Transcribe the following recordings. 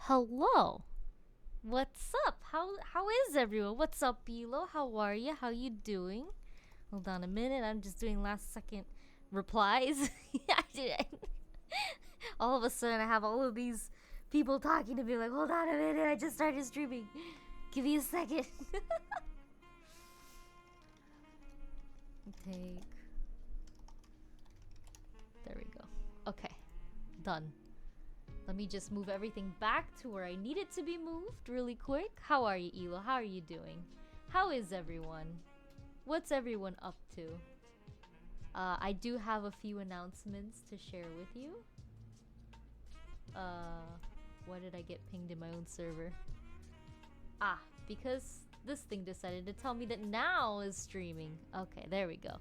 Hello. What's up? How is everyone? What's up, Bilo? How are you? How you doing? Hold on a minute. I'm just doing last second replies. All of a sudden, I have all of these people talking to me like, hold on a minute. I just started streaming. Give me a second. Take. There we go. Okay. Done. Let me just move everything back to where I need it to be moved really quick. How are you, Elo? How are you doing? How is everyone? What's everyone up to? I do have a few announcements to share with you. Why did I get pinged in my own server? Because this thing decided to tell me that now is streaming. Okay, there we go.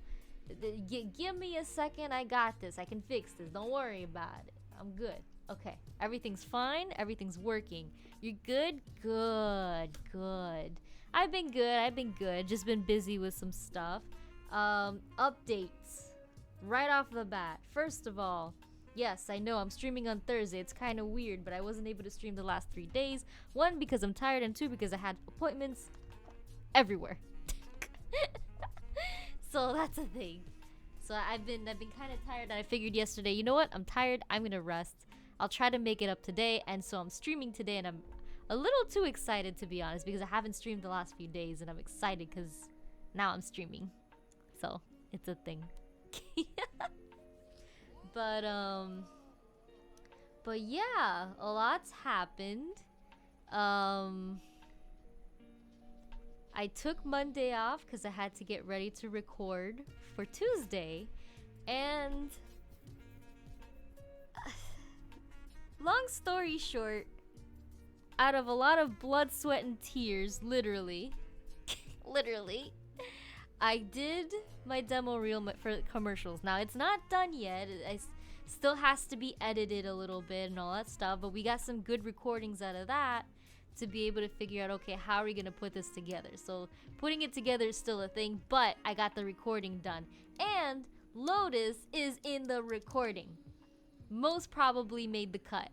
Give me a second. I got this. I can fix this. Don't worry about it. I'm good. Okay, everything's fine. Everything's working. You're good? Good. I've been good. Just been busy with some stuff. Updates. Right off the bat. First of all, yes, I know I'm streaming on Thursday. It's kind of weird, but I wasn't able to stream the last 3 days. 1, because I'm tired, and 2, because I had appointments everywhere. So that's a thing. So I've been kind of tired, and I figured yesterday, you know what? I'm tired. I'm gonna rest. I'll try to make it up today, and so I'm streaming today, and I'm a little too excited, to be honest, because I haven't streamed the last few days, and I'm excited because now I'm streaming. So it's a thing. But yeah, a lot's happened. I took Monday off because I had to get ready to record for Tuesday, and long story short, out of a lot of blood, sweat, and tears, literally, I did my demo reel for commercials. Now, it's not done yet. It still has to be edited a little bit and all that stuff, but we got some good recordings out of that to be able to figure out, okay, how are we going to put this together? So putting it together is still a thing, but I got the recording done. And Lotus is in the recording. Most probably made the cut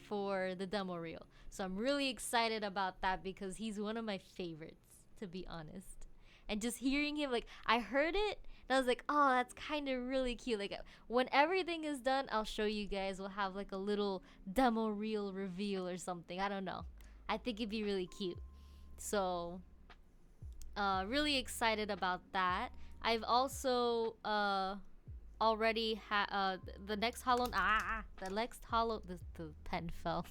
for the demo reel. So I'm really excited about that because he's one of my favorites, to be honest. And just hearing him, like, I heard it and I was like, oh, that's kind of really cute. Like, when everything is done, I'll show you guys. We'll have like a little demo reel reveal or something. I don't know. I think it'd be really cute. So really excited about that. I've also already had the next Hollow the pen fell.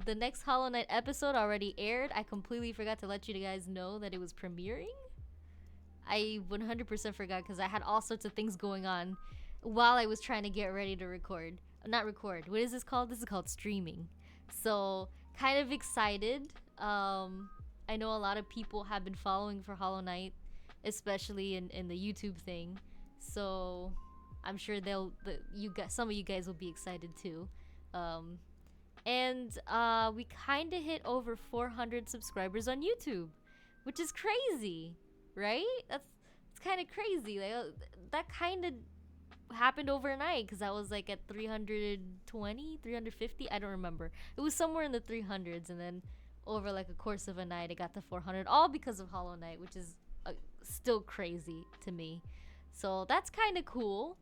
The next Hollow Knight episode already aired. I completely forgot to let you guys know that it was premiering. I 100% forgot because I had all sorts of things going on while I was trying to get ready to record. Not record. What is this called? This is called streaming. So kind of excited. I know a lot of people have been following for Hollow Knight, especially in the YouTube thing. So I'm sure some of you guys will be excited too. And we kind of hit over 400 subscribers on YouTube, which is crazy, right? It's kind of crazy. Like that kind of happened overnight because I was like at 320, 350. I don't remember. It was somewhere in the 300s, and then over like a course of a night, it got to 400, all because of Hollow Knight, which is still crazy to me. So that's kind of cool.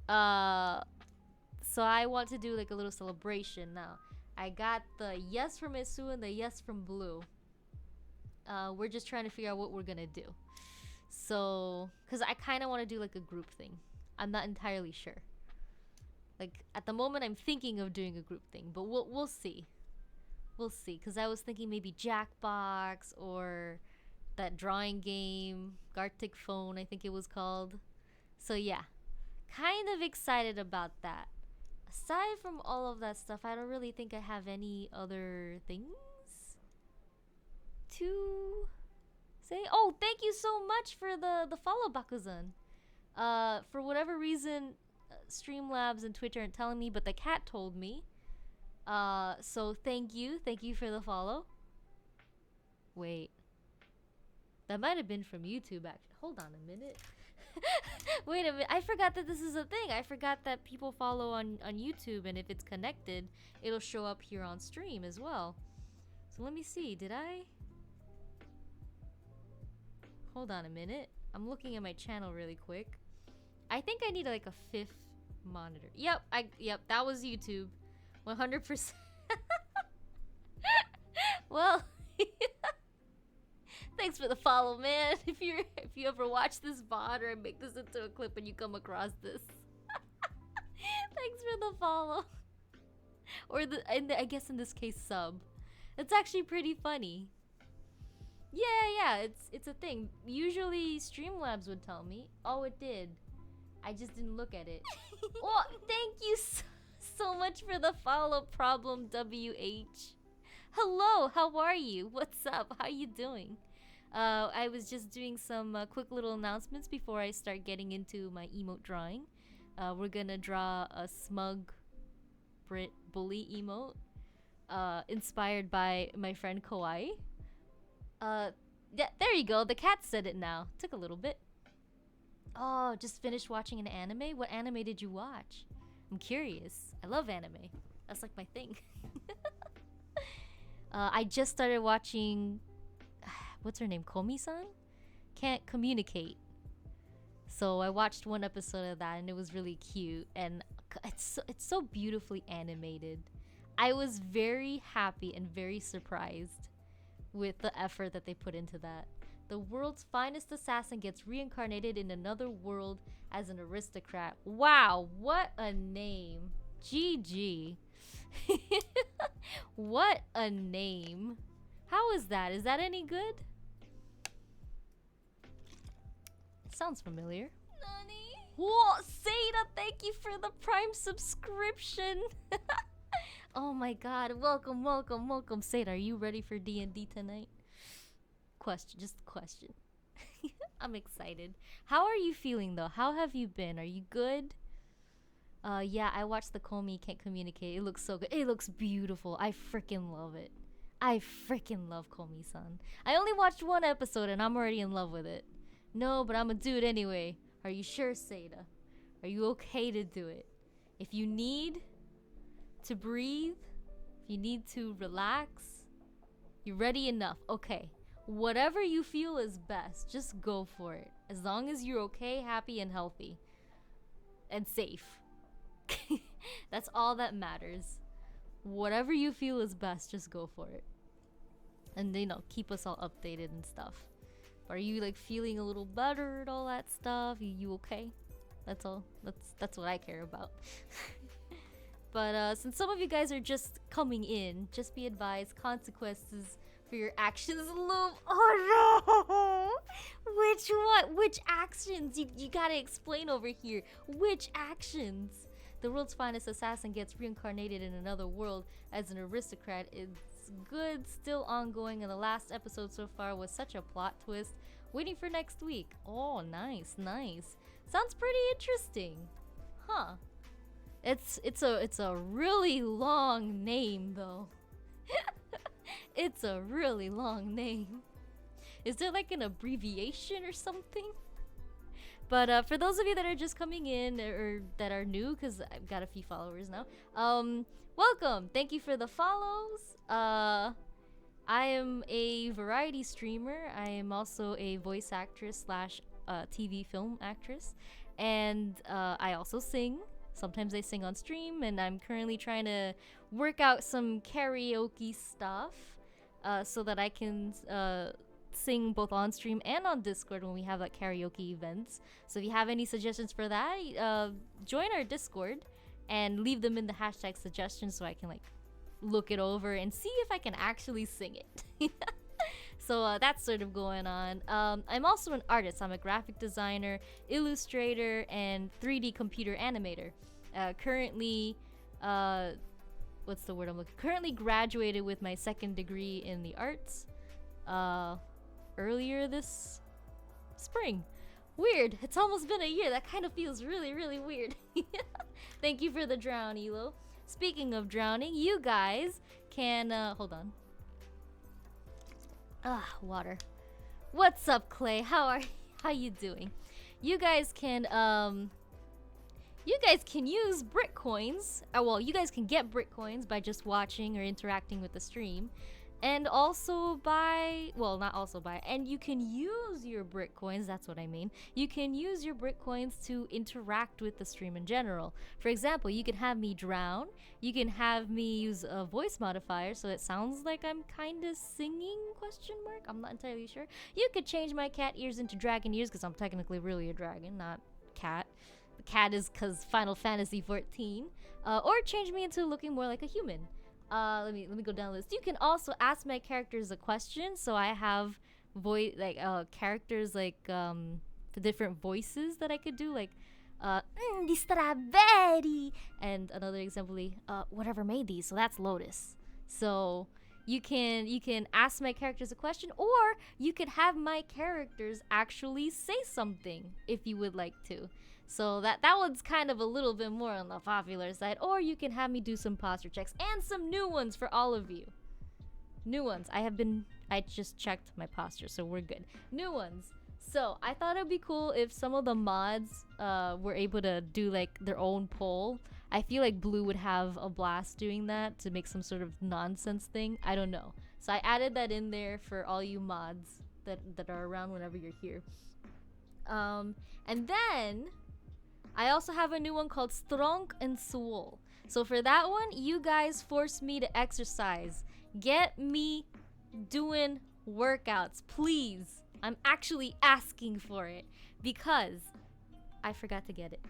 So I want to do like a little celebration now. I got the yes from Isu and the yes from Blue. We're just trying to figure out what we're gonna do. So, because I kind of want to do like a group thing. I'm not entirely sure. Like at the moment, I'm thinking of doing a group thing, but we'll see. We'll see. Because I was thinking maybe Jackbox or that drawing game, Gartic Phone, I think it was called. So yeah, kind of excited about that. Aside from all of that stuff, I don't really think I have any other things to say. Oh, thank you so much for the follow, Bakuzan. For whatever reason, Streamlabs and Twitch aren't telling me, but the cat told me. So thank you for the follow. Wait, that might have been from YouTube. Actually, hold on a minute. Wait a minute, I forgot that this is a thing. I forgot that people follow on YouTube, and if it's connected, it'll show up here on stream as well. So let me see, did I? Hold on a minute. I'm looking at my channel really quick. I think I need like a 5th monitor. Yep, that was YouTube. 100%. Well, thanks for the follow, man. If you ever watch this VOD or make this into a clip and you come across this, thanks for the follow. Or I guess in this case sub. It's actually pretty funny. Yeah, it's a thing. Usually Streamlabs would tell me. Oh, it did. I just didn't look at it. Oh, thank you so much for the follow, Problem WH. Hello, how are you? What's up? How you doing? I was just doing some quick little announcements before I start getting into my emote drawing. We're gonna draw a smug Britt Booli emote, inspired by my friend Kawaii. There you go. The cat said it now. Took a little bit. Oh, just finished watching an anime? What anime did you watch? I'm curious. I love anime. That's like my thing. I just started watching... What's her name? Komi-san? Can't Communicate. So I watched one episode of that and it was really cute. And it's so beautifully animated. I was very happy and very surprised with the effort that they put into that. The world's finest assassin gets reincarnated in another world as an aristocrat. Wow, what a name. GG. What a name. How is that? Is that any good? Sounds familiar. Nani? Whoa, Seda, thank you for the Prime subscription. Oh my god, welcome, Seda, are you ready for D&D tonight? Just a question. I'm excited. How are you feeling though? How have you been? Are you good? Yeah, I watched the Komi Can't Communicate. It looks so good. It looks beautiful. I freaking love it. I freaking love Komi-san. I only watched one episode and I'm already in love with it. No, but I'm gonna do it anyway. Are you sure, Seda? Are you okay to do it? If you need to breathe, if you need to relax, you're ready enough. Okay. Whatever you feel is best, just go for it. As long as you're okay, happy, and healthy. And safe. That's all that matters. Whatever you feel is best, just go for it. And you know, keep us all updated and stuff. But are you like feeling a little better and all that stuff? You okay? That's all. That's what I care about. But since some of you guys are just coming in, just be advised, consequences for your actions loom. Oh no! Which actions? You gotta explain over here. Which actions? The world's finest assassin gets reincarnated in another world as an aristocrat. It's good, still ongoing, and the last episode so far was such a plot twist. Waiting for next week. Oh, nice. Sounds pretty interesting. Huh. It's a really long name though. It's a really long name. Is there like an abbreviation or something? But for those of you that are just coming in or that are new, because I've got a few followers now, welcome. Thank you for the follows. I am a variety streamer. I am also a voice actress / TV film actress, and I also sing. Sometimes I sing on stream, and I'm currently trying to work out some karaoke stuff so that I can sing both on stream and on Discord when we have like karaoke events. So if you have any suggestions for that, join our Discord and leave them in the hashtag suggestions so I can like look it over and see if I can actually sing it. So that's sort of going on. I'm also an artist. I'm a graphic designer, illustrator, and 3D computer animator. Currently, what's the word I'm looking? Currently graduated with my 2nd degree in the arts. Earlier this spring. Weird. It's almost been a year. That kind of feels really, really weird. Thank you for the drown, Elo. Speaking of drowning, you guys can hold on. Water. What's up, Clay? How you doing? you guys can use Britt coins. Well, you guys can get Britt coins by just watching or interacting with the stream. And also by, well, not also by, and you can use your Britt coins, that's what I mean. You can use your Britt coins to interact with the stream in general. For example, you can have me drown. You can have me use a voice modifier, so it sounds like I'm kind of singing, question mark? I'm not entirely sure. You could change my cat ears into dragon ears, because I'm technically really a dragon, not cat. The cat is because Final Fantasy 14. Or change me into looking more like a human. Let me go down the list. You can also ask my characters a question, so I have characters like the different voices that I could do, like di strawberry, and another example, whatever made these. So that's Lotus. So you can ask my characters a question, or you could have my characters actually say something if you would like to. So that one's kind of a little bit more on the popular side. Or you can have me do some posture checks and some new ones for all of you. New ones. I just checked my posture, so we're good. New ones. So I thought it'd be cool if some of the mods were able to do like their own poll. I feel like Blue would have a blast doing that to make some sort of nonsense thing. I don't know. So I added that in there for all you mods that are around whenever you're here. And then I also have a new one called Strong and Swole. So for that one, you guys force me to exercise. Get me doing workouts, please. I'm actually asking for it because I forgot to get it.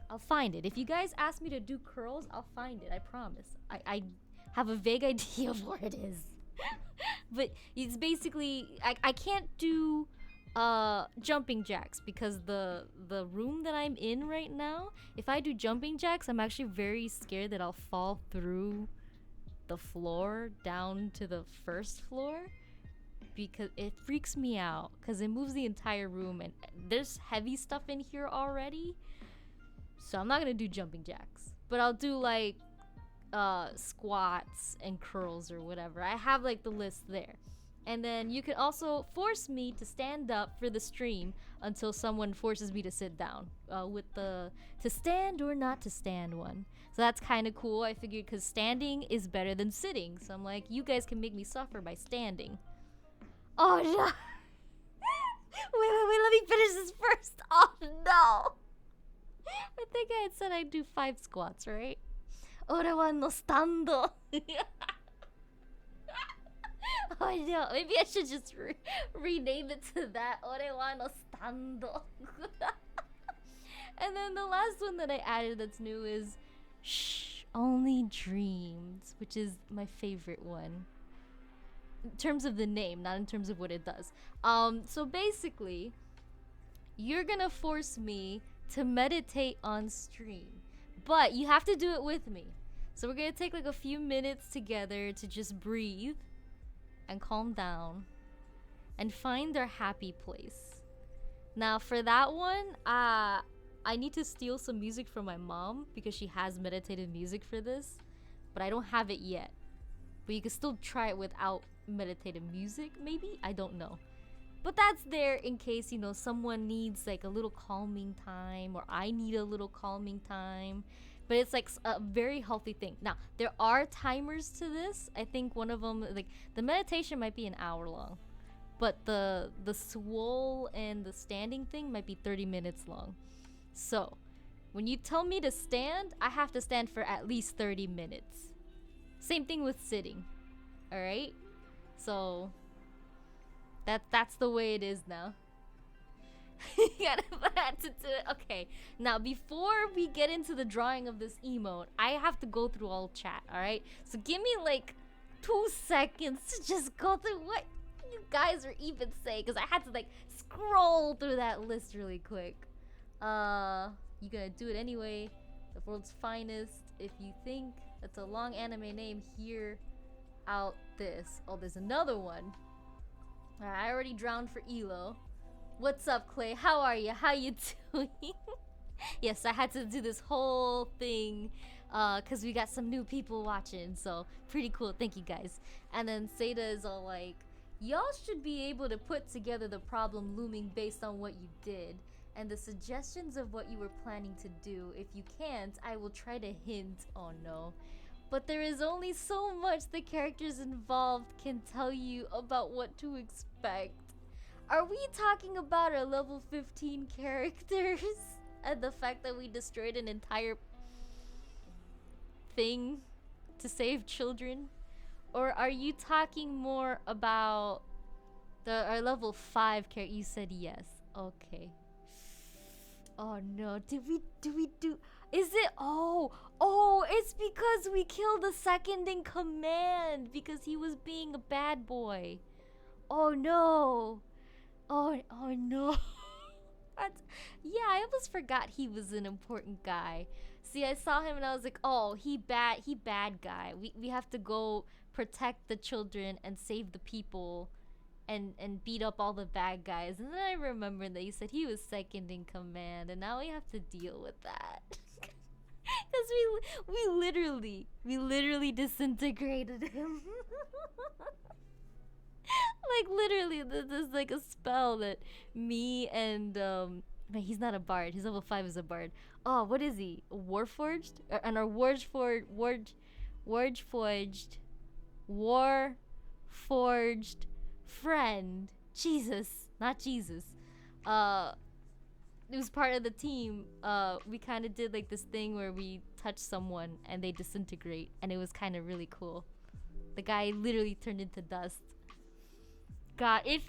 I'll find it. If you guys ask me to do curls, I'll find it. I promise. I have a vague idea of where it is. But it's basically, I can't do jumping jacks because the room that I'm in right now, if I do jumping jacks, I'm actually very scared that I'll fall through the floor down to the first floor, because it freaks me out because it moves the entire room and there's heavy stuff in here already. So I'm not gonna do jumping jacks, but I'll do like squats and curls or whatever. I have like the list there. And then you can also force me to stand up for the stream until someone forces me to sit down with the to stand or not to stand one. So that's kind of cool. I figured because standing is better than sitting. So I'm like, you guys can make me suffer by standing. Oh no. wait, let me finish this first. Oh no. I think I had said I'd do 5 squats, right? Ore wa no stando. Oh no, maybe I should just rename it to that. Ore wa no stando. And then the last one that I added that's new is Shh, Only Dreams, which is my favorite one. In terms of the name, not in terms of what it does. So basically, you're gonna force me to meditate on stream, but you have to do it with me. So we're gonna take like a few minutes together to just breathe and calm down and find our happy place. Now for that one, I need to steal some music from my mom because she has meditative music for this, but I don't have it yet. But you can still try it without meditative music, maybe? I don't know. But that's there in case, you know, someone needs like a little calming time, or I need a little calming time. But it's like a very healthy thing. Now, there are timers to this. I think one of them, like the meditation might be an hour long, but the swole and the standing thing might be 30 minutes long. So when you tell me to stand, I have to stand for at least 30 minutes. Same thing with sitting. All right? So that's the way it is now. You gotta have to do it. Okay, now before we get into the drawing of this emote, I have to go through all chat, alright? So give me like 2 seconds to just go through what you guys are even saying, because I had to like scroll through that list really quick. You gonna do it anyway. The world's finest. If you think that's a long anime name, hear out this. Oh, there's another one. I already drowned for Elo. What's up, Clay? How are you? How you doing? Yes, I had to do this whole thing because we got some new people watching, so pretty cool. Thank you guys. And then Seda is all like, Y'all should be able to put together the problem looming based on what you did and the suggestions of what you were planning to do. If you can't, I will try to hint. Oh no. But there is only so much the characters involved can tell you about what to expect. Are we talking about our level 15 characters? And the fact that we destroyed an entire thing to save children? Or are you talking more about our level 5 character? You said yes. Okay. Oh no, did we do? Is it? Oh, it's because we killed the second in command because he was being a bad boy. Oh no. Oh no. Yeah, I almost forgot he was an important guy. See, I saw him and I was like, oh, he bad guy. We have to go protect the children and save the people and beat up all the bad guys. And then I remembered that you said he was second in command, and now we have to deal with that. Because we literally disintegrated him. Like literally, there's like a spell that me and man, he's not a bard. His level 5 is a bard. Oh, what is he? Warforged? And our Warforged friend. Jesus, not Jesus. It was part of the team. We kind of did like this thing where we touch someone and they disintegrate, and it was kind of really cool. The guy literally turned into dust. God, if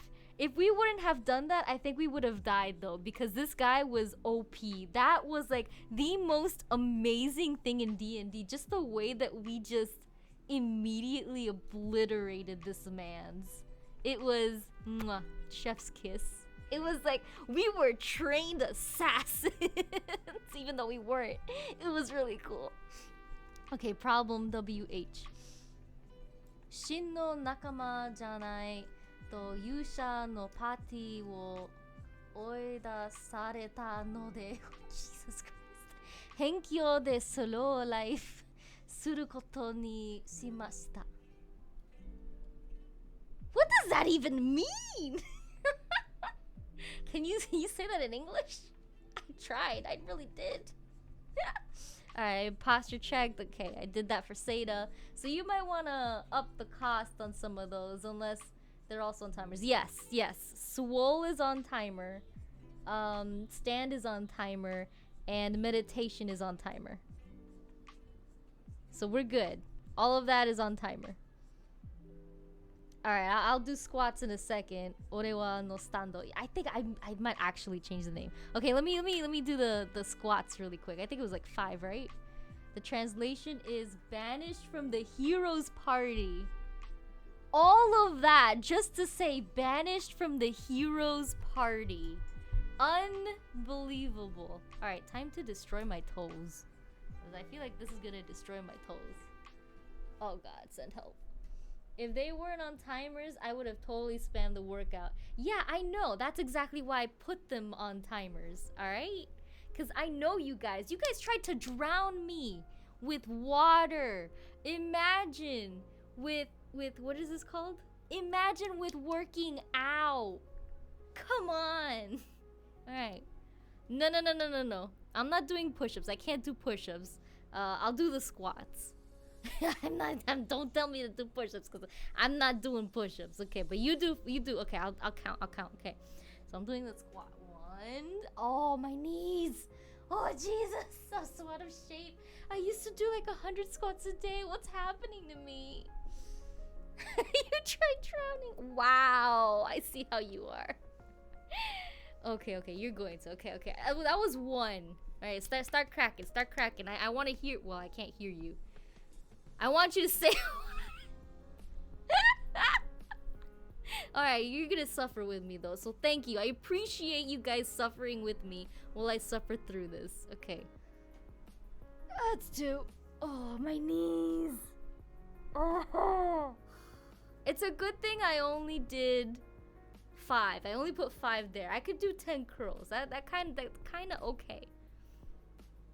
we wouldn't have done that, I think we would have died though, because this guy was OP. That was like the most amazing thing in D&D, just the way that we just immediately obliterated this man's. It was mwah, chef's kiss. It was like we were trained assassins, even though we weren't. It was really cool. Okay, problem WH. Shin no nakama janai to yusha no party wo oida sareta node. Jesus Christ. Henkyo de slow life suru koto ni shimashita. What does that even mean? Can you say that in English? I tried. I really did. Alright, posture checked. Okay, I did that for Seda. So you might want to up the cost on some of those, unless they're also on timers. Yes. Swole is on timer. Stand is on timer. And meditation is on timer. So we're good. All of that is on timer. Alright, I'll do squats in a second. Orewa no stando. I think I might actually change the name. Okay, let me do the squats really quick. I think it was like 5, right? The translation is banished from the hero's party. All of that just to say banished from the hero's party. Unbelievable. Alright, time to destroy my toes. Because I feel like this is gonna destroy my toes. Oh god, send help. If they weren't on timers, I would have totally spammed the workout. Yeah, I know. That's exactly why I put them on timers, alright? Because I know you guys. You guys tried to drown me with water. Imagine with what is this called? Imagine with working out. Come on. Alright. No. I'm not doing push-ups. I can't do push-ups. I'll do the squats. Don't tell me to do push-ups because I'm not doing push-ups. Okay, but you do. Okay, I'll count. Okay, so I'm doing the squat. 1. Oh, my knees. Oh, Jesus, I'm so out of shape. I used to do like 100 squats a day. What's happening to me? You tried drowning. Wow, I see how you are. Okay, you're going to. Okay. That was 1. All right, start cracking. I want to hear. Well, I can't hear you. I want you to say. Alright, you're gonna suffer with me though, so thank you. I appreciate you guys suffering with me while I suffer through this. Okay. That's 2. Oh, my knees. Oh. It's a good thing I only did 5. I only put 5 there. I could do 10 curls. That's kind of okay.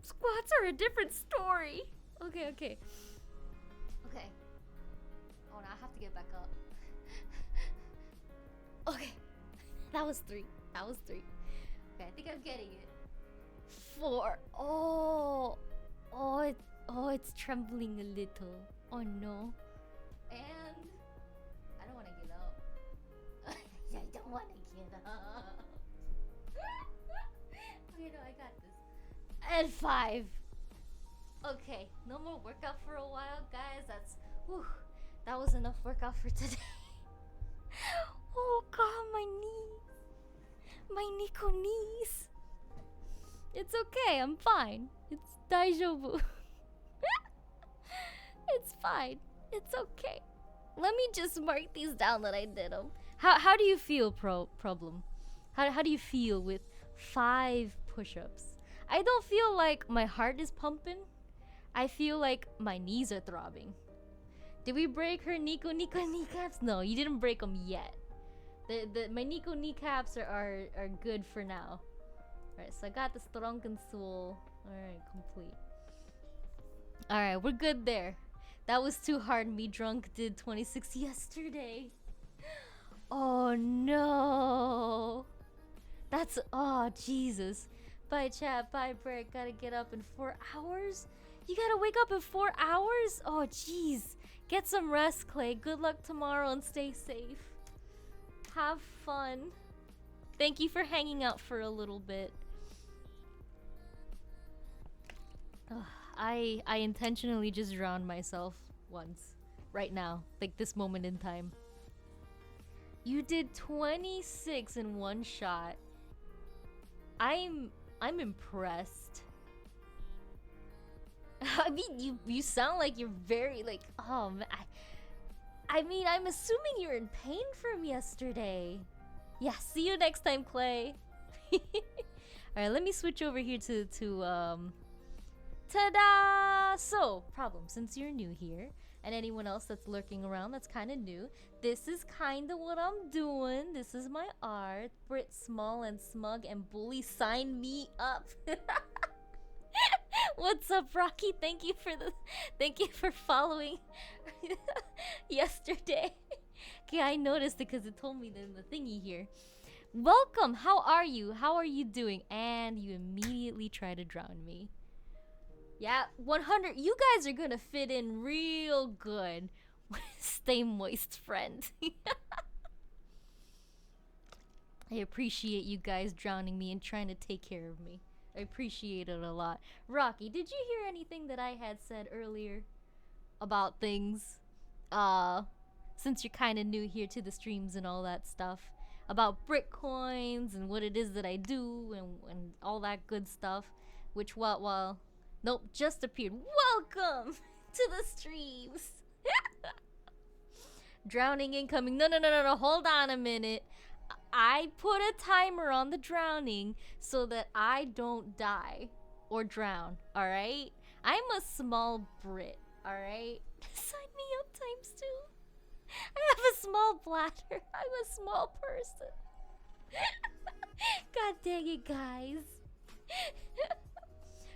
Squats are a different story. Okay. Oh, now I have to get back up. That was 3. That was 3. Okay, I think I'm getting it. 4. Oh, it's trembling a little. Oh no. And I don't want to get up. I don't want to get up. Okay, no, I got this. And 5. Okay, no more workout for a while, guys. That was enough workout for today. Oh god, my knees. My Nico knees. It's okay, I'm fine. It's daijoubu. It's fine. It's okay. Let me just mark these down that I did them. How do you feel, problem? How do you feel with 5 push-ups? I don't feel like my heart is pumping. I feel like my knees are throbbing. Did we break her Nico kneecaps? No, you didn't break them yet. My Nico kneecaps are good for now. Alright, so I got the Strunken Soul. Alright, complete. Alright, we're good there. That was too hard. Me drunk did 26 yesterday. Oh no. That's, oh Jesus. Bye chat, bye Britt. Gotta get up in 4 hours? You gotta wake up in 4 hours? Oh jeez. Get some rest, Clay. Good luck tomorrow and stay safe. Have fun. Thank you for hanging out for a little bit. I intentionally just drowned myself once. Right now. Like this moment in time. You did 26 in one shot. I'm impressed. I mean, you sound like you're very like, oh man. I mean, I'm assuming you're in pain from yesterday. Yeah, see you next time, Clay. Alright, let me switch over here to ta-da! So, problem, since you're new here, and anyone else that's lurking around that's kind of new, this is kind of what I'm doing. This is my art. Britt, Small and Smug, and Booli, sign me up. What's up, Rocky? Thank you for following yesterday. Okay, I noticed it because it told me in the thingy here. Welcome. How are you? How are you doing? And you immediately try to drown me. Yeah, 100. You guys are gonna fit in real good. Stay moist, friend. I appreciate you guys drowning me and trying to take care of me. I appreciate it a lot. Rocky, did you hear anything that I had said earlier about things? Since you're kind of new here to the streams and all that stuff. About Britt coins and what it is that I do and all that good stuff. Which, well, nope, just appeared. Welcome to the streams. Drowning incoming. No, hold on a minute. I put a timer on the drowning so that I don't die or drown, alright? I'm a small Brit, alright? Sign me up ×2. I have a small bladder. I'm a small person. God dang it, guys.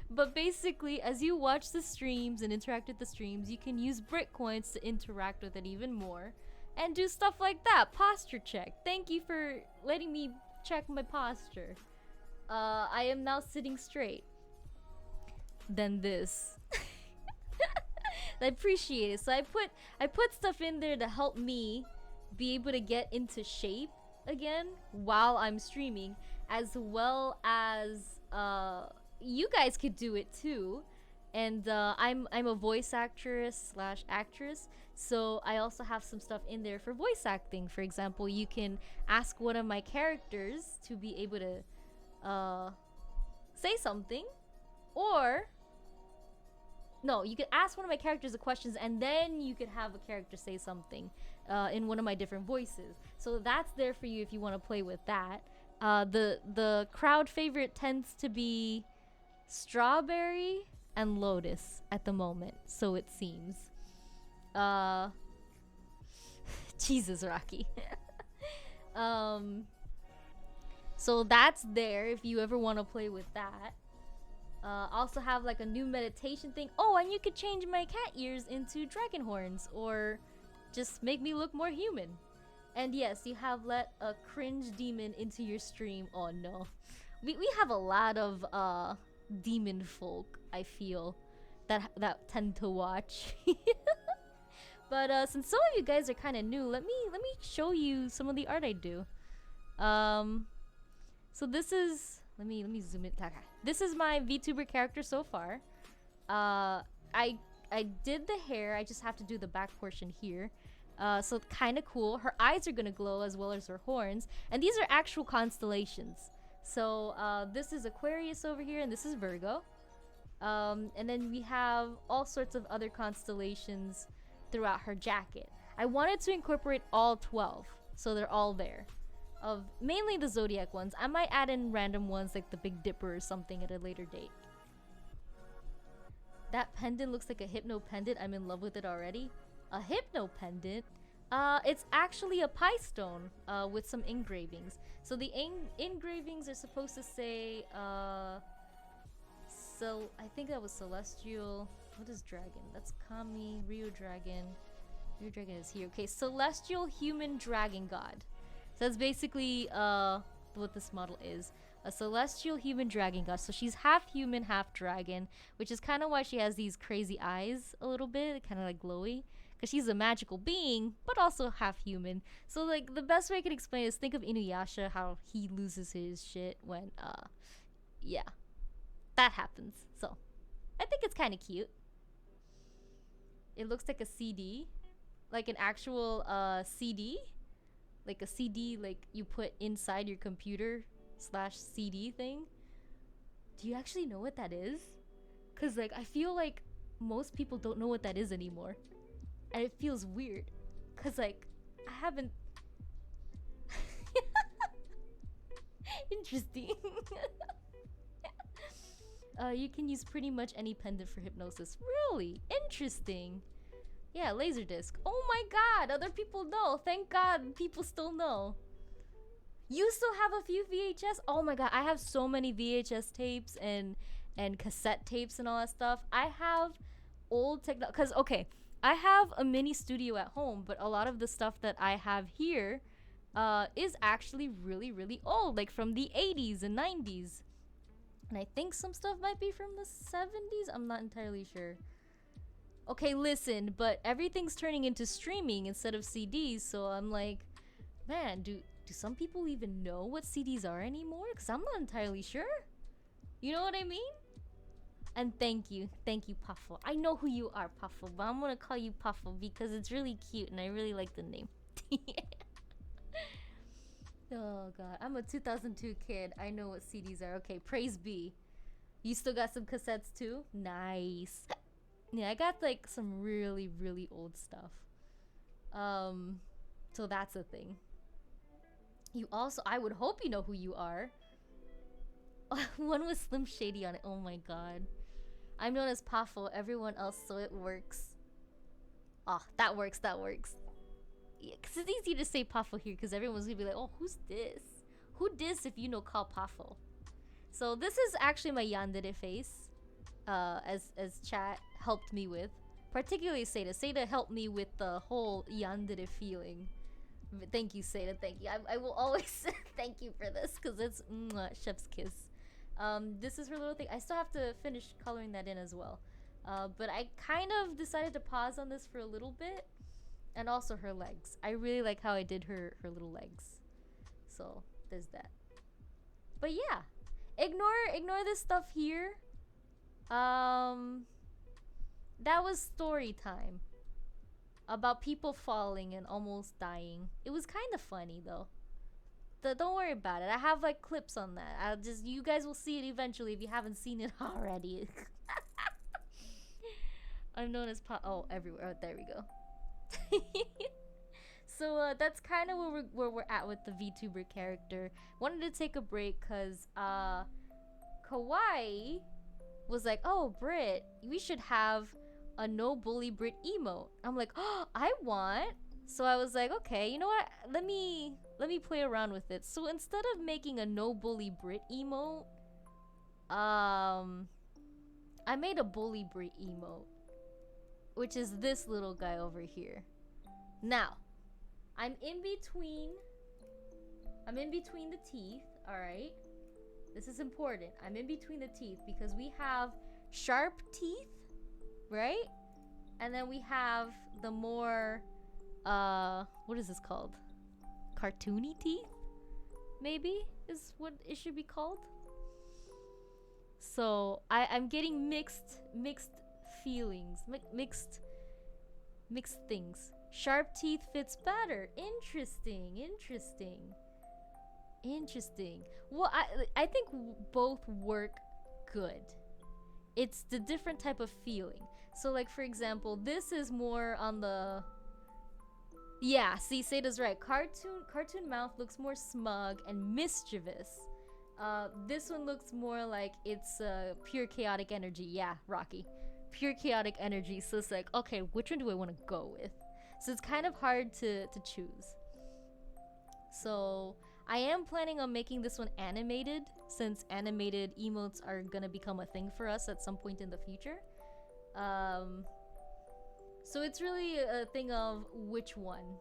But basically, as you watch the streams and interact with the streams, you can use Brit coins to interact with it even more. And do stuff like that. Posture check. Thank you for letting me check my posture. I am now sitting straight. Then this. I appreciate it. So I put stuff in there to help me be able to get into shape again while I'm streaming, as well as you guys could do it too. And I'm a voice actress / actress, so I also have some stuff in there for voice acting. For example, you can ask one of my characters to be able to say something, or no, you could ask one of my characters the questions and then you could have a character say something in one of my different voices. So that's there for you if you want to play with that. The crowd favorite tends to be Strawberry and Lotus at the moment, so it seems. Jesus, Rocky. So that's there if you ever want to play with that. Also have like a new meditation thing. Oh, and you could change my cat ears into dragon horns, or just make me look more human. And yes, you have let a cringe demon into your stream. Oh no. We have a lot of demon folk, I feel, that tend to watch. But since some of you guys are kind of new, let me show you some of the art I do. So this is, let me zoom it. This is my VTuber character so far. I did the hair. I just have to do the back portion here. So kind of cool. Her eyes are gonna glow as well as her horns, and these are actual constellations. So this is Aquarius over here, and this is Virgo. And then we have all sorts of other constellations throughout her jacket. I wanted to incorporate all 12, so they're all there. Of mainly the zodiac ones. I might add in random ones like the Big Dipper or something at a later date. That pendant looks like a hypno pendant. I'm in love with it already. A hypno pendant? It's actually a pie stone with some engravings. So the engravings are supposed to say, so I think that was Celestial. What is Dragon? That's Kami, Rio Dragon. Rio Dragon is here. Okay, Celestial Human Dragon God. So that's basically what this model is. A celestial human dragon god. So she's half human, half dragon, which is kind of why she has these crazy eyes a little bit, kind of like glowy. Because she's a magical being, but also half human. So like the best way I can explain is think of Inuyasha, how he loses his shit when, yeah, that happens. So I think it's kind of cute. It looks like a CD, like an actual CD. Like a CD, like you put inside your computer / CD thing. Do you actually know what that is? Cause like I feel like most people don't know what that is anymore, and it feels weird. Cause like I haven't. Interesting. You can use pretty much any pendant for hypnosis. Really interesting. Yeah, Laserdisc. Oh my god, other people know. Thank god people still know. You still have a few VHS? Oh my god, I have so many VHS tapes and cassette tapes and all that stuff. I have old techno, cause okay, I have a mini studio at home, but a lot of the stuff that I have here is actually really, really old, like from the 80s and 90s. And I think some stuff might be from the 70s. I'm not entirely sure. Okay, listen, but everything's turning into streaming instead of CDs, so I'm like, man, do some people even know what CDs are anymore? Because I'm not entirely sure. You know what I mean? And thank you, Puffle. I know who you are, Puffle, but I'm gonna call you Puffle because it's really cute and I really like the name. Oh god, I'm a 2002 kid. I know what CDs are. Okay, praise be. You still got some cassettes too? Nice. Yeah, I got like some really, really old stuff. So that's a thing. You also, I would hope you know who you are. One with Slim Shady on it. Oh my god. I'm known as Pafo, everyone else, so it works. Ah, that works. Yeah, cause it's easy to say Pafo here, cause everyone's gonna be like, oh, who's this? Who dis if you know call Pafo? So this is actually my yandere face. As chat helped me with, particularly Seda. Seda helped me with the whole yandere feeling. But thank you, Seda. Thank you. I will always thank you for this because it's chef's kiss. This is her little thing. I still have to finish coloring that in as well. But I kind of decided to pause on this for a little bit, and also her legs. I really like how I did her little legs. So there's that. But yeah, ignore this stuff here. That was story time about people falling and almost dying. It was kind of funny though. Don't worry about it. I have like clips on that. You guys will see it eventually if you haven't seen it already. I'm known as everywhere. Oh, there we go. So that's kind of where we're at with the VTuber character. Wanted to take a break because Kawaii was like, oh, Britt, we should have a no bully Britt emote. I'm like, oh, I want. So I was like, okay, you know what? Let me play around with it. So instead of making a no bully Britt emote, I made a bully Britt emote, which is this little guy over here. Now, I'm in between the teeth, all right? This is important. I'm in between the teeth because we have sharp teeth, right? And then we have the more, what is this called? Cartoony teeth? Maybe is what it should be called. So I'm getting mixed feelings, mixed things. Sharp teeth fits better. Interesting. Well, I think both work good. It's the different type of feeling. So like, for example, this is more on the, yeah, see, Seida's right. Cartoon mouth looks more smug and mischievous. This one looks more like it's pure chaotic energy. Yeah, Rocky. Pure chaotic energy. So it's like, okay, which one do I want to go with? So it's kind of hard to choose. So I am planning on making this one animated, since animated emotes are gonna become a thing for us at some point in the future. So it's really a thing of which one.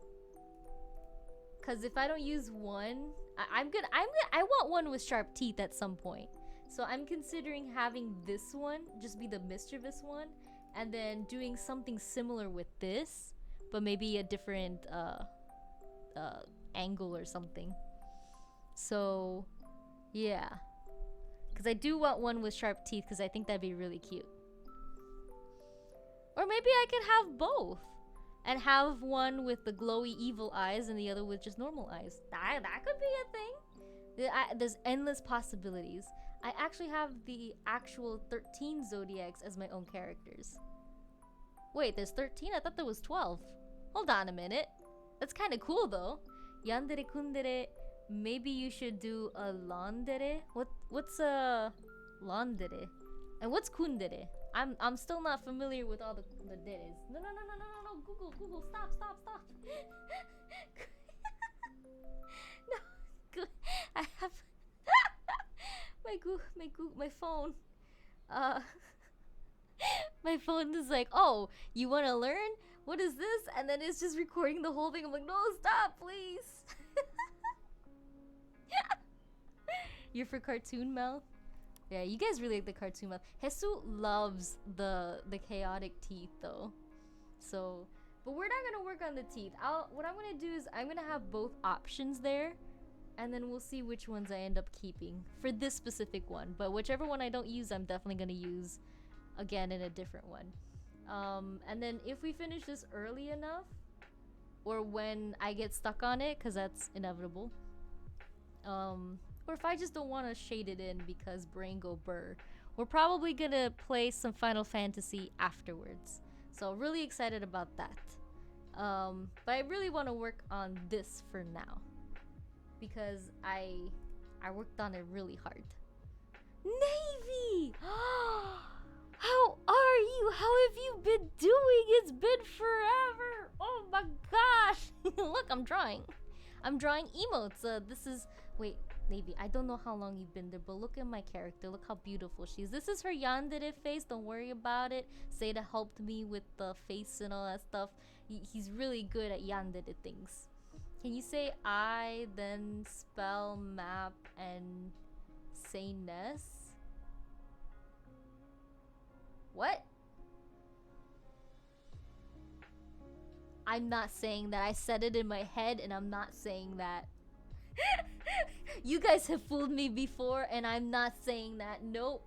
Cause if I don't use one, I want one with sharp teeth at some point. So I'm considering having this one just be the mischievous one, and then doing something similar with this, but maybe a different angle or something. So yeah, because I do want one with sharp teeth, because I think that'd be really cute. Or maybe I could have both and have one with the glowy evil eyes and the other with just normal eyes. That could be a thing. There's endless possibilities. I actually have the actual 13 zodiacs as my own characters. Wait, there's 13? I thought there was 12. Hold on a minute. That's kind of cool though. Yandere kundere. Maybe you should do a landere. What's a landere? And what's kundere? I'm still not familiar with all the deres. No. Google, stop. No, good. I have my phone. My phone is like, oh, you want to learn? What is this? And then it's just recording the whole thing. I'm like, no, stop, please. You're for cartoon mouth? Yeah, you guys really like the cartoon mouth. Hesu loves the chaotic teeth though. So, but we're not gonna work on the teeth. What I'm gonna do is I'm gonna have both options there, and then we'll see which ones I end up keeping for this specific one. But whichever one I don't use, I'm definitely gonna use again in a different one. And then if we finish this early enough, or when I get stuck on it, because that's inevitable, or if I just don't want to shade it in because brain go burr, we're probably gonna play some Final Fantasy afterwards. So really excited about that. But I really want to work on this for now, because I worked on it really hard. Navy! How are you? How have you been doing? It's been forever! Oh my gosh! Look, I'm drawing emotes. This is... Wait, Navy, I don't know how long you've been there, but look at my character. Look how beautiful she is. This is her yandere face. Don't worry about it. Seida helped me with the face and all that stuff. He's really good at yandere things. Can you say I, then spell, map, and say Ness? What? I'm not saying that. I said it in my head, and I'm not saying that. You guys have fooled me before, and I'm not saying that. Nope.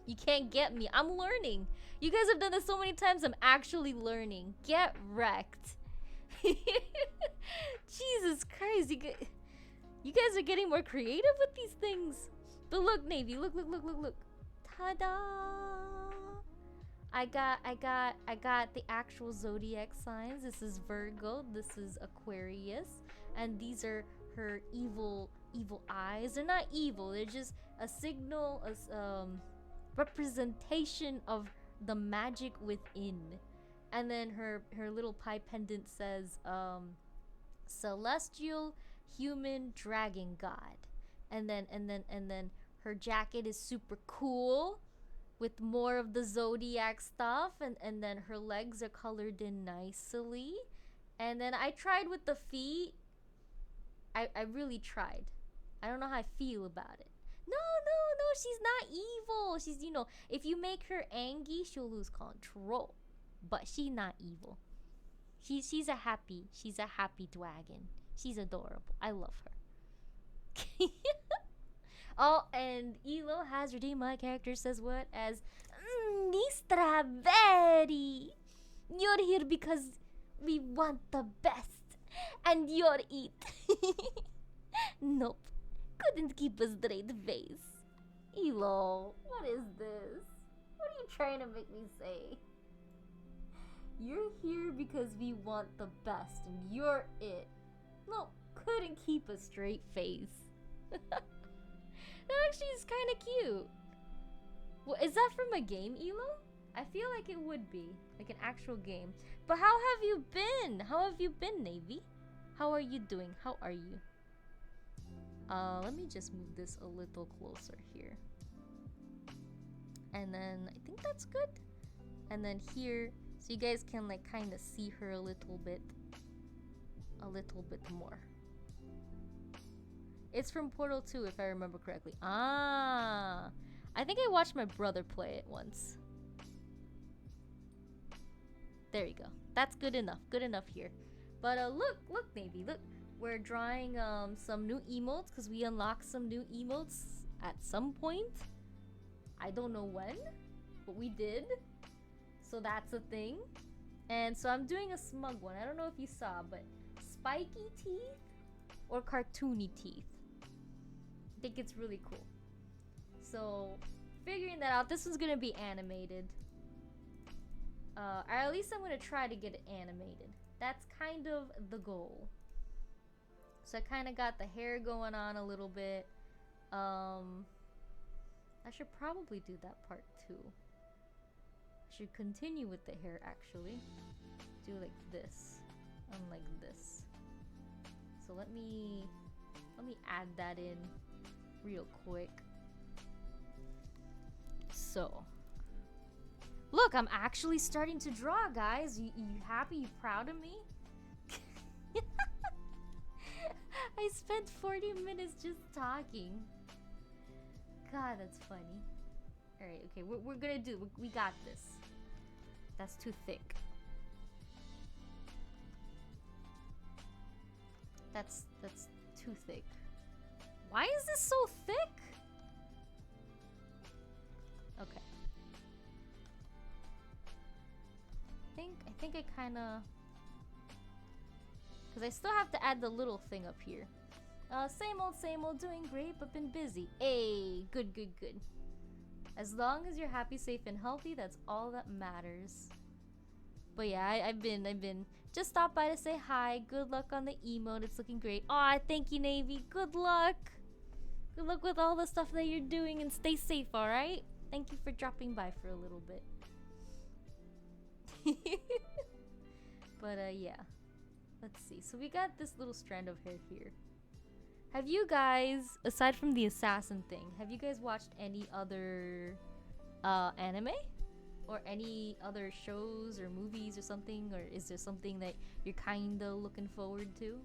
You can't get me. I'm learning. You guys have done this so many times. I'm actually learning. Get wrecked. Jesus Christ. You guys are getting more creative with these things. But look, Navy. Look. Ta-da! I got the actual zodiac signs. This is Virgo. This is Aquarius. And these are her evil eyes. They're not evil. They're just a signal, a representation of the magic within. And then her little pie pendant says celestial human dragon god. And then her jacket is super cool with more of the zodiac stuff, and then her legs are colored in nicely. And then I tried with the feet. I really tried. I don't know how I feel about it. No, she's not evil. She's, you know, if you make her angry, she'll lose control. But she's not evil. She's a happy dragon. She's adorable. I love her. Oh, and Elo has redeemed my character, says what? As Nistra Berry. You're here because we want the best. And you're it. Nope. Couldn't keep a straight face. Elo, what is this? What are you trying to make me say? You're here because we want the best and you're it. No, couldn't keep a straight face. That actually is kind of cute. Well, is that from a game, Elo? I feel like it would be. Like an actual game. But how have you been? How have you been, Navy? How are you doing? How are you? Let me just move this a little closer here. And then I think that's good. And then here, so you guys can like kind of see her a little bit more. It's from Portal 2 if I remember correctly. Ah, I think I watched my brother play it once. There you go. That's good enough. Good enough here. But look, Navy, look. We're drawing some new emotes because we unlocked some new emotes at some point. I don't know when, but we did. So that's a thing. And so I'm doing a smug one. I don't know if you saw, but spiky teeth or cartoony teeth. I think it's really cool. So figuring that out, this one's gonna be animated. Or at least I'm gonna try to get it animated. That's kind of the goal. So I kind of got the hair going on a little bit. I should probably do that part too. I should continue with the hair actually. Do like this and like this. So let me add that in real quick. So look, I'm actually starting to draw, guys. You happy? You proud of me? I spent 40 minutes just talking. God, that's funny. Alright, okay, we're gonna do, we got this. That's too thick. That's too thick. Why is this so thick? Okay. I think I kinda... Because I still have to add the little thing up here. Same old, doing great, but been busy. Hey, good. As long as you're happy, safe, and healthy, that's all that matters. But yeah, I've been just stopped by to say hi. Good luck on the emote. It's looking great. Aw, thank you, Navy. Good luck. Good luck with all the stuff that you're doing, and stay safe, alright? Thank you for dropping by for a little bit. But yeah. Let's see. So we got this little strand of hair here. Have you guys, aside from the assassin thing, have you guys watched any other anime? Or any other shows or movies or something? Or is there something that you're kinda looking forward to?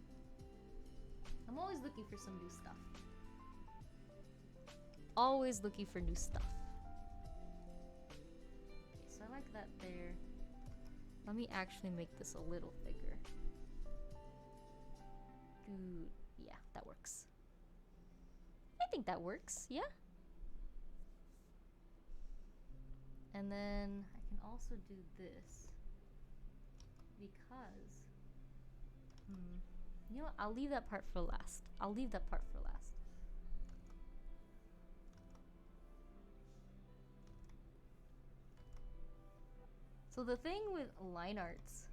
I'm always looking for some new stuff. Always looking for new stuff. Okay, so I like that there. Let me actually make this a little bigger. Dude, yeah, that works. I think that works, yeah. And then I can also do this because, you know what? I'll leave that part for last. So the thing with line arts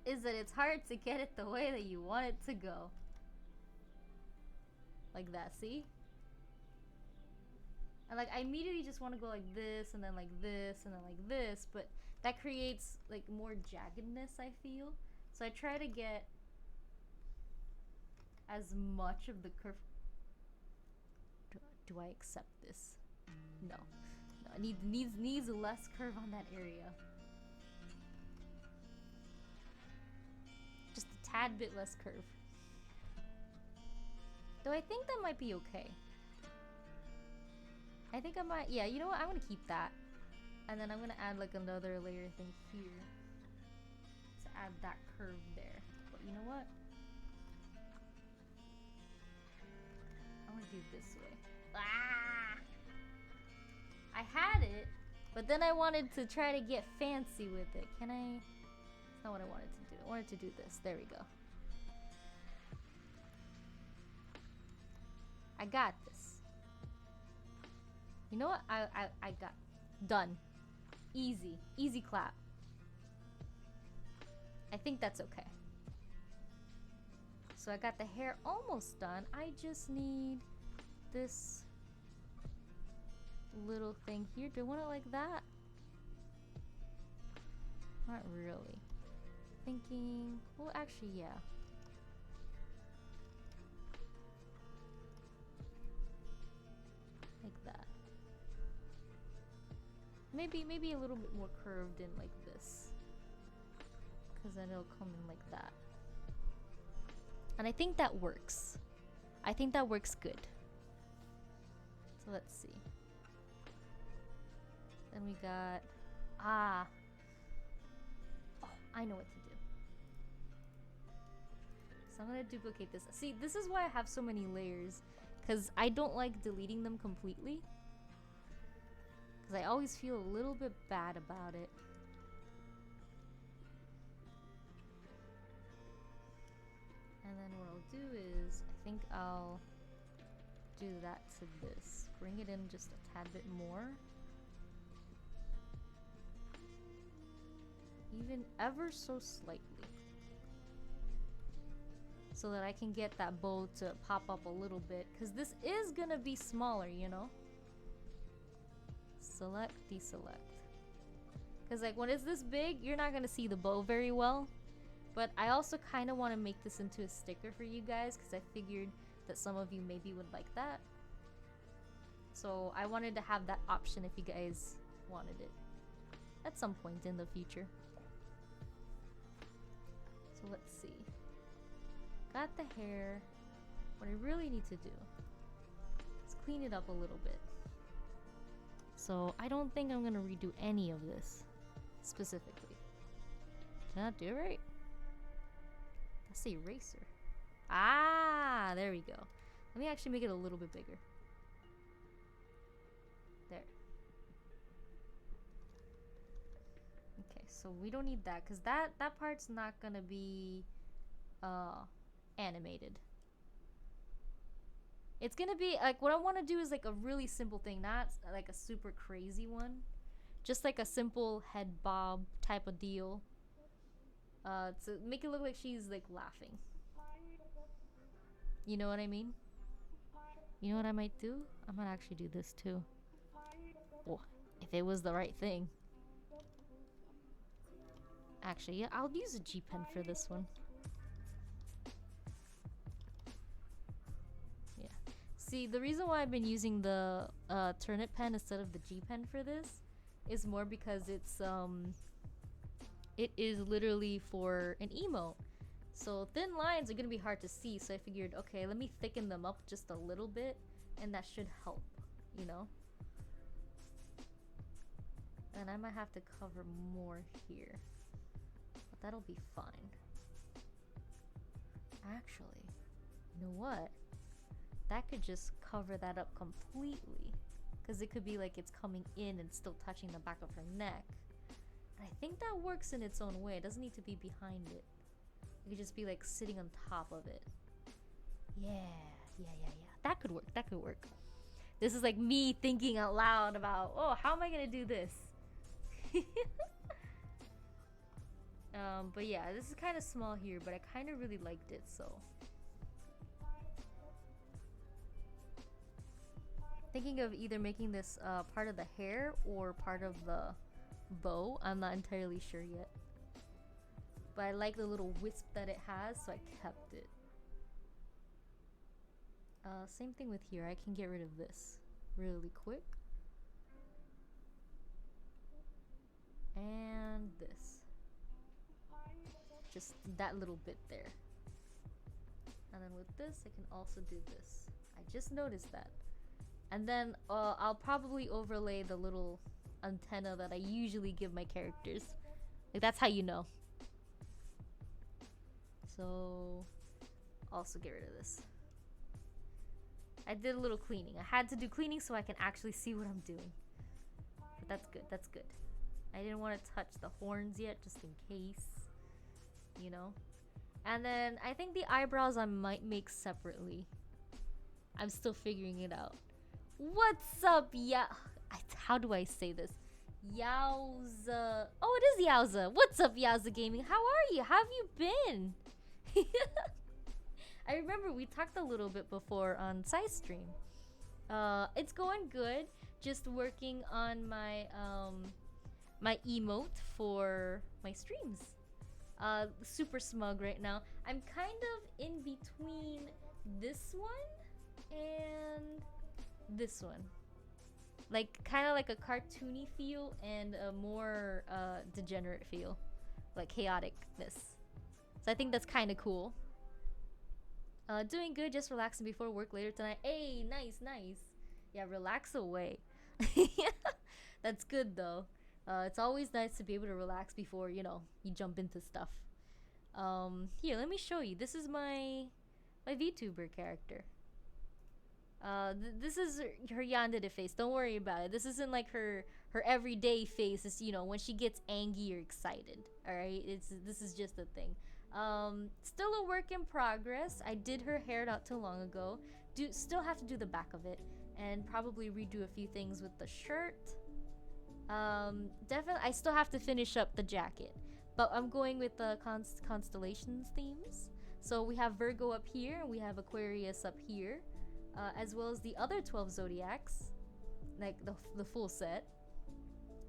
is that it's hard to get it the way that you want it to go. Like that, see? And like I immediately just want to go like this and then like this and then like this, but that creates like more jaggedness, I feel. So I try to get as much of the curve. Do I accept this? No. It needs less curve on that area. tad bit less curve. Though I think that might be okay. I think I might, yeah, you know what? I'm gonna keep that. And then I'm gonna add like another layer thing here to add that curve there. But you know what? I'm gonna do it this way. Ah! I had it, but then I wanted to try to get fancy with it. Can I? That's not what I wanted to do. I wanted to do this. There we go. I got this. You know what? I got done. Easy. Easy clap. I think that's okay. So I got the hair almost done. I just need this little thing here. Do I want it like that? Not really. Thinking, well, actually, yeah. Like that. Maybe a little bit more curved in like this. Because then it'll come in like that. And I think that works. I think that works good. So let's see. Then we got... Ah! Oh, I know what to do. So I'm gonna duplicate this. See, this is why I have so many layers. Because I don't like deleting them completely. Because I always feel a little bit bad about it. And then what I'll do is, I think I'll do that to this. Bring it in just a tad bit more. Even ever so slightly. So that I can get that bow to pop up a little bit. Because this is gonna be smaller, you know? Select, deselect. Because like when it's this big, you're not gonna see the bow very well. But I also kind of want to make this into a sticker for you guys. Because I figured that some of you maybe would like that. So I wanted to have that option if you guys wanted it. At some point in the future. So let's see. Got the hair. What I really need to do is clean it up a little bit. So I don't think I'm gonna redo any of this specifically. Did I not do it right? That's the eraser. Ah, there we go. Let me actually make it a little bit bigger. There. Okay, so we don't need that because that part's not gonna be animated. It's gonna be like what I want to do is like a really simple thing, not like a super crazy one, just like a simple head bob type of deal, to make it look like she's like laughing. You know what I mean? You know what I might do? I might actually do this too. Oh, if it was the right thing. Actually, yeah, I'll use a G pen for this one. Yeah. See, the reason why I've been using the turnip pen instead of the G pen for this is more because it is literally for an emote. So thin lines are gonna be hard to see, so I figured, okay, let me thicken them up just a little bit, and that should help, you know? And I might have to cover more here. But that'll be fine. Actually, you know what? That could just cover that up completely. Because it could be like it's coming in and still touching the back of her neck. And I think that works in its own way. It doesn't need to be behind it. It could just be like sitting on top of it. Yeah. That could work. That could work. This is like me thinking out loud about, oh, how am I going to do this? But yeah, this is kind of small here, but I kind of really liked it, so. Thinking of either making this part of the hair or part of the bow. I'm not entirely sure yet. But I like the little wisp that it has, so I kept it. Same thing with here. I can get rid of this really quick. And this. Just that little bit there. And then with this, I can also do this. I just noticed that. And then I'll probably overlay the little antenna that I usually give my characters. Like, that's how you know. So, also get rid of this. I did a little cleaning. I had to do cleaning so I can actually see what I'm doing. But that's good, that's good. I didn't want to touch the horns yet, just in case. You know? And then, I think the eyebrows I might make separately. I'm still figuring it out. What's up, yeah? How do I say this? Yowza. Oh, it is Yowza. What's up, Yowza Gaming? How are you? How have you been? I remember we talked a little bit before on side stream. It's going good. Just working on my my emote for my streams. Super smug right now. I'm kind of in between this one and this one. Like, kind of like a cartoony feel and a more degenerate feel. Like chaoticness. So I think that's kind of cool. Doing good, just relaxing before work later tonight. Hey, nice, nice. Yeah, relax away. That's good though. It's always nice to be able to relax before, you know, you jump into stuff. Here, let me show you. This is my VTuber character. This is her yandere face. Don't worry about it. This isn't like her everyday face. It's, you know, when she gets angry or excited. All right, this is just a thing. Still a work in progress. I did her hair not too long ago. Still have to do the back of it and probably redo a few things with the shirt. Definitely, I still have to finish up the jacket, but I'm going with the constellations themes. So we have Virgo up here and we have Aquarius up here. As well as the other 12 zodiacs, like the full set.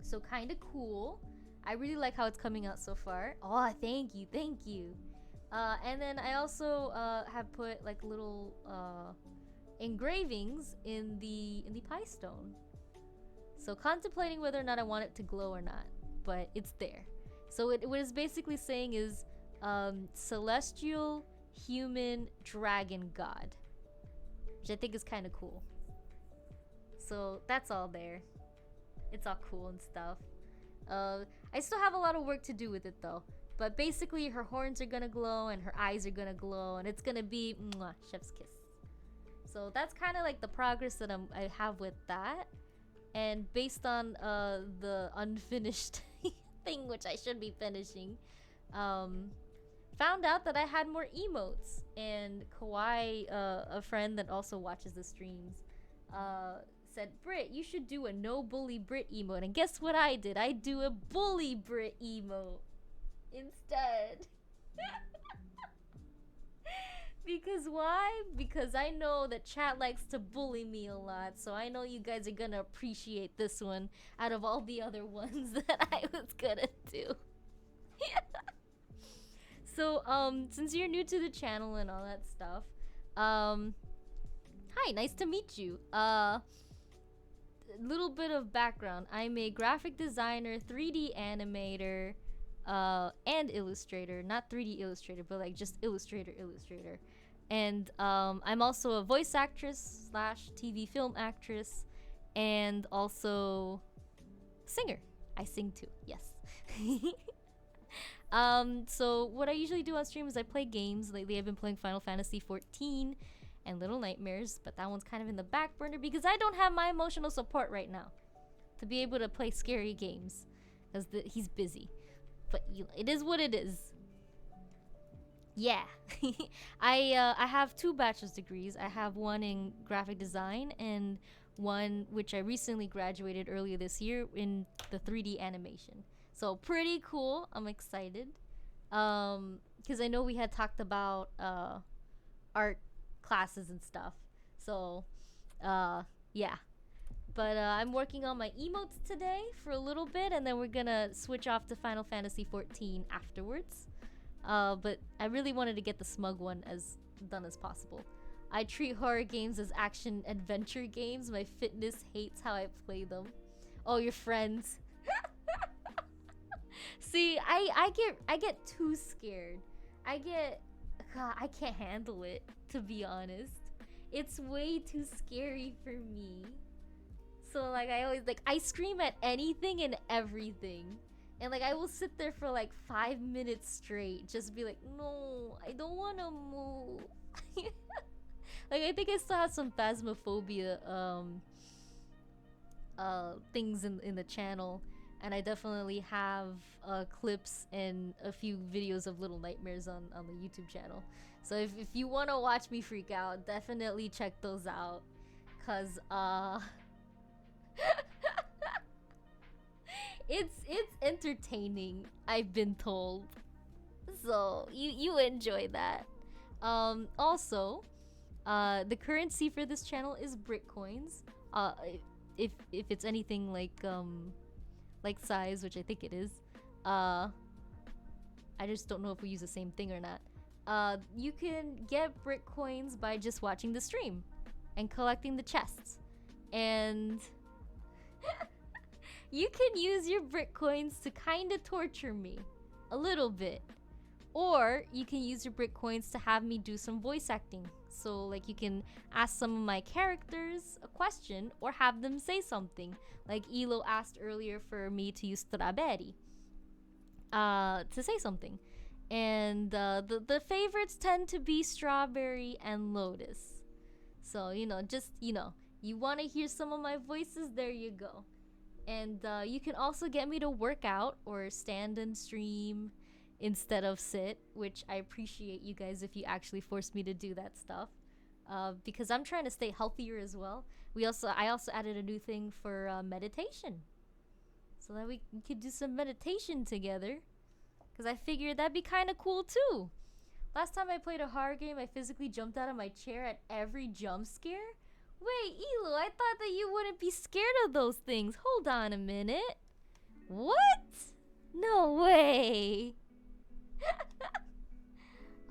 So kind of cool. I really like how it's coming out so far. Oh, thank you, thank you. And then I also have put like little engravings in the pie stone. So contemplating whether or not I want it to glow or not, but it's there. So what it's basically saying is celestial, human, dragon, god. Which I think is kind of cool. So that's all there. It's all cool and stuff. I still have a lot of work to do with it though. But basically her horns are gonna glow and her eyes are gonna glow and it's gonna be mwah, chef's kiss. So that's kind of like the progress that I have with that. And based on the unfinished thing, which I should be finishing, found out that I had more emotes, and Kawhi, a friend that also watches the streams, said, Britt, you should do a no bully Britt emote. And guess what I did? I do a bully Britt emote instead. Because why? Because I know that chat likes to bully me a lot, so I know you guys are gonna appreciate this one out of all the other ones that I was gonna do. So, since you're new to the channel and all that stuff, hi, nice to meet you. Little bit of background. I'm a graphic designer, 3D animator, and illustrator. Not 3D illustrator, but like just illustrator. And, I'm also a voice actress / TV film actress, and also singer. I sing too, yes. So what I usually do on stream is I play games. Lately I've been playing Final Fantasy XIV and Little Nightmares, but that one's kind of in the back burner because I don't have my emotional support right now to be able to play scary games because he's busy. But you know, it is what it is. Yeah. I have 2 bachelor's degrees. I have one in graphic design and one which I recently graduated earlier this year in the 3D animation. So pretty cool. I'm excited. Because I know we had talked about art classes and stuff. So, yeah. But I'm working on my emotes today for a little bit, and then we're gonna switch off to Final Fantasy XIV afterwards. But I really wanted to get the smug one as done as possible. I treat horror games as action adventure games. My fitness hates how I play them. Oh, your friends. See, I get too scared. I get God, I can't handle it, to be honest. It's way too scary for me. So like I always like I scream at anything and everything. And like I will sit there for like 5 minutes straight, just be like, no, I don't wanna move. Like I think I still have some phasmophobia things in the channel. And I definitely have clips and a few videos of Little Nightmares on the YouTube channel. So if you want to watch me freak out, definitely check those out. Cause it's entertaining, I've been told. So you enjoy that. Also, the currency for this channel is Britt coins. If it's anything like size, which I think it is. I just don't know if we use the same thing or not. You can get Britt coins by just watching the stream and collecting the chests. And you can use your Britt coins to kind of torture me a little bit. Or you can use your Britt coins to have me do some voice acting. So like you can ask some of my characters a question or have them say something. Like Elo asked earlier for me to use strawberry to say something. And the favorites tend to be strawberry and lotus. So, you know, just, you know, you want to hear some of my voices, there you go. And you can also get me to work out or stand and stream instead of sit, which I appreciate you guys if you actually force me to do that stuff, because I'm trying to stay healthier as well. I also added a new thing for meditation, so that we could do some meditation together, because I figured that'd be kind of cool too. Last time I played a horror game, I physically jumped out of my chair at every jump scare. Wait, Elo, I thought that you wouldn't be scared of those things. Hold on a minute. What? No way.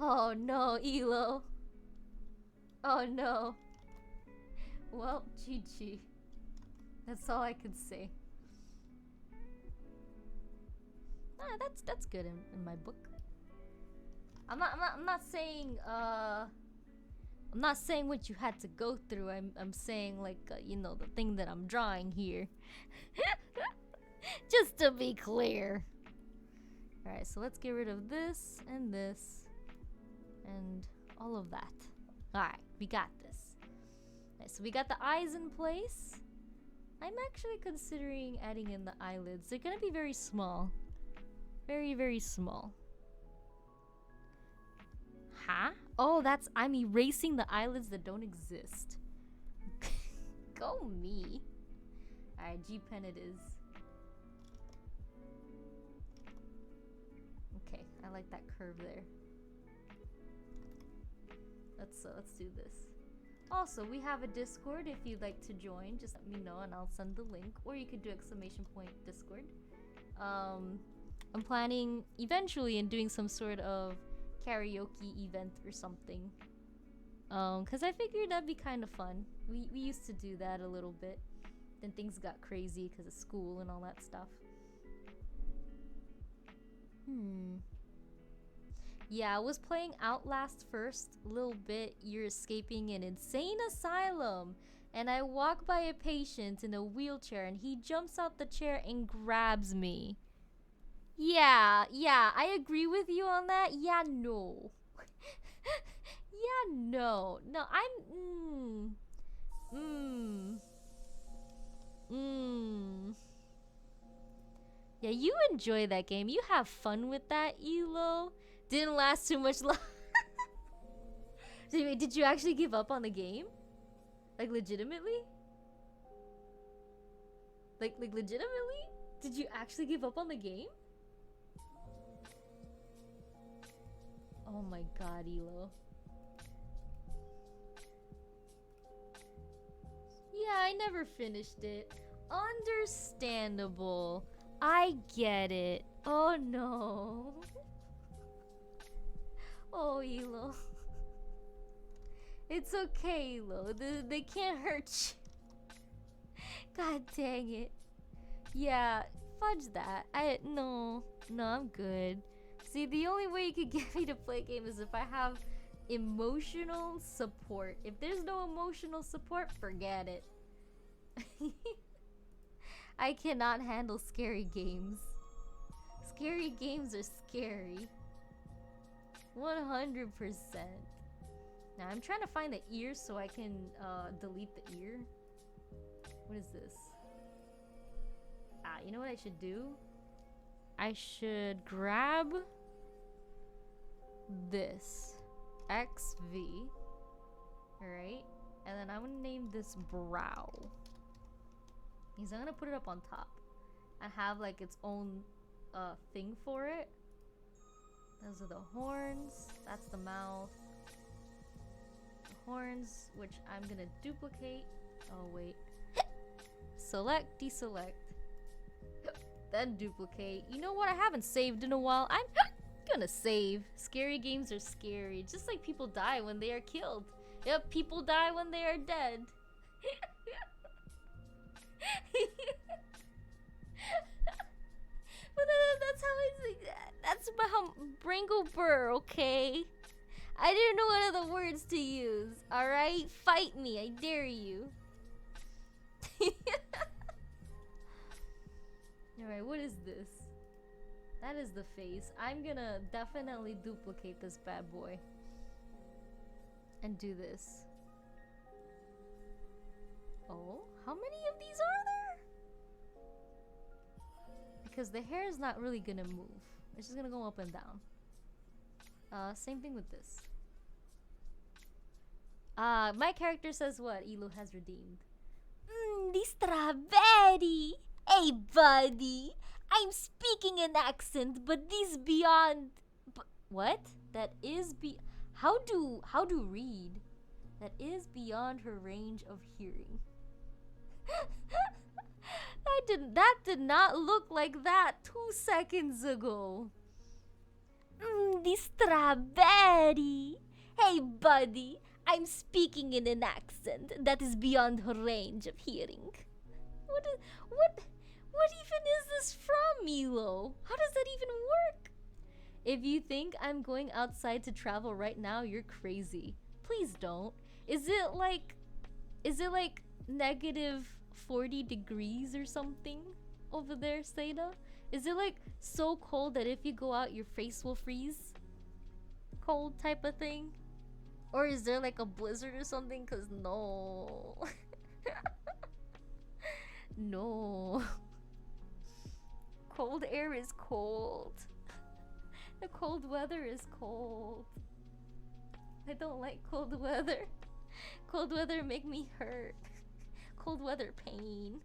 Oh no, Elo. Oh no. Well, GG. That's all I could say. That's good in my book. I'm not saying I'm not saying what you had to go through. I'm saying like you know, the thing that I'm drawing here. Just to be clear. Alright, so let's get rid of this and all of that. Alright, we got this. Alright, so we got the eyes in place. I'm actually considering adding in the eyelids. They're gonna be very small. Very, very small. Huh? Oh, I'm erasing the eyelids that don't exist. Go me. Alright, G-pen it is. Okay, I like that curve there. Let's do this. Also, we have a Discord. If you'd like to join, just let me know and I'll send the link. Or you could do !Discord. I'm planning eventually in doing some sort of karaoke event or something. Cause I figured that'd be kind of fun. We used to do that a little bit. Then things got crazy because of school and all that stuff. Yeah, I was playing Outlast first a little bit. You're escaping an insane asylum. And I walk by a patient in a wheelchair and he jumps out the chair and grabs me. Yeah, I agree with you on that. Yeah, no. Yeah, no. No, Yeah, you enjoy that game. You have fun with that, Elo. Didn't last too much long. Did you actually give up on the game? Like, legitimately? Like legitimately? Did you actually give up on the game? Oh my god, Elo. Yeah, I never finished it. Understandable. I get it. Oh no. Oh, Elo. It's okay, Elo. They can't hurt you. God dang it. Yeah, fudge that. No, I'm good. See, the only way you could get me to play a game is if I have emotional support. If there's no emotional support, forget it. I cannot handle scary games. Scary games are scary. 100%. Now I'm trying to find the ear so I can delete the ear. What is this? Ah, you know what I should do? I should grab this XV. Alright. And then I'm gonna name this brow. Because I'm gonna put it up on top and have like its own thing for it. Those are the horns. That's the mouth. The horns, which I'm gonna duplicate. Oh wait. Select, deselect. Then duplicate. You know what? I haven't saved in a while. I'm gonna save. Scary games are scary. Just like people die when they are killed. Yep, people die when they are dead. But that's how it's. That's how Brangle Burr, okay? I didn't know what other words to use. Alright? Fight me, I dare you. Alright, what is this? That is the face. I'm gonna definitely duplicate this bad boy. And do this. Oh, how many of these are there? Because the hair is not really gonna move. It's just gonna go up and down. Same thing with this. My character says what Elo has redeemed. The strawberry! Hey, buddy! I'm speaking an accent, but this beyond... what? That is How do read? That is beyond her range of hearing. That did not look like that 2 seconds ago. The strawberry. Hey, buddy. I'm speaking in an accent that is beyond her range of hearing. What even is this from, Milo? How does that even work? If you think I'm going outside to travel right now, you're crazy. Please don't. Is it like negative 40 degrees or something over there, Seda? Is it like so cold that if you go out your face will freeze? Cold type of thing? Or is there like a blizzard or something? Cause no. No. Cold air is cold. The cold weather is cold. I don't like cold weather. Cold weather make me hurt. Cold weather pain.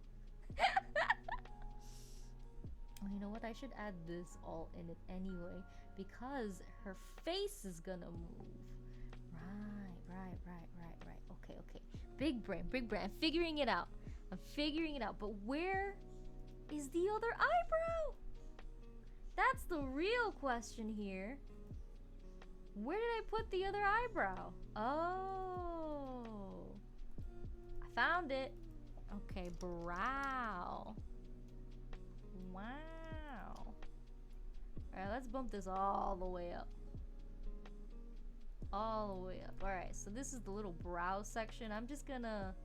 You know what? I should add this all in it anyway because her face is gonna move. Right. Okay. Big brain. I'm figuring it out. But where is the other eyebrow? That's the real question here. Where did I put the other eyebrow? Oh. I found it. Okay, brow. Wow. Alright, let's bump this all the way up. Alright, so this is the little brow section. I'm just gonna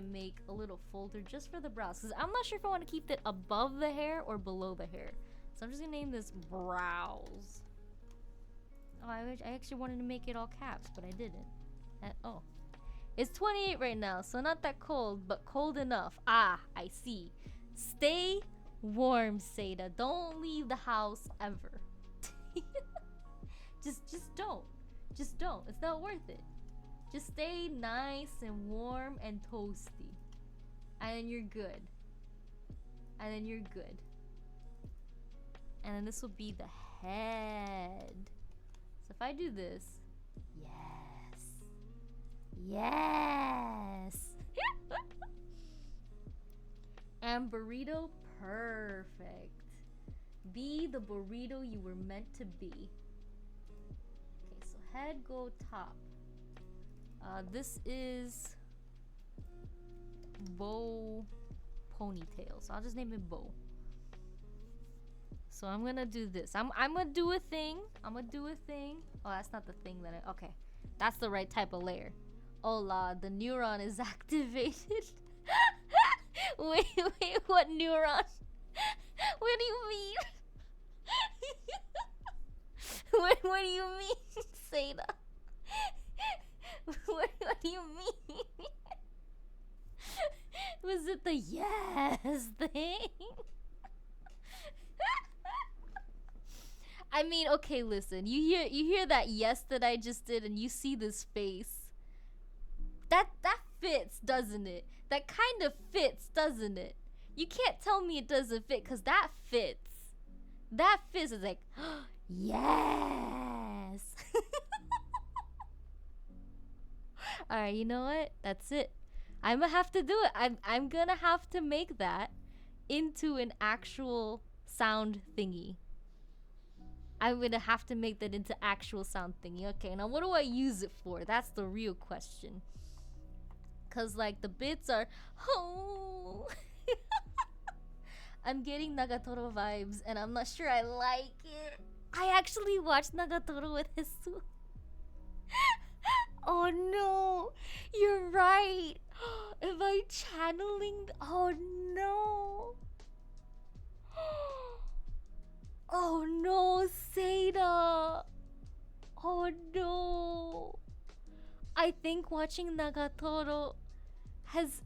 make a little folder just for the brows because I'm not sure if I want to keep it above the hair or below the hair. So I'm just gonna name this brows. Oh, I actually wanted to make it all caps, but I didn't. Oh. It's 28 right now, so not that cold, but cold enough. Ah, I see. Stay warm, Seda. Don't leave the house ever. Just don't. Just don't. It's not worth it. Just stay nice and warm and toasty. And then you're good. And then this will be the head. So if I do this, yes. And burrito, perfect. Be the burrito you were meant to be. Okay, so head go top. This is bow ponytail, so I'll just name it bow. So I'm gonna do this. I'm gonna do a thing. I'm gonna do a thing. Oh, that's not the thing that I... Okay. That's the right type of layer. Oh, Lord. The neuron is activated. wait, what neuron? What do you mean? what do you mean, Seda? what do you mean? Was it the yes thing? I mean, okay, listen. You hear that yes that I just did, and you see this face. That fits, doesn't it? That kind of fits, doesn't it? You can't tell me it doesn't fit, because that fits. That fits. Is like, yes. Alright, you know what? That's it. I'm gonna have to do it. I'm gonna have to make that into an actual sound thingy. I'm gonna have to make that into actual sound thingy. Okay, now what do I use it for? That's the real question. Cause like the bits are, oh. I'm getting Nagatoro vibes and I'm not sure I like it. I actually watched Nagatoro with Hisu. Oh no, you're right. Am I channeling? Oh no. Oh no, Seda. Oh no. I think watching Nagatoro has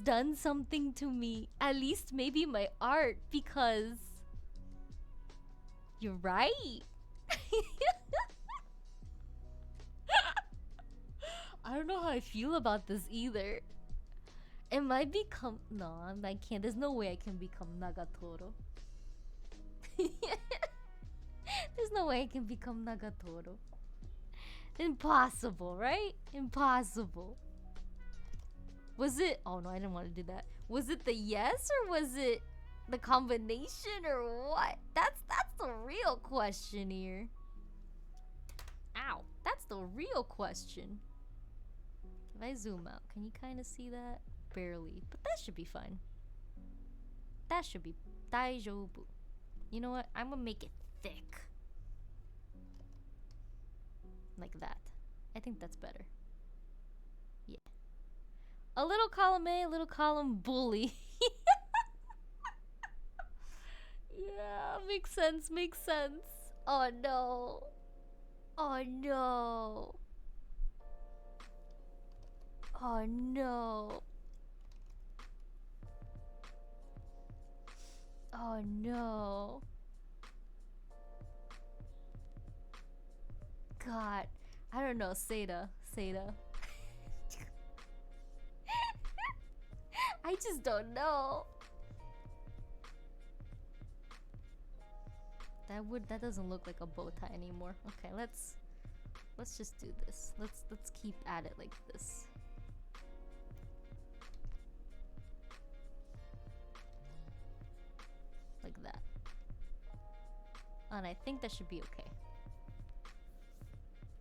done something to me. At least maybe my art, because you're right. I don't know how I feel about this either. It might become... No, I can't. There's no way I can become Nagatoro. There's no way I can become Nagatoro. Impossible, right? Impossible. Was it... Oh no, I didn't want to do that. Was it the yes or was it the combination or what? That's the real question here. Ow. That's the real question. If I zoom out, can you kind of see that? Barely. But that should be fine. That should be... Daijoubu. You know what? I'm gonna make it thick. Like that. I think that's better. Yeah. A little column A, a little column Booli. Yeah, makes sense, makes sense. Oh no. Oh no. Oh no. Oh no. God. I don't know, Seda. I just don't know. That doesn't look like a bow tie anymore. Okay, let's just do this. Let's keep at it like this. Like that. And I think that should be okay.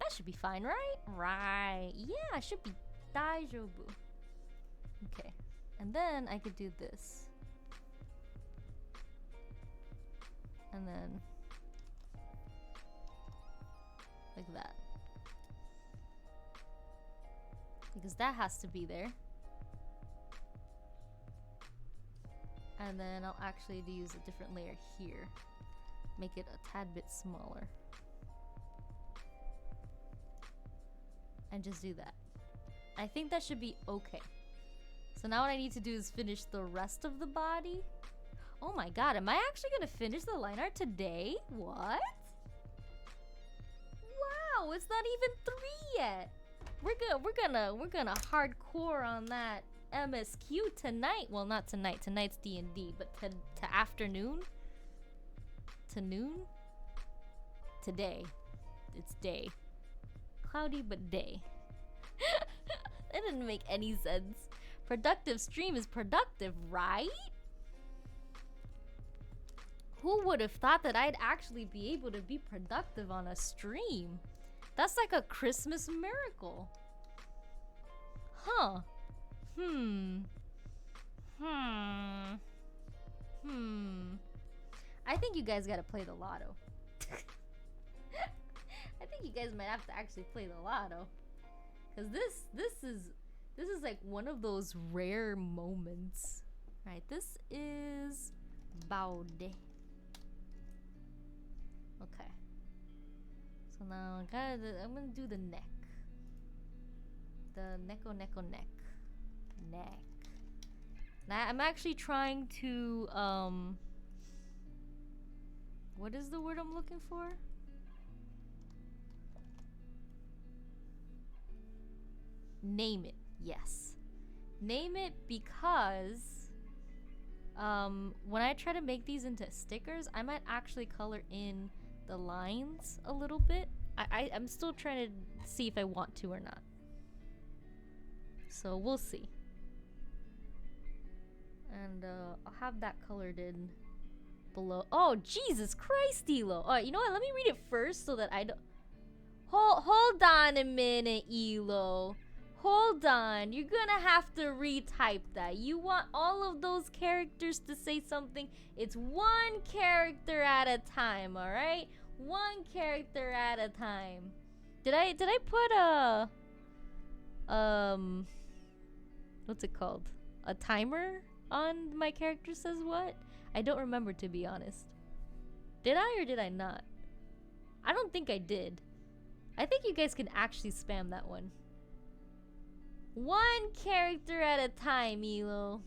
That should be fine, right? Right. Yeah, it should be daijoubu. Okay. And then I could do this. And then like that. Because that has to be there. And then I'll actually use a different layer here. Make it a tad bit smaller. And just do that. I think that should be okay. So now what I need to do is finish the rest of the body. Oh my god, am I actually gonna finish the line art today? What? Wow, it's not even 3 yet. We're gonna hardcore on that MSQ tonight. Well, not tonight. Tonight's D&D, but to afternoon? To noon? Today. It's day. Cloudy, but day. That didn't make any sense. Productive stream is productive, right? Who would have thought that I'd actually be able to be productive on a stream? That's like a Christmas miracle. Huh. I think you guys gotta play the lotto. I think you guys might have to actually play the lotto. Cause this is like one of those rare moments. Right, this is Baude. Okay. So now I'm gonna do the neck. The neck. Neck. Now I'm actually trying to what is the word I'm looking for? Name it. Yes. Name it because when I try to make these into stickers, I might actually color in the lines a little bit. I'm still trying to see if I want to or not. So we'll see. And I'll have that colored in below. Oh, Jesus Christ, Elo. Alright, you know what? Let me read it first so that I don't... Hold on a minute, Elo. Hold on. You're gonna have to retype that. You want all of those characters to say something? It's one character at a time, alright? One character at a time. Did I put a... what's it called? A timer on my character says what? I don't remember, to be honest. Did I or did I not? I don't think I did. I think you guys can actually spam that one. One character at a time, Elo.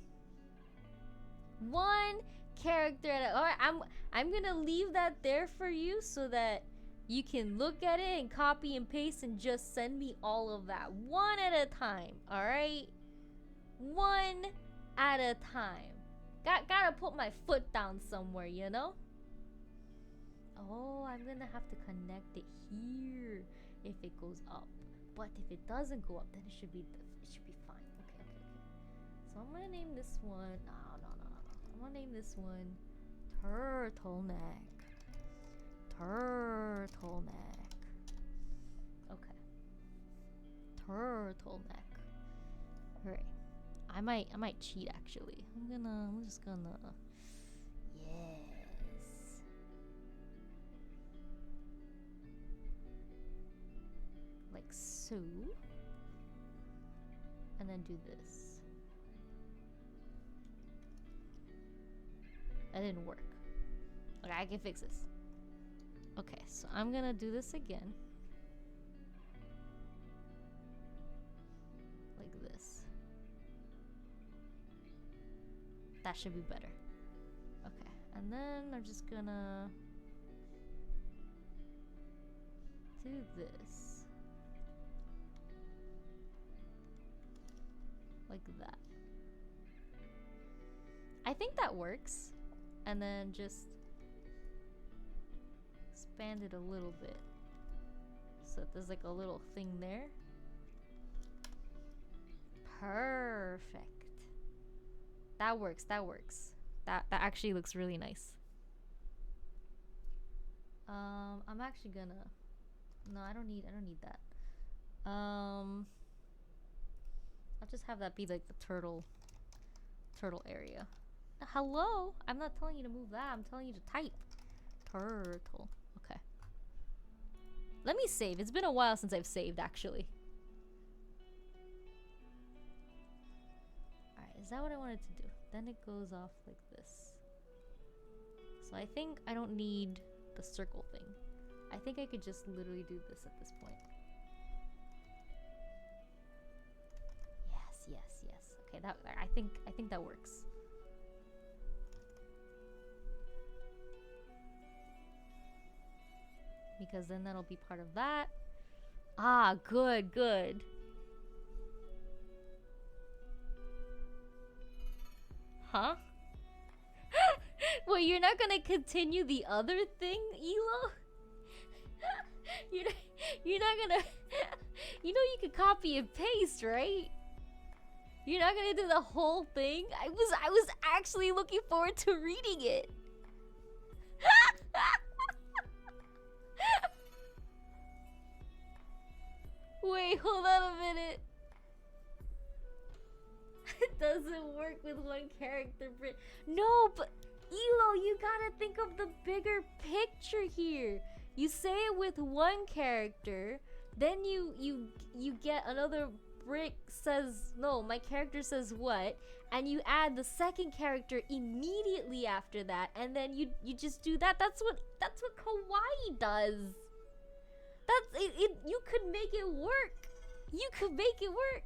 One character at a... Alright, I'm gonna leave that there for you so that you can look at it and copy and paste and just send me all of that. One at a time, alright? One at a time. Gotta put my foot down somewhere, you know? Oh, I'm gonna have to connect it here if it goes up. But if it doesn't go up, then it should be fine. Okay. So I'm gonna name this one. No. I'm gonna name this one Turtleneck. Okay. Turtleneck. Alright. I might cheat actually. I'm just gonna yes. Like so. And then do this. That didn't work. Okay, I can fix this. Okay, so I'm gonna do this again. Like this. That should be better. Okay, and then I'm just gonna do this. Like that. I think that works. And then just expand it a little bit. So there's like a little thing there. Perfect. That works. That actually looks really nice. I'm actually gonna... No, I don't need that. I'll just have that be like the turtle area. Hello? I'm not telling you to move that. I'm telling you to type. Turtle. Okay. Let me save. It's been a while since I've saved, actually. Alright, is that what I wanted to do? Then it goes off like this. So I think I don't need the circle thing. I think I could just literally do this at this point. Yes. Okay, I think that works. Because then that'll be part of that. Ah, good. Huh? Well, you're not gonna continue the other thing, Elo? You're not gonna... You know you can copy and paste, right? You're not gonna do the whole thing? I was actually looking forward to reading it. Wait, hold on a minute. It doesn't work with one character, Britt. No, but Elo, you gotta think of the bigger picture here. You say it with one character, then you get another Brick says no, my character says what, and you add the second character immediately after that, and then you just do that. That's what Kawaii does. That's it. You could make it work. You could make it work.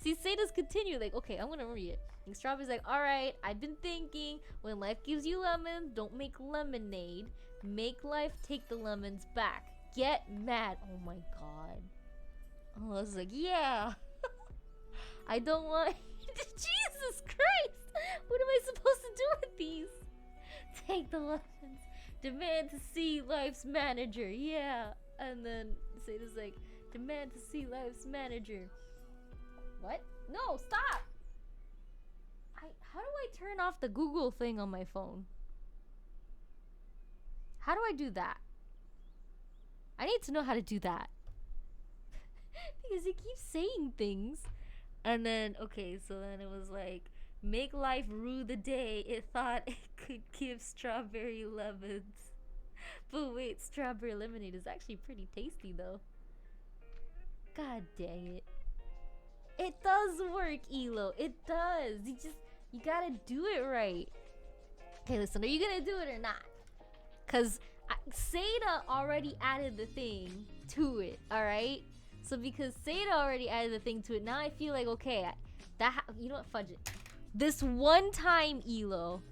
See, Sada's continue like, okay, I'm gonna read it. And Strawberry's like, all right, I've been thinking. When life gives you lemons, don't make lemonade. Make life take the lemons back. Get mad. Oh my god. Oh, I was like, yeah. I don't want. Jesus Christ! What am I supposed to do with these? Take the lemons. Demand to see life's manager. Yeah. And then Sada's like, demand to see life's manager. What? No, stop! How do I turn off the Google thing on my phone? How do I do that? I need to know how to do that. Because it keeps saying things. And then, okay, so then it was like, make life rue the day it thought it could give strawberry lemons. But wait, strawberry lemonade is actually pretty tasty though. God dang it. It does work, Elo. It does. You gotta do it right. Okay, listen, are you gonna do it or not? Because Seda already added the thing to it, alright? So because Seda already added the thing to it, now I feel like, okay, you know what, fudge it. This one time, Elo.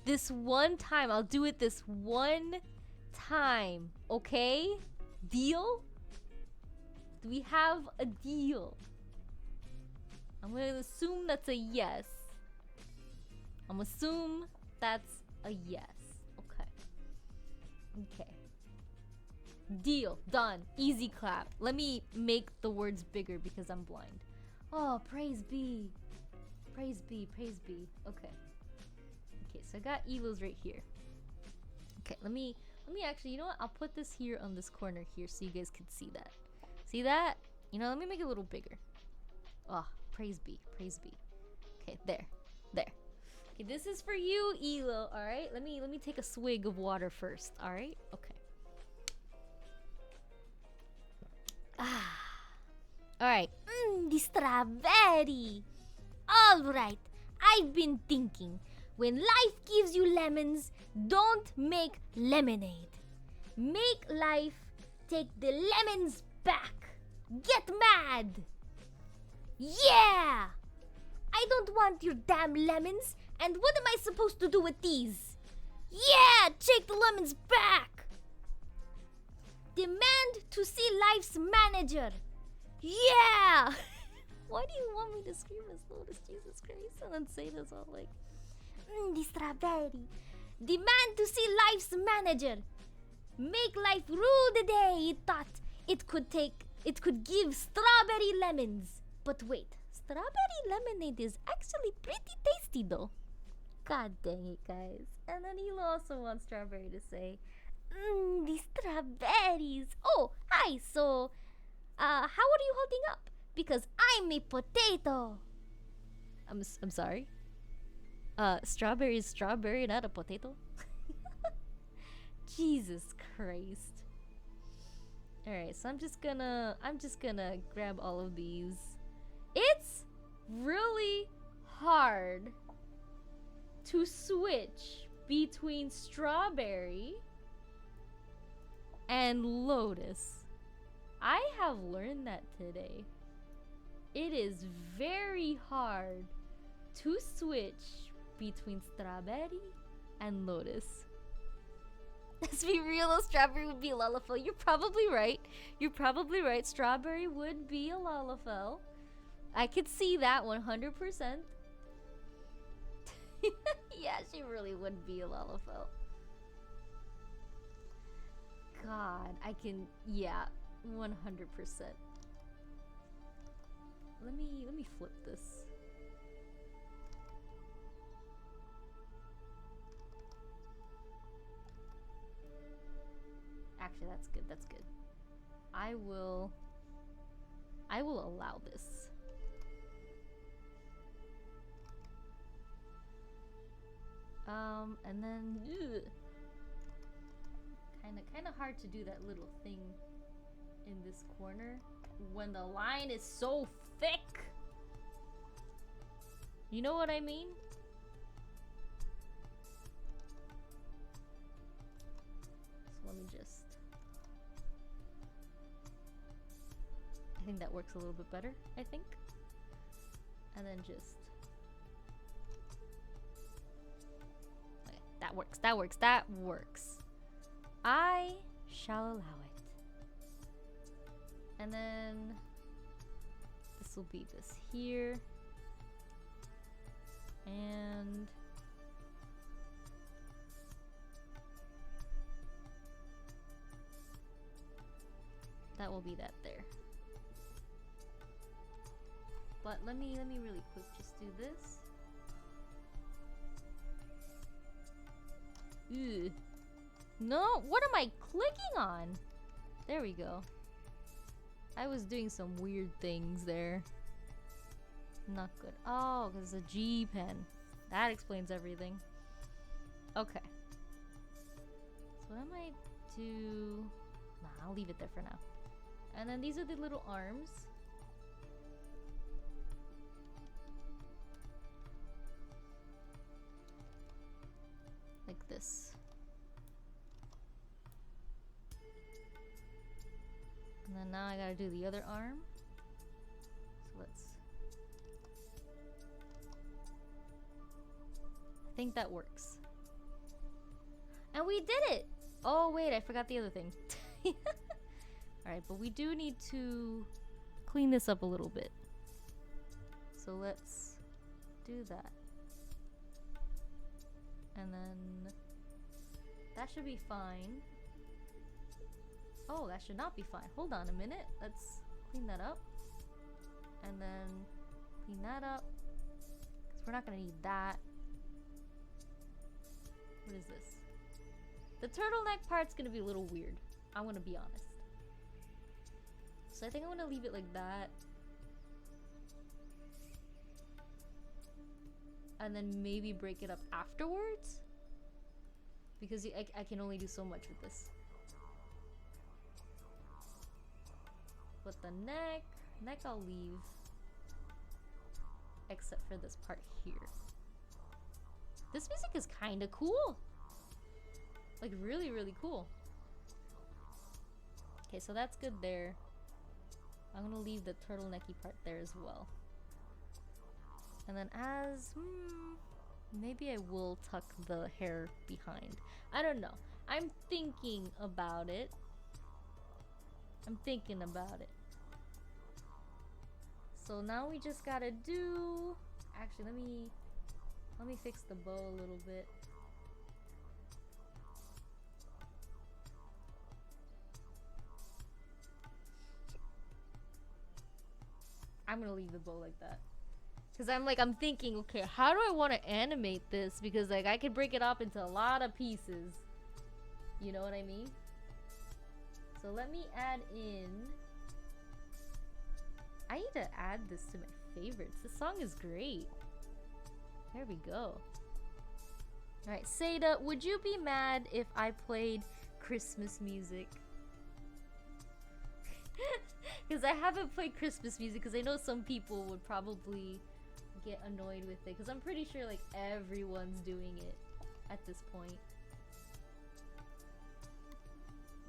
This one time, I'll do it this one time, okay? Deal? Do we have a deal? I'm gonna assume that's a yes. I'm gonna assume that's a yes. Okay. Okay. Deal. Done. Easy clap. Let me make the words bigger because I'm blind. Oh, praise be. Praise be. Praise be. Okay. Okay, so I got Elo's right here. Okay, let me actually, you know what? I'll put this here on this corner here so you guys can see that. See that? You know, let me make it a little bigger. Oh, praise be. Praise be. Okay, there. There. Okay, this is for you, Elo, alright? Let me take a swig of water first, alright? Okay. Ah. Alright. The strawberry. Alright. I've been thinking. When life gives you lemons, don't make lemonade. Make life take the lemons back. Get mad. Yeah! I don't want your damn lemons. And what am I supposed to do with these? Yeah! Take the lemons back! Demand to see life's manager. Yeah! Why do you want me to scream as loud as Jesus Christ? And then say this all like, the strawberry. Demand to see life's manager. Make life rue the day it thought it could give strawberry lemons. But wait, strawberry lemonade is actually pretty tasty though. God dang it, guys. And then he'll also want Strawberry to say, the strawberries. Oh, hi, so, how are you holding up? Because I'm a potato. I'm sorry? Strawberry is strawberry, not a potato? Jesus Christ. Alright, so I'm just gonna grab all of these. It's really hard to switch between strawberry and lotus. I have learned that today. It is very hard to switch between strawberry and lotus. Let's be real, though, strawberry would be a Lalafell. You're probably right. You're probably right. Strawberry would be a Lalafell. I could see that 100%. Yeah, she really would be a Lalafell. God, I can, yeah, 100%. Let me flip this. Actually, that's good. That's good. I will allow this. And then kind of hard to do that little thing in this corner when the line is so thick. You know what I mean? So let me just... I think that works a little bit better, I think. And then just... Okay, that works, that works, that works. I shall allow it. And then... this will be this here. And... that will be that there. But let me really quick just do this. Ew. No, what am I clicking on? There we go. I was doing some weird things there. Not good. Oh, because it's a G pen. That explains everything. Okay. So what I might do... nah, I'll leave it there for now. And then these are the little arms. Like this. And then now I gotta do the other arm. So let's... I think that works. And we did it! Oh wait, I forgot the other thing. Alright, but we do need to clean this up a little bit. So let's do that. And then that should be fine. Oh, that should not be fine. Hold on a minute. Let's clean that up. And then clean that up. Because we're not going to need that. What is this? The turtleneck part's going to be a little weird. I'm going to be honest. So I think I'm going to leave it like that. And then maybe break it up afterwards. Because I can only do so much with this. But the neck I'll leave. Except for this part here. This music is kind of cool. Like really, really cool. Okay, so that's good there. I'm gonna leave the turtlenecky part there as well. And then as... maybe I will tuck the hair behind. I don't know. I'm thinking about it. I'm thinking about it. So now we just gotta do... actually, let me fix the bow a little bit. I'm gonna leave the bow like that. Cause I'm thinking, okay, how do I want to animate this? Because like I could break it up into a lot of pieces. You know what I mean? So let me add in... I need to add this to my favorites. This song is great. There we go. Alright, Seda, would you be mad if I played Christmas music? Because I haven't played Christmas music because I know some people would probably get annoyed with it. Because I'm pretty sure like everyone's doing it at this point.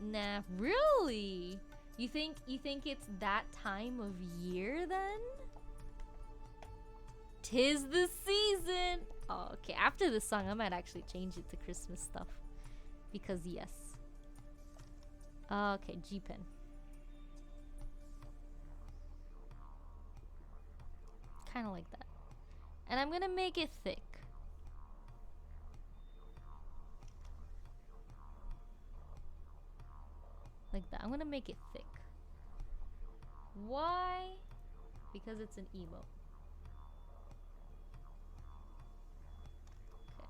Nah, really? You think it's that time of year then? 'Tis the season! Oh, okay, after this song I might actually change it to Christmas stuff. Because yes. Okay, G-Pen. Kind of like that. And I'm gonna make it thick. Like that. I'm gonna make it thick. Why? Because it's an emote. Okay.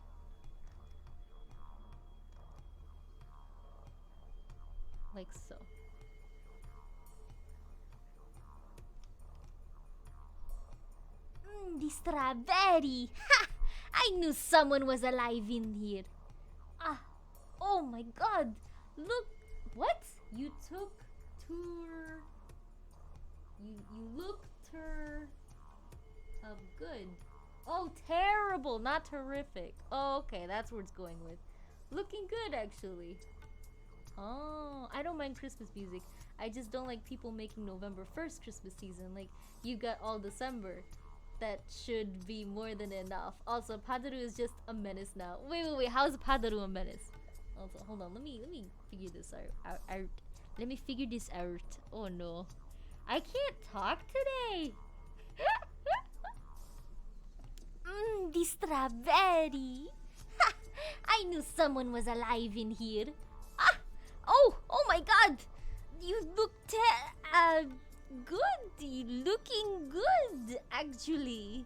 Like so. The strawberry! Ha! I knew someone was alive in here. Ah, oh my god. Look, what? You took tour. You looked her of good. Oh, terrible, not terrific. Oh, okay, that's where it's going with. Looking good, actually. Oh, I don't mind Christmas music. I just don't like people making November 1st Christmas season. Like, you got all December. That should be more than enough. Also, Padaru is just a menace now. Wait, how is Padaru a menace? Also, hold on, let me figure this out. Let me figure this out. Oh no. I can't talk today. The strawberry. Ha! I knew someone was alive in here. Ah! Oh my god! You look good. You're looking good, actually.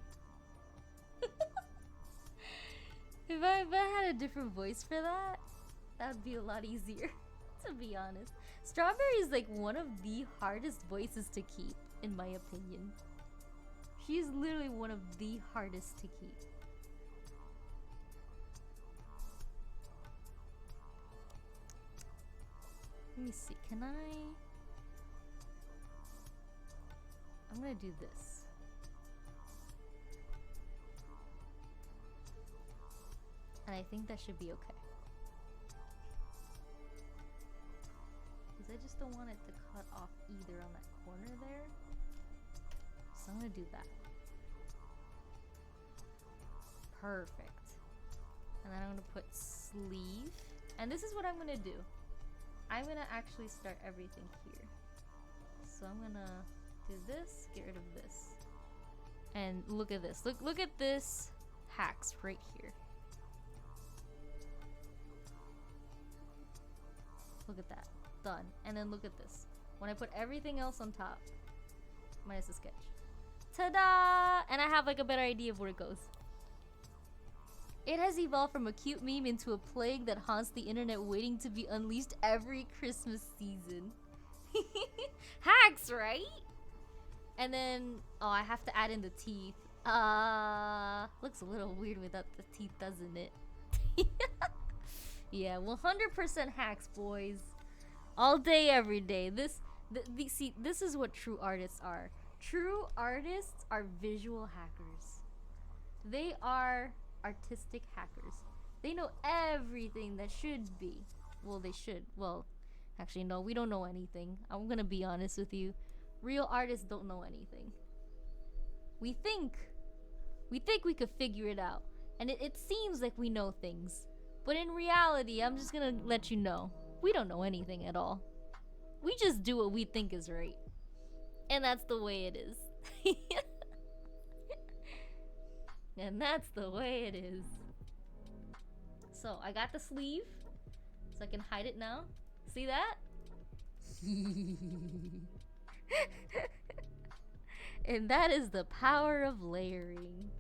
If I had a different voice for that, that'd be a lot easier, to be honest. Strawberry is like one of the hardest voices to keep, in my opinion. She's literally one of the hardest to keep. Let me see, I'm gonna do this. And I think that should be okay. Because I just don't want it to cut off either on that corner there. So I'm gonna do that. Perfect. And then I'm gonna put sleeve. And this is what I'm gonna do. I'm gonna actually start everything here. So I'm gonna do this, get rid of this. And look at this. Look at this hacks right here. Look at that. Done. And then look at this. When I put everything else on top, minus the sketch. Ta-da! And I have like a better idea of where it goes. It has evolved from a cute meme into a plague that haunts the internet, waiting to be unleashed every Christmas season. Hacks, right? And then, oh, I have to add in the teeth. Looks a little weird without the teeth, doesn't it? Yeah, 100% hacks, boys. All day, every day. See, this is what true artists are. True artists are visual hackers. They are artistic hackers. They know everything that should be. Well, they should. Well, actually, no, we don't know anything. I'm gonna be honest with you. Real artists don't know anything. We think we could figure it out. And it seems like we know things. But in reality, I'm just gonna let you know, we don't know anything at all. We just do what we think is right. And that's the way it is. And that's the way it is. So, I got the sleeve. So I can hide it now. See that? And that is the power of layering.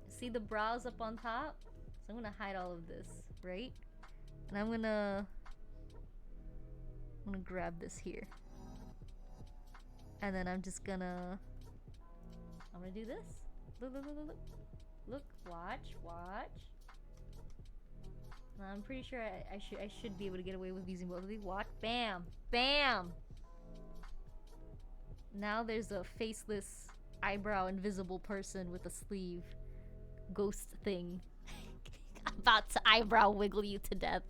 See the brows up on top? So I'm gonna hide all of this, right? And I'm gonna grab this here. And then I'm gonna do this. Look, watch. Now, I'm pretty sure I should be able to get away with using both of these. Watch, bam. Now there's a faceless, eyebrow invisible person with a sleeve ghost thing about to eyebrow wiggle you to death.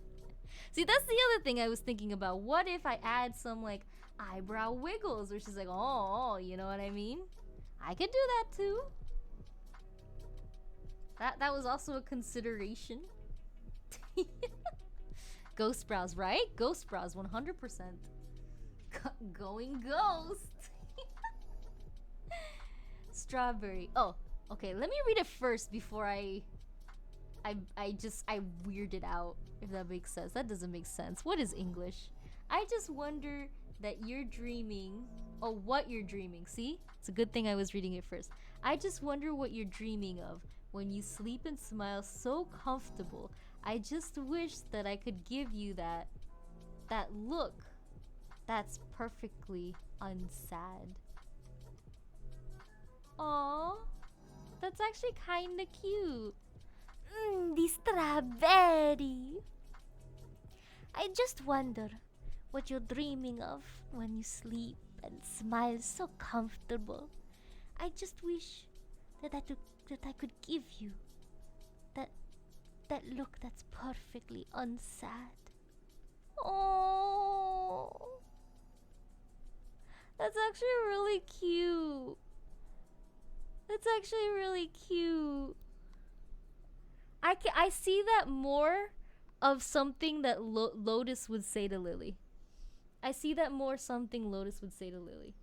See, that's the other thing I was thinking about. What if I add some like eyebrow wiggles where she's like, oh, you know what I mean? I could do that too. That was also a consideration. Ghost brows, right? Ghost brows, 100%. Going ghost. Strawberry. Oh, okay. Let me read it first before I weird it out, if that makes sense. That doesn't make sense. What is English? I just wonder that you're dreaming. Oh, what you're dreaming. See? It's a good thing I was reading it first. I just wonder what you're dreaming of when you sleep and smile so comfortable. I just wish that I could give you that look that's perfectly unsad. Aww. That's actually kinda cute. The strawberry. I just wonder what you're dreaming of when you sleep and smile so comfortable. I just wish that I could give you that look that's perfectly unsad. Oh, that's actually really cute. That's actually really cute. I see that more of something that Lotus would say to Lily. I see that more something Lotus would say to Lily.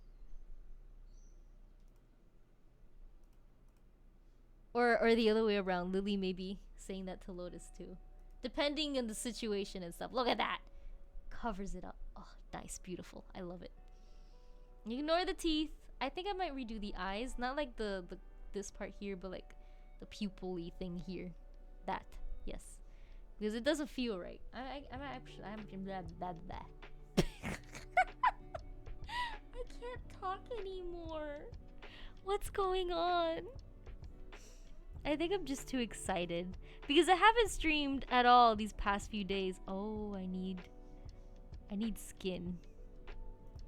Or the other way around. Lily may be saying that to Lotus too. Depending on the situation and stuff. Look at that. Covers it up. Oh, nice. Beautiful. I love it. Ignore the teeth. I think I might redo the eyes. Not like the this part here, but like the pupil-y thing here. That. Yes. Because it doesn't feel right. I'm blah, blah, blah. I can't talk anymore. What's going on? I think I'm just too excited because I haven't streamed at all these past few days. Oh, I need skin.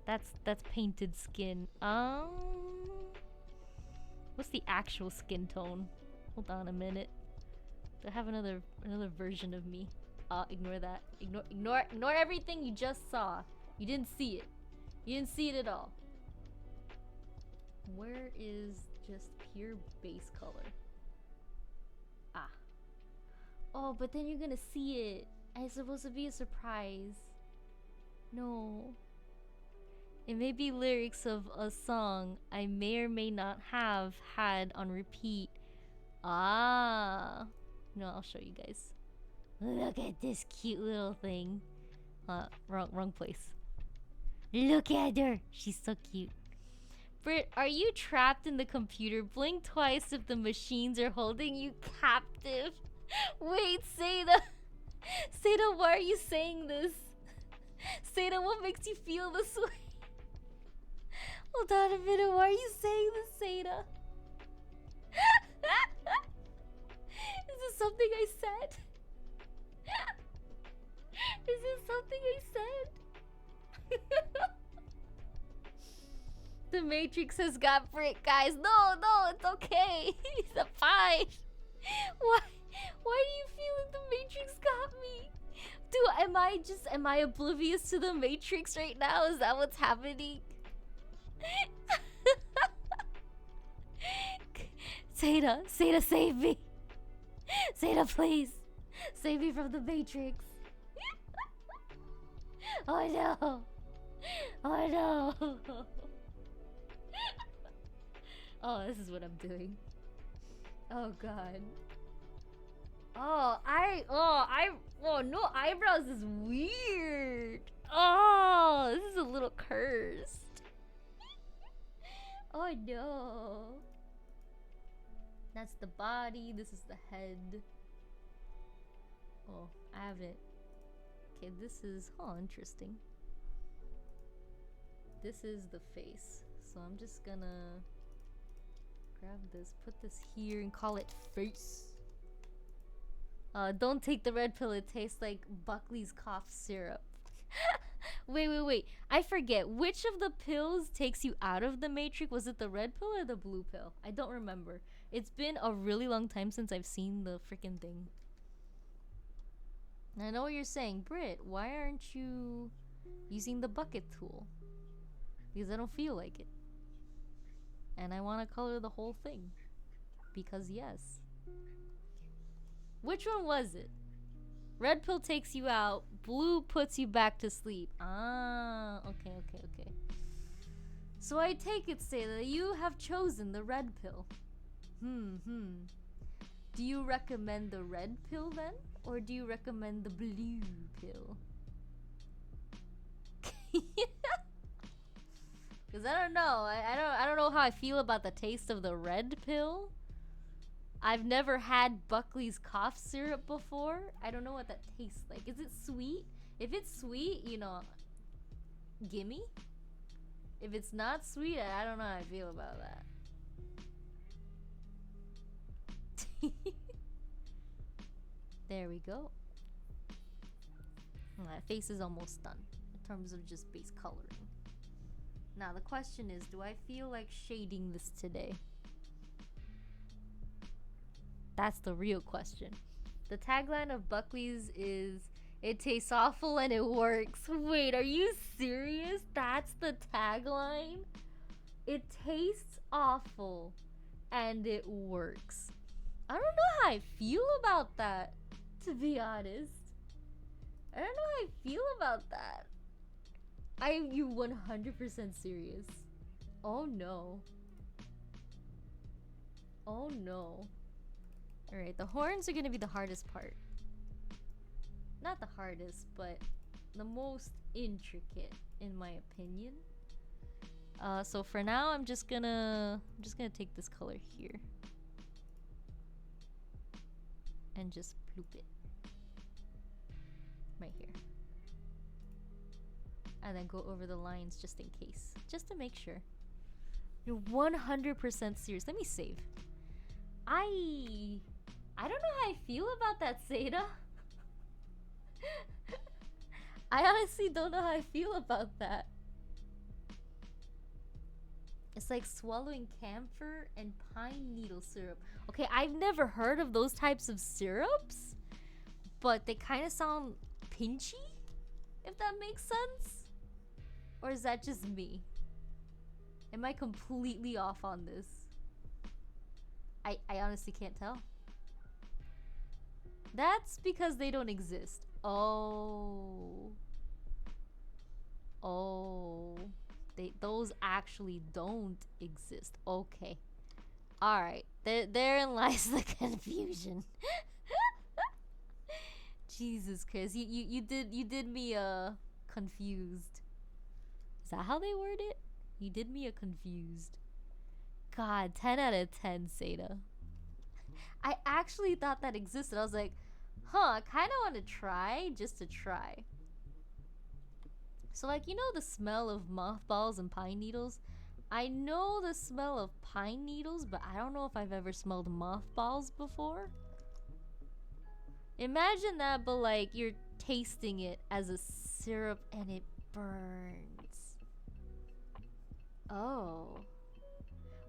That's painted skin. What's the actual skin tone? Hold on a minute. Do I have another version of me? Ignore that. Ignore everything you just saw. You didn't see it. You didn't see it at all. Where is just pure base color? Oh, but then you're gonna see it. It's supposed to be a surprise. No. It may be lyrics of a song I may or may not have had on repeat. No, I'll show you guys. Look at this cute little thing. Wrong place. Look at her. She's so cute. Britt, are you trapped in the computer? Blink twice if the machines are holding you captive. Wait, Seda! Seda, why are you saying this? Seda, what makes you feel this way? Hold on a minute, why are you saying this, Seda? Is this something I said? Is this something I said? The Matrix has got Britt, guys. No, it's okay. It's fine. Why do you feel like the Matrix got me? Dude, am I oblivious to the Matrix right now? Is that what's happening? Seda, save me. Seda, please. Save me from the Matrix. Oh no. Oh no. Oh, this is what I'm doing. Oh god. No eyebrows is weird. Oh, this is a little cursed. Oh no. That's the body, this is the head. Oh, I have it. Okay, this is, interesting. This is the face. So I'm just gonna grab this, put this here and call it face. Don't take the red pill, it tastes like Buckley's cough syrup. Wait. I forget. Which of the pills takes you out of the Matrix? Was it the red pill or the blue pill? I don't remember. It's been a really long time since I've seen the freaking thing. I know what you're saying. Britt, why aren't you using the bucket tool? Because I don't feel like it. And I want to color the whole thing. Because yes. Which one was it? Red pill takes you out. Blue puts you back to sleep. Okay. So I take it, say that you have chosen the red pill. Do you recommend the red pill then? Or do you recommend the blue pill? Because I don't know. I don't know how I feel about the taste of the red pill. I've never had Buckley's cough syrup before. I don't know what that tastes like. Is it sweet? If it's sweet, gimme. If it's not sweet, I don't know how I feel about that. There we go. That face is almost done in terms of just base coloring. Now the question is, do I feel like shading this today? That's the real question. The tagline of Buckley's is, "It tastes awful and it works." Wait, are you serious? That's the tagline? It tastes awful and it works. I don't know how I feel about that, to be honest. I don't know how I feel about that. Are you 100% serious? Oh no. Oh no. Alright, the horns are gonna be the hardest part. Not the hardest, but the most intricate, in my opinion. So for now, I'm just gonna take this color here and just bloop it right here, and then go over the lines just in case, just to make sure. You're 100% serious. Let me save. I don't know how I feel about that, Seda. I honestly don't know how I feel about that. It's like swallowing camphor and pine needle syrup. Okay, I've never heard of those types of syrups, but they kind of sound pinchy, if that makes sense. Or is that just me? Am I completely off on this? I honestly can't tell. That's because they don't exist. Oh. Those actually don't exist. Okay. Alright. Therein lies the confusion. Jesus Christ. You did me confused. Is that how they word it? You did me confused. God, 10 out of 10, Seda. I actually thought that existed. I was like, I kind of want to try, just to try. So like, you know the smell of mothballs and pine needles? I know the smell of pine needles, but I don't know if I've ever smelled mothballs before. Imagine that, but like you're tasting it as a syrup and it burns. Oh.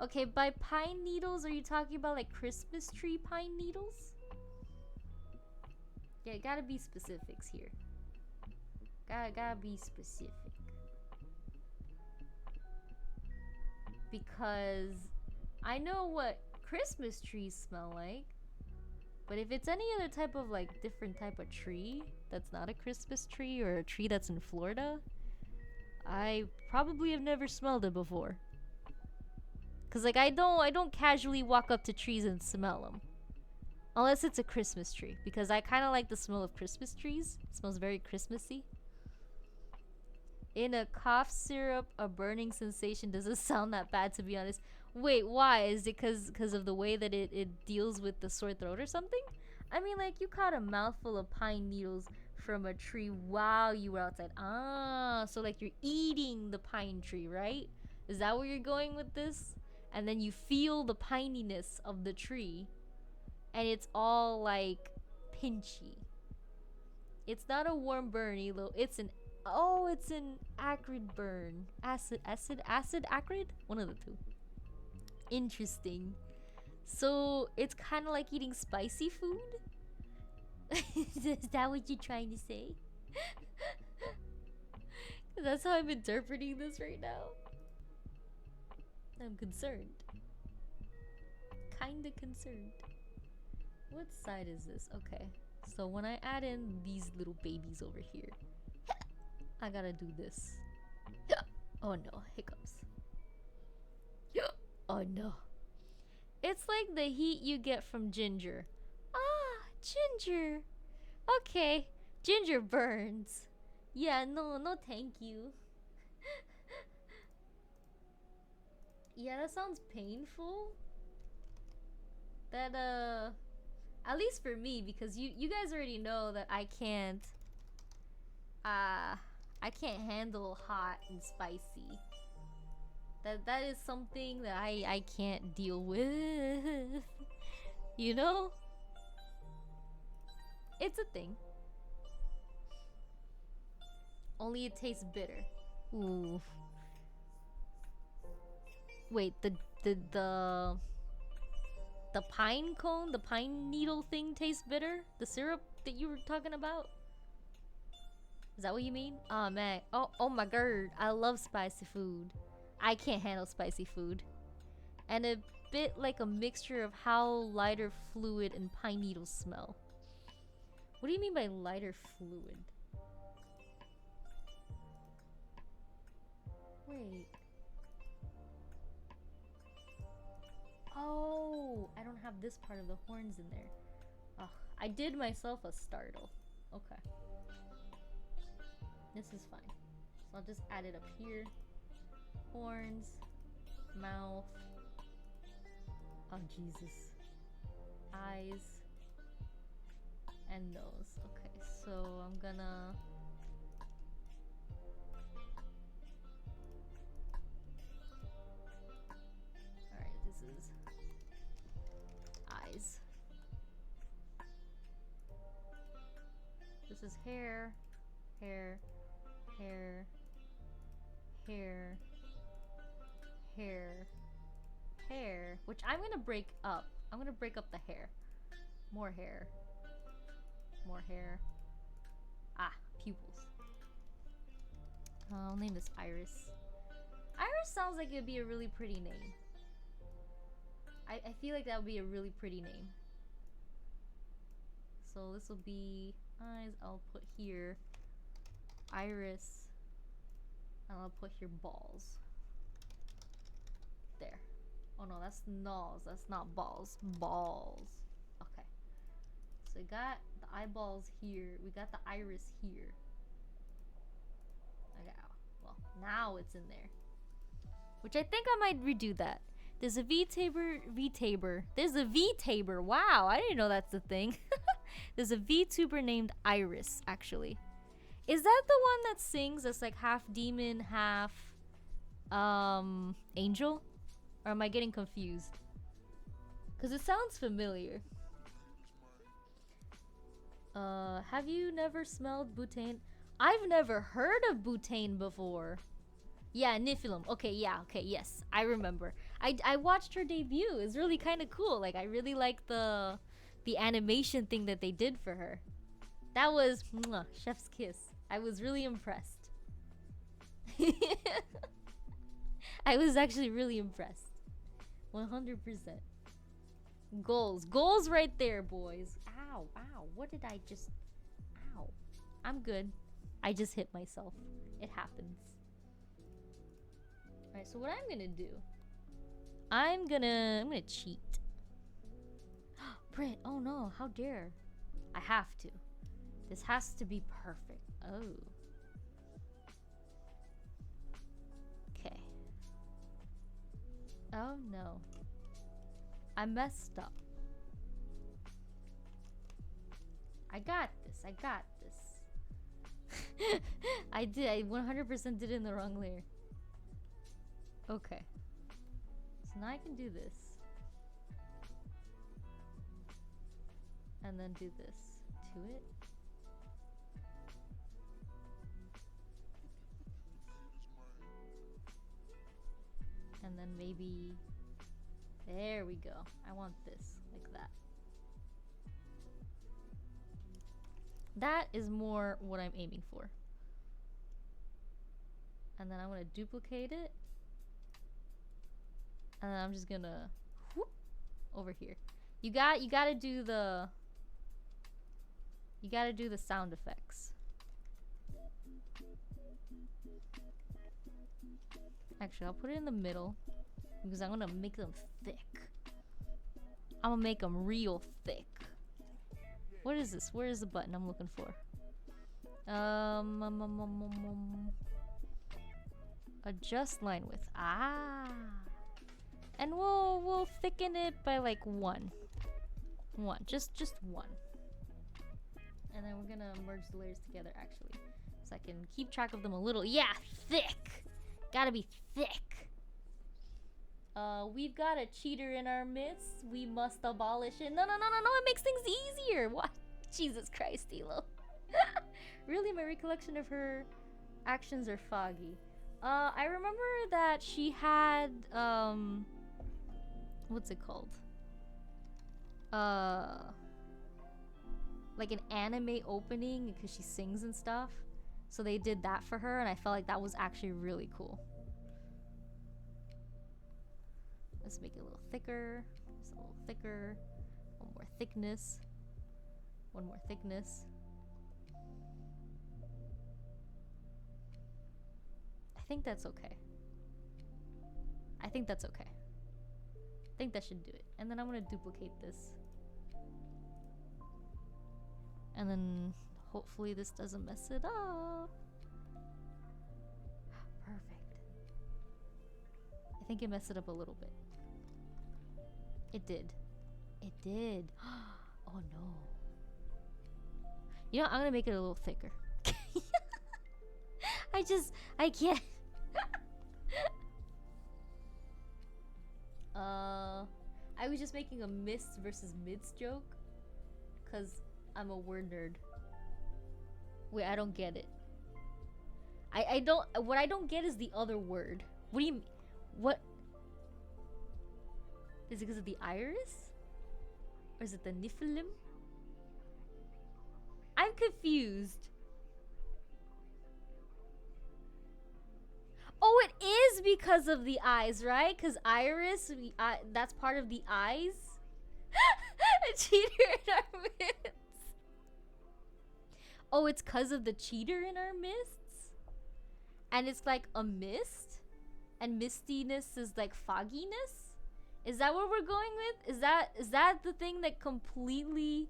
Okay, by pine needles, are you talking about like Christmas tree pine needles? Yeah, gotta be specifics here. Gotta be specific. Because I know what Christmas trees smell like. But if it's any other type of like different type of tree that's not a Christmas tree or a tree that's in Florida, I probably have never smelled it before. Cause like I don't casually walk up to trees and smell them. Unless it's a Christmas tree, because I kind of like the smell of Christmas trees. It smells very Christmassy. In a cough syrup, a burning sensation doesn't sound that bad, to be honest. Wait, why? Is it cause of the way that it deals with the sore throat or something? I mean, like, you caught a mouthful of pine needles from a tree while you were outside. Ah, so like you're eating the pine tree, right? Is that where you're going with this? And then you feel the pininess of the tree, and it's all like pinchy. It's not a warm burn, Elo. It's an acrid burn. Acid, acrid? One of the two. Interesting. So it's kind of like eating spicy food? Is that what you're trying to say? That's how I'm interpreting this right now. I'm concerned. Kinda concerned. What side is this? Okay. So when I add in these little babies over here, I gotta do this. Oh no, hiccups. Oh no. It's like the heat you get from ginger. Ah, ginger. Okay, ginger burns. Yeah, no thank you. Yeah, that sounds painful. That at least for me, because you guys already know that I can't handle hot and spicy. That is something that I can't deal with. You know? It's a thing. Only it tastes bitter. Ooh. Wait, the pine cone, the pine needle thing tastes bitter? The syrup that you were talking about? Is that what you mean? Oh man. Oh my god. I love spicy food. I can't handle spicy food. And a bit like a mixture of how lighter fluid and pine needles smell. What do you mean by lighter fluid? Wait. Oh, I don't have this part of the horns in there. Ugh, I did myself a startle. Okay. This is fine. So I'll just add it up here. Horns. Mouth. Oh, Jesus. Eyes. And nose. Okay, so I'm gonna... Alright, this is... eyes. This is hair. Hair. Hair. Hair. Hair. Hair. Which I'm gonna break up. I'm gonna break up the hair. More hair. More hair. Ah, pupils. I'll name this Iris. Iris sounds like it would be a really pretty name. I feel like that would be a really pretty name. So this will be eyes. I'll put here Iris. And I'll put here balls. There. Oh no, that's nose. That's not balls. Balls. Okay. So we got the eyeballs here. We got the iris here. Okay. Well, now it's in there. Which I think I might redo that. There's a VTuber. There's a VTuber. Wow, I didn't know that's a thing. There's a VTuber named Iris, actually. Is that the one that sings that's like half demon, half angel? Or am I getting confused? Because it sounds familiar. Have you never smelled butane? I've never heard of butane before. Yeah, Nifilum. Okay, yeah, okay, yes. I remember. I watched her debut. It's really kind of cool. Like, I really like the animation thing that they did for her. That was mwah, chef's kiss. I was really impressed. I was actually really impressed. 100%. Goals. Goals right there, boys. Ow, ow. What did I just... Ow. I'm good. I just hit myself. It happens. Alright, so what I'm gonna do... I'm gonna cheat. Britt, oh no, how dare. I have to. This has to be perfect. Oh. Okay. Oh no. I messed up. I got this. I got this. I did. I 100% did it in the wrong layer. Okay. So now I can do this. And then do this to it. And then maybe... There we go. I want this. Like that. That is more what I'm aiming for. And then I'm going to duplicate it. And then I'm just going to... whoop, over here. You gotta do the... You gotta do the sound effects. Actually, I'll put it in the middle. Because I'm gonna make them thick. I'm gonna make them real thick. What is this? Where is the button I'm looking for? Adjust line width. Ah. And we'll thicken it by like one. Just one. And then we're gonna merge the layers together actually. So I can keep track of them a little. Yeah, thick! Gotta be thick. We've got a cheater in our midst. We must abolish it. No, it makes things easier. What? Jesus Christ, Elo. Really, my recollection of her actions are foggy. I remember that she had, what's it called? Like an anime opening because she sings and stuff. So they did that for her, and I felt like that was actually really cool. Let's make it a little thicker. Just a little thicker. One more thickness. One more thickness. I think that's okay. I think that's okay. I think that should do it. And then I'm gonna duplicate this. And then hopefully this doesn't mess it up. Perfect. I think it messed it up a little bit. It did. It did. Oh no. You know, I'm gonna make it a little thicker. I can't. I was just making a mists versus mids joke. Cause I'm a word nerd. Wait, I don't get it. I don't, what I don't get is the other word. What do you, what? Is it because of the iris? Or is it the Nephilim? I'm confused. Oh, it is because of the eyes, right? Because iris, that's part of the eyes. A cheater in our midst. Oh, it's because of the cheater in our midst? And it's like a mist? And mistiness is like fogginess? Is that what we're going with? Is that the thing that completely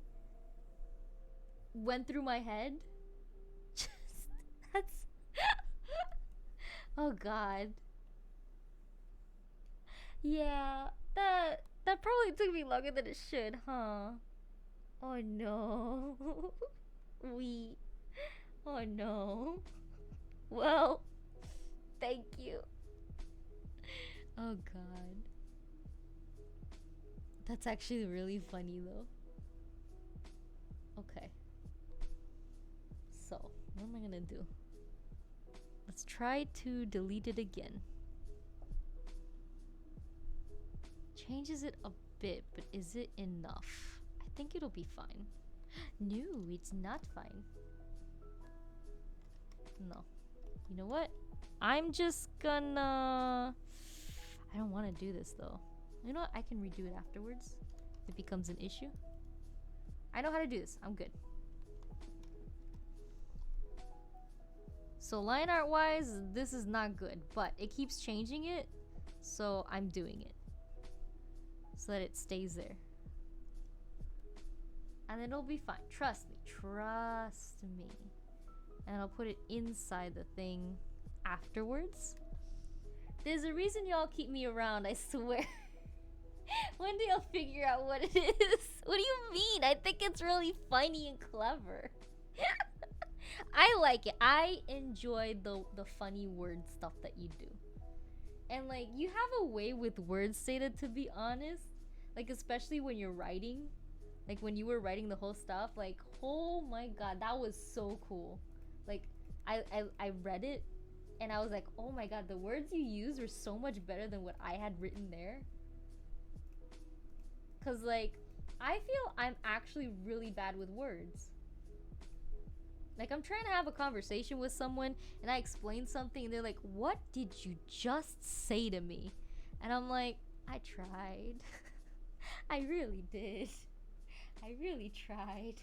went through my head? Just, that's... Oh god. Yeah, that probably took me longer than it should, huh? Oh no. Oh no. Well, thank you. Oh god. That's actually really funny though. Okay. So, what am I gonna do? Let's try to delete it again. Changes it a bit, but is it enough? I think it'll be fine. No, it's not fine. No. You know what? I'm just gonna... I don't want to do this though. You know what? I can redo it afterwards if it becomes an issue. I know how to do this. I'm good. So line art wise, this is not good, but it keeps changing it, so I'm doing it so that it stays there. And it'll be fine. Trust me. Trust me. And I'll put it inside the thing afterwards. There's a reason y'all keep me around, I swear. When do y'all figure out what it is? What do you mean? I think it's really funny and clever. I like it. I enjoy the funny word stuff that you do. And like, you have a way with words, Seda, to be honest. Like, especially when you're writing. Like, when you were writing the whole stuff. Like, oh my god, that was so cool. Like, I read it. And I was like, oh my god, the words you used were so much better than what I had written there. Because, like, I feel I'm actually really bad with words. Like, I'm trying to have a conversation with someone, and I explain something, and they're like, what did you just say to me? And I'm like, I tried. I really did. I really tried.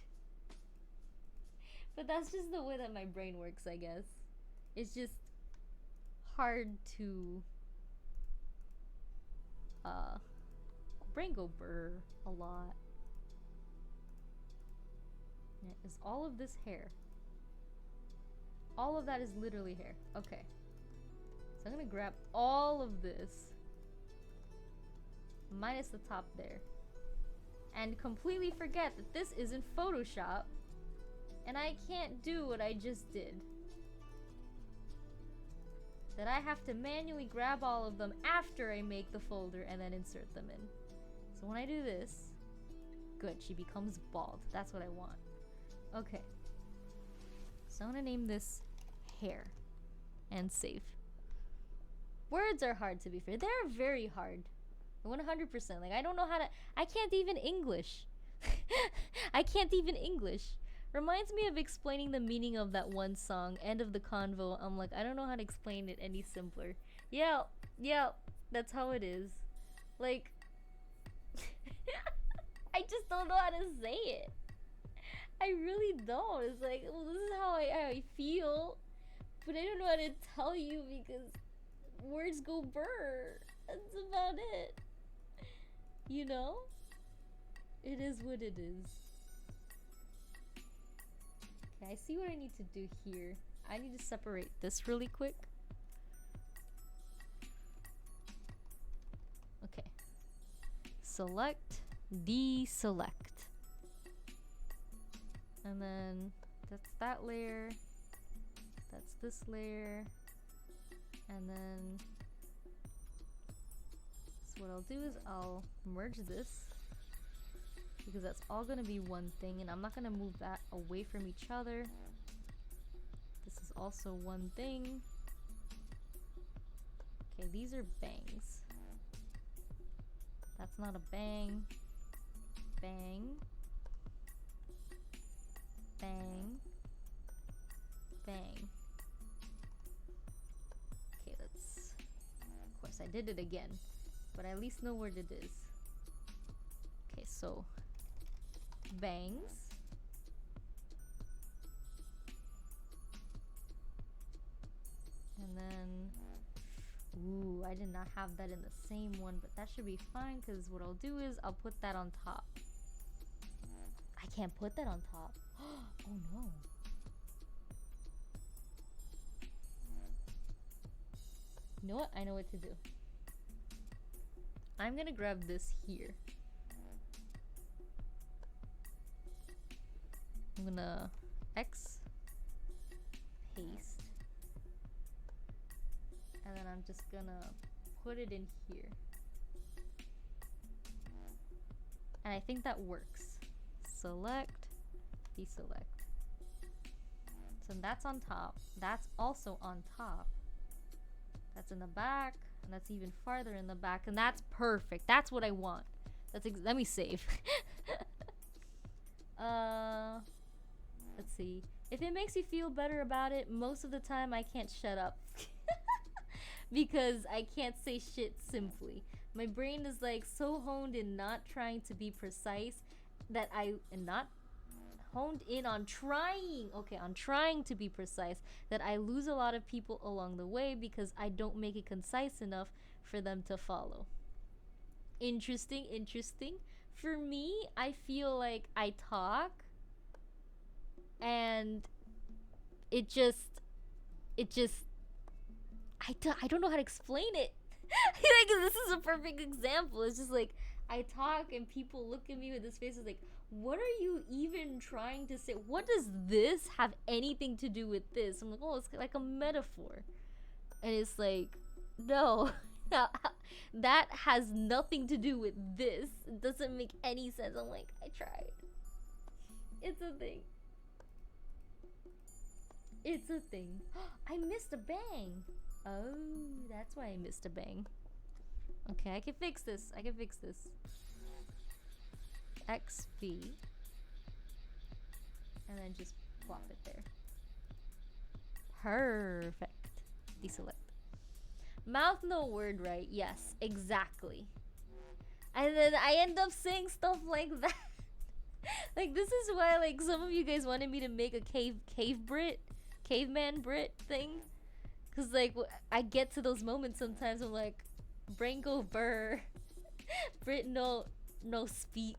But that's just the way that my brain works, I guess. It's just hard to... brain go burr a lot. Yeah, is all of this hair? All of that is literally hair. Okay. So I'm gonna grab all of this. Minus the top there. And completely forget that this isn't Photoshop. And I can't do what I just did. that I have to manually grab all of them after I make the folder and then insert them in. So when I do this, good, she becomes bald. That's what I want. Okay. So I'm gonna name this hair and save. Words are hard, to be fair. They're very hard. 100%. Like, I don't know how to... I can't even English. I can't even English. Reminds me of explaining the meaning of that one song, End of the Convo. I'm like, I don't know how to explain it any simpler. Yeah, that's how it is. Like, I just don't know how to say it. I really don't. It's like, well, this is how I feel, but I don't know how to tell you because words go burr. That's about it. You know? It is what it is. Okay, I see what I need to do here. I need to separate this really quick. Okay. Select, deselect. And then that's that layer. That's this layer. And then so what I'll do is I'll merge this because that's all gonna be one thing, and I'm not gonna move that away from each other. This is also one thing. Okay, these are bangs. That's not a bang. Bang. Bang. Bang. Okay, let's... Of course, I did it again, but I at least know where it is. Okay, so... bangs. And then... Ooh, I did not have that in the same one, but that should be fine, because what I'll do is I'll put that on top. I can't put that on top. Oh no. You know what? I know what to do. I'm gonna grab this here. I'm gonna X paste. And then I'm just gonna put it in here. And I think that works. Select, deselect. So that's on top. That's also on top. That's in the back. And that's even farther in the back. And that's perfect. That's what I want. Let me save. Let's see. If it makes you feel better about it, most of the time I can't shut up. Because I can't say shit simply. My brain is like so honed in not trying to be precise that not honed in on trying, okay, on trying to be precise, that I lose a lot of people along the way because I don't make it concise enough for them to follow. Interesting. For me, I feel like I talk and it just I don't know how to explain it. Like, this is a perfect example. It's just like I talk and people look at me with this face like, what are you even trying to say? What does this have anything to do with this? I'm like, oh, it's like a metaphor. And it's like, no, that has nothing to do with this. It doesn't make any sense. I'm like, I tried. It's a thing. It's a thing. I missed a bang. Oh, that's why I missed a bang. Okay, I can fix this. XV. And then just plop it there. Perfect. Deselect. Mouth no word right. Yes, exactly. And then I end up saying stuff like that. Like, this is why, like, some of you guys wanted me to make a caveman Britt thing. Cause like I get to those moments sometimes I'm like, brain go burr. Britt no speak.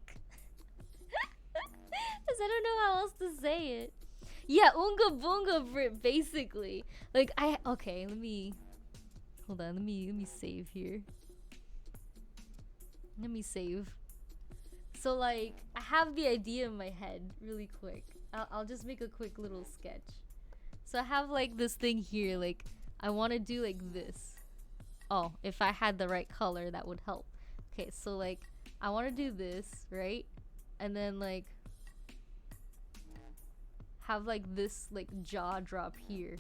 Cause I don't know how else to say it. Yeah, unga bunga Britt, basically. Like okay, let me hold on, let me save here. Let me save. So like I have the idea in my head really quick. I'll just make a quick little sketch. So I have like this thing here, like I want to do like this. Oh, if I had the right color, that would help. Okay, so like, I want to do this, right? And then like, have like this like jaw drop here.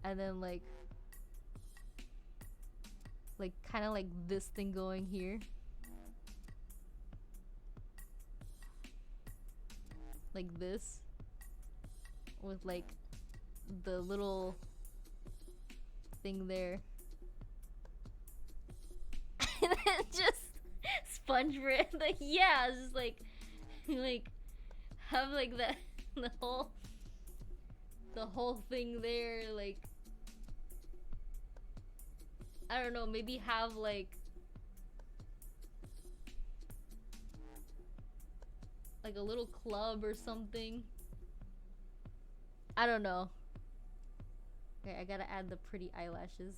And then like kind of like this thing going here. Like this. With like the little thing there. And then just sponge for it. Like, yeah, it's just like have like that the whole thing there, like I don't know, maybe have like a little club or something. I don't know. Okay, I gotta add the pretty eyelashes.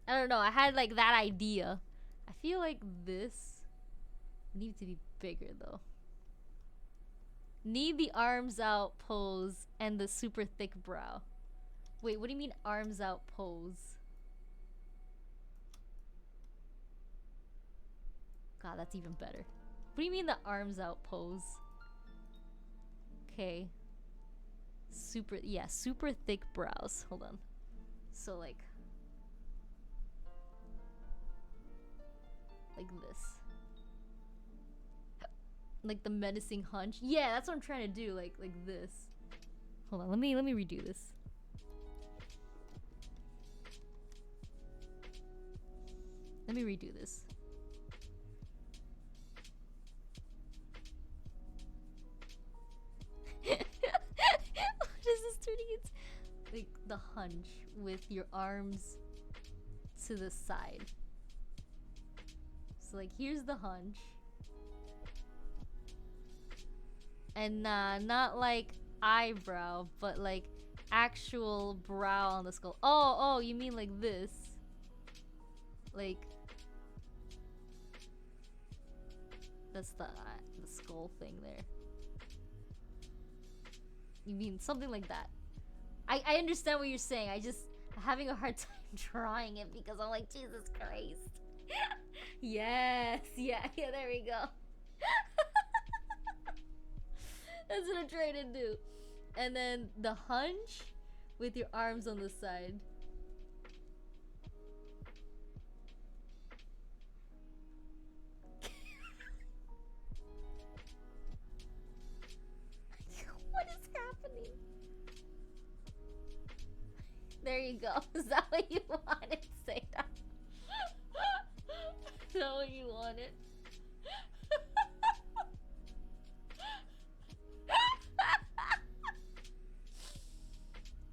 I don't know, I had like that idea. I feel like this needs to be bigger though. Need the arms out pose and the super thick brow. Wait, what do you mean arms out pose? God, that's even better. What do you mean the arms out pose? Okay. Super, yeah, super thick brows. Hold on. So like this. Like the menacing hunch. Yeah, that's what I'm trying to do. Like this. Hold on, let me redo this. Let me redo this. What is this turning into? Like the hunch with your arms to the side. So like here's the hunch. And not like eyebrow, but like actual brow on the skull. Oh, you mean like this? Like that's the skull thing there. You mean something like that? I understand what you're saying. I'm having a hard time drawing it because I'm like, Jesus Christ. Yes, yeah, there we go. That's what I'm trying to do. And then the hunch with your arms on the side. What is happening? There you go. Is that what you wanted? Say that. Is that what you wanted?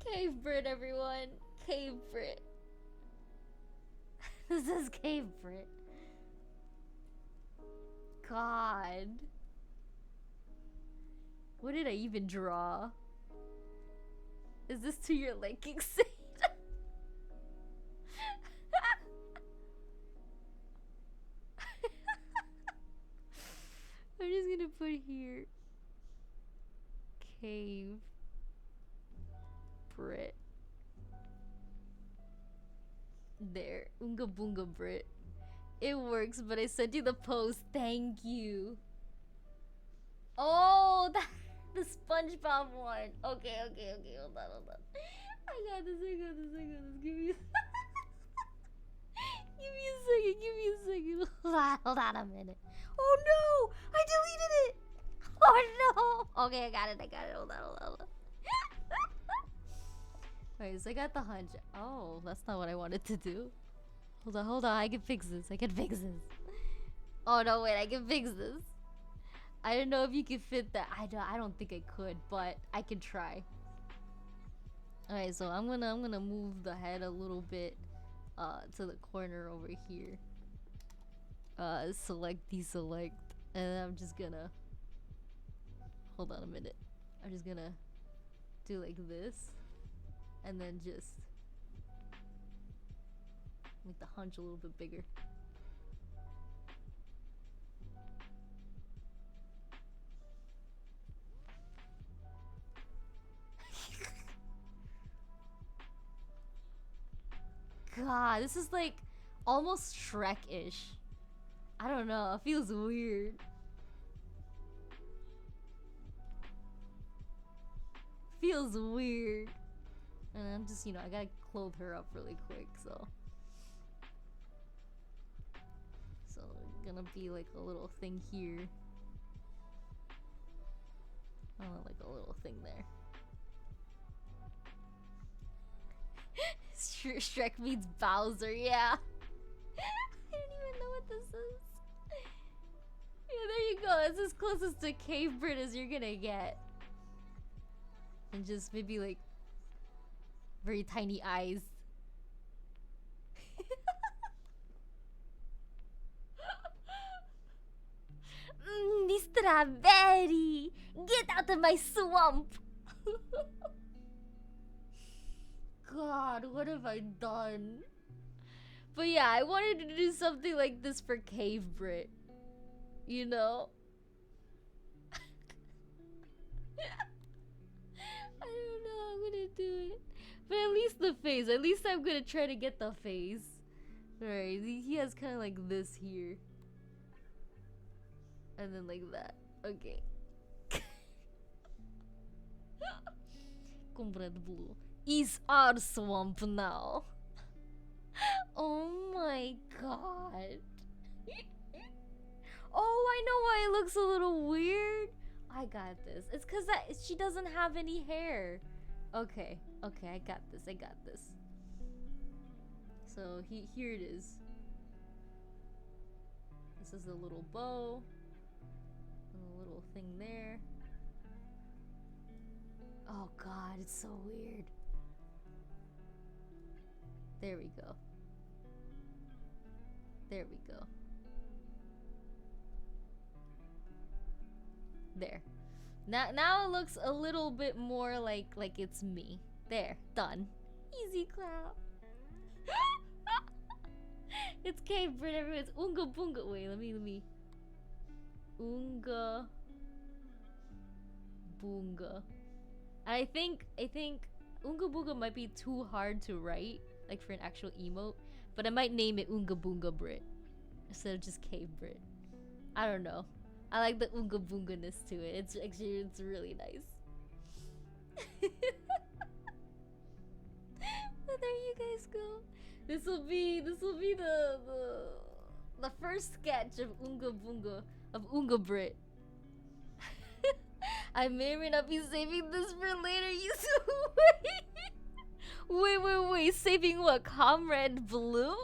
Cave Britt, everyone. Cave Britt. This is Cave Britt. God. What did I even draw? Is this to your liking, Saint? I'm just gonna put here Cave Britt. There. Oonga boonga Britt. It works, but I sent you the post. Thank you. Oh, the SpongeBob one. Okay. Hold on. I got this. Give me a second. Hold on a minute. Oh no! I deleted it! Oh no! Okay, I got it. Hold on. Alright, so I got the hunch. Oh, that's not what I wanted to do. Hold on. I can fix this. Oh no, wait. I can fix this. I don't know if you can fit that. I don't think I could, but I can try. Alright, so I'm gonna move the head a little bit to the corner over here. Select, deselect, and I'm just gonna hold on a minute. I'm just gonna do like this, and then just make the hunch a little bit bigger. god, this is like almost Shrek-ish. I don't know, it feels weird. Feels weird. And I'm just, you know, I gotta clothe her up really quick, so. So, gonna be like a little thing here. Oh, like a little thing there. Shrek meets Bowser, yeah. I don't even know what this is. Yeah, there you go. That's as closest to Cave Britt as you're gonna get. And just maybe like very tiny eyes. Mr. Berry, get out of my swamp. God, what have I done? But yeah, I wanted to do something like this for Cave Britt. You know? I don't know how I'm gonna do it. But at least the face. At least I'm gonna try to get the face. Alright, he has kind of like this here. And then like that. Okay. Comrade Blue is our swamp now. Oh my god. Oh, I know why it looks a little weird. I got this. It's because she doesn't have any hair. Okay, okay, I got this. I got this. So here it is. This is a little bow. And a little thing there. Oh god, it's so weird. There we go. There we go. There. Now it looks a little bit more like it's me. There, done. Easy clap. It's Cave Britt, everyone. It's Oonga Boonga. Wait, let me. Oonga Boonga. I think Oonga Boonga might be too hard to write, like for an actual emote. But I might name it Oonga Boonga Britt instead of just Cave Britt. I don't know. I like the Oonga Boonga-ness to it. It's really nice. But there you guys go. This will be the first sketch of Oonga Boonga, of Oonga Britt. I may or may not be saving this for later. Wait. Saving what? Comrade Blue?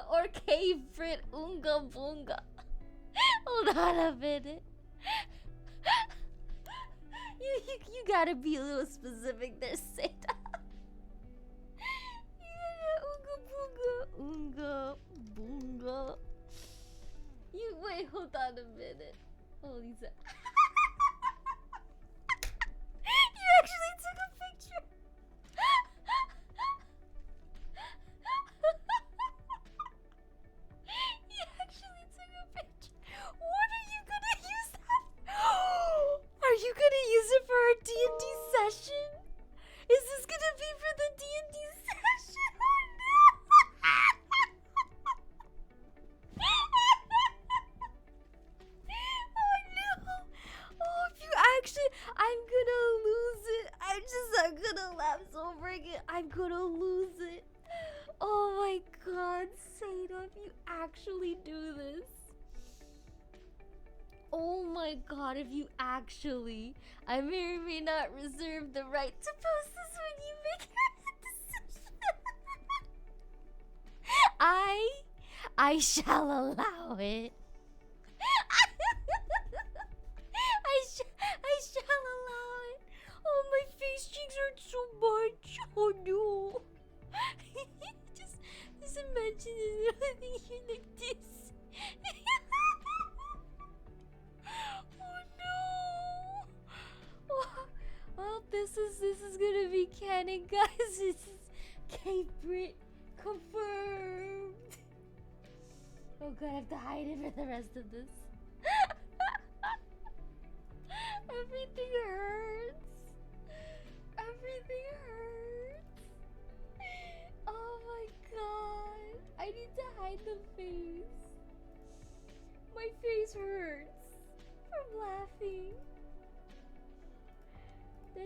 Or Cave Britt Oonga Boonga? Hold on a minute. You gotta be a little specific there, Seta. Yeah, Oonga Boonga. You wait, hold on a minute. Holy shit. You actually took a picture. You actually took a picture. What are you gonna use that? Are you gonna use it for our D&D session? Is this gonna be for the D&D session? Oh no! Oh no! Oh, if you actually, I'm gonna lose it. I'm gonna lapse over again. I'm gonna lose it. Oh my god, Seda, if you actually do this. Oh my god, if you actually. I may or may not reserve the right to post this when you make your decision. I shall allow it. I shall allow it. Oh, my face cheeks hurt so much. Oh no. just imagine it here like this. Oh no. Well, this is gonna be canon, guys. This is Cave Britt confirmed. Oh god, I have to hide it for the rest of this. Everything hurts. Everything hurts.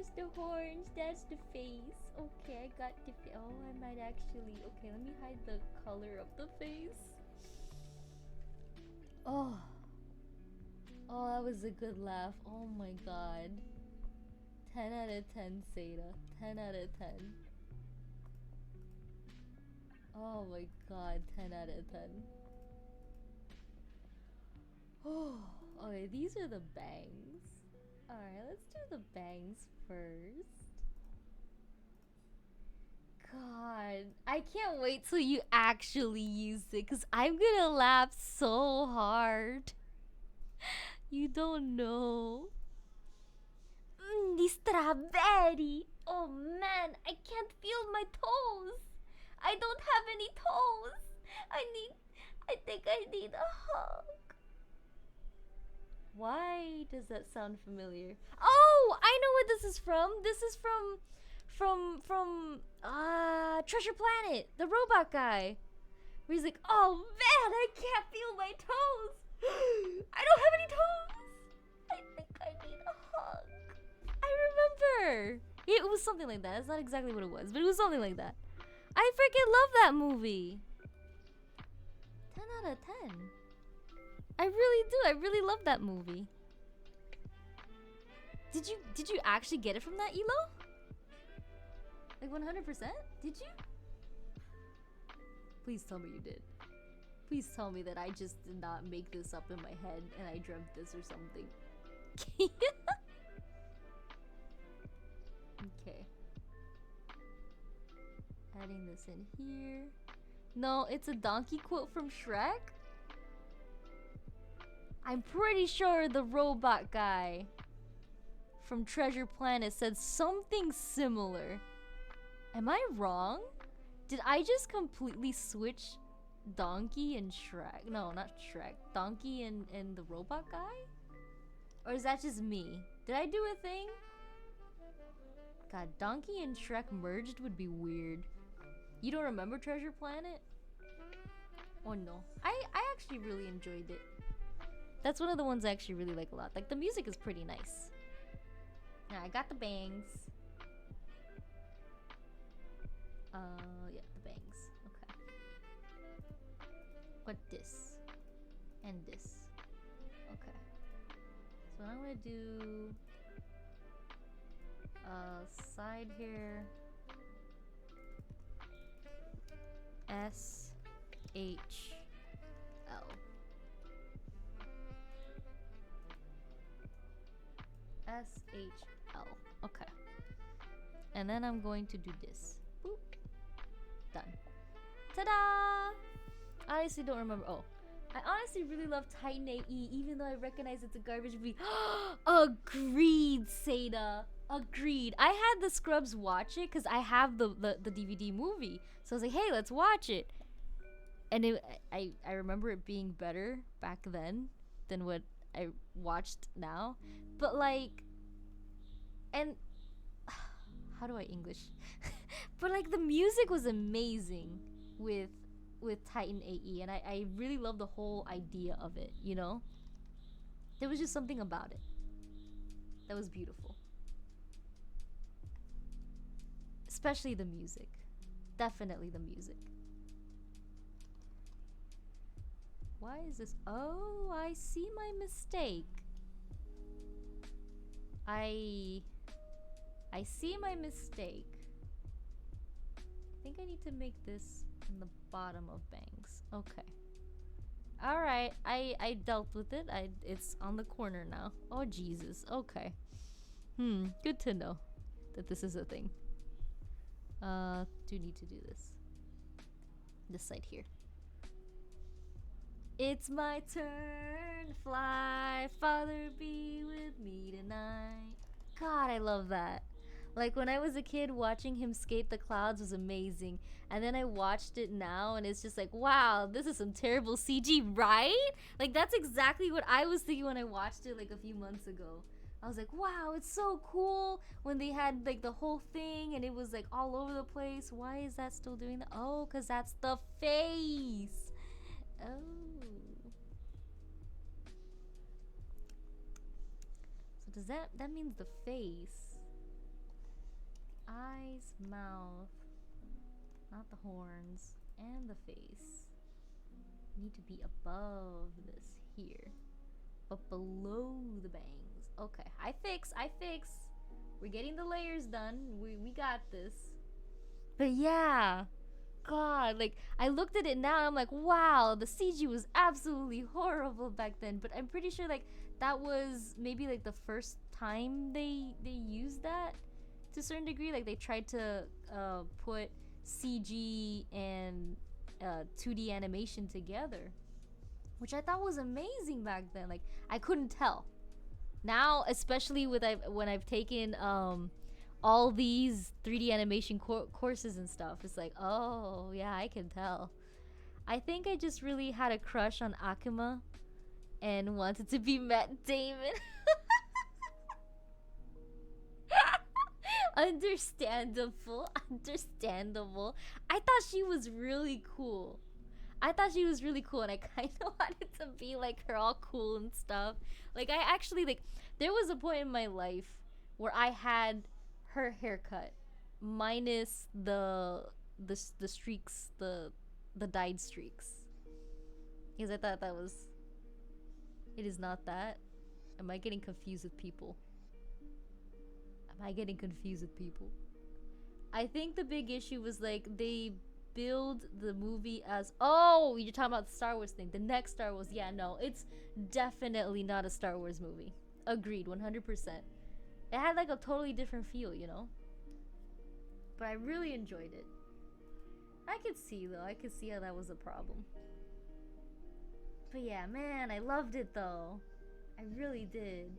there's the horns. That's the face. Okay, I got the oh, I might actually. Okay, let me hide the color of the face. Oh. Oh, that was a good laugh. Oh my god. 10 out of 10, Seda. 10 out of 10. Oh my god, 10 out of 10. Oh, okay, these are the bangs. Alright, let's do the bangs first. God, I can't wait till you actually use it, because I'm gonna laugh so hard. You don't know. The strawberry. Oh man, I can't feel my toes. I don't have any toes. I think I need a hug. Why does that sound familiar? Oh, I know what this is from. This is from Treasure Planet, the robot guy. Where he's like, oh man, I can't feel my toes. I don't have any toes. I think I need a hug. I remember. It was something like that. That's not exactly what it was, but it was something like that. I freaking love that movie. 10 out of 10. I really do. I really love that movie. Did you actually get it from that Elo? Like 100%? Did you? Please tell me you did. Please tell me that I just did not make this up in my head and I dreamt this or something. Okay. Adding this in here. No, it's a donkey quote from Shrek? I'm pretty sure the robot guy from Treasure Planet said something similar. Am I wrong? Did I just completely switch Donkey and Shrek? No, not Shrek. Donkey and the robot guy? Or is that just me? Did I do a thing? God, Donkey and Shrek merged would be weird. You don't remember Treasure Planet? Oh no. I actually really enjoyed it. That's one of the ones I actually really like a lot. Like, the music is pretty nice. Now, I got the bangs. Yeah, the bangs. Okay. What this? And this. Okay. So I'm gonna do side hair S H L. SHL. Okay. And then I'm going to do this. Boop. Done. Ta-da! I honestly don't remember. Oh. I honestly really love Titan AE, even though I recognize it's a garbage movie. Agreed, Seda. Agreed. I had the Scrubs watch it because I have the DVD movie. So I was like, hey, let's watch it. And I remember it being better back then than what I watched now. But like, and how do I English? But like, the music was amazing with Titan AE, and I really love the whole idea of it, you know? There was just something about it that was beautiful. Especially the music. Definitely the music. Why is this? Oh, I see my mistake. I see my mistake. I think I need to make this in the bottom of bangs. Okay. Alright, I dealt with it. It's on the corner now. Oh, Jesus. Okay. Good to know that this is a thing. Do need to do this. This side here. It's my turn to fly. Father, be with me tonight. God, I love that. Like, when I was a kid, watching him skate the clouds was amazing. And then I watched it now, and it's just like, wow, this is some terrible CG, right? Like, that's exactly what I was thinking when I watched it, like, a few months ago. I was like, wow, it's so cool when they had, like, the whole thing, and it was, like, all over the place. Why is that still doing that? Oh, because that's the face. Oh. So does that means the face eyes, mouth, not the horns, and the face need to be above this here, but below the bangs. Okay, I fix. We're getting the layers done. We got this. But yeah, God, like I looked at it now and I'm like, wow, the CG was absolutely horrible back then. But I'm pretty sure like that was maybe like the first time they used that to a certain degree. Like they tried to put CG and 2D animation together, which I thought was amazing back then. Like I couldn't tell. Now, especially with when I've taken all these 3D animation courses and stuff, it's like, oh yeah, I can tell. I think I just really had a crush on Akuma and wanted to be Matt Damon. Understandable. I thought she was really cool. And I kind of wanted to be like her, all cool and stuff. Like I actually like there was a point in my life where I had her haircut minus the streaks, the dyed streaks, because I thought that was. It is not that. Am I getting confused with people? I think the big issue was like they build the movie as, oh, you're talking about the Star Wars thing, the next Star Wars. Yeah, no, it's definitely not a Star Wars movie. Agreed, 100%. It had like a totally different feel, you know? But I really enjoyed it. I could see how that was a problem. But yeah, man, I loved it though. I really did.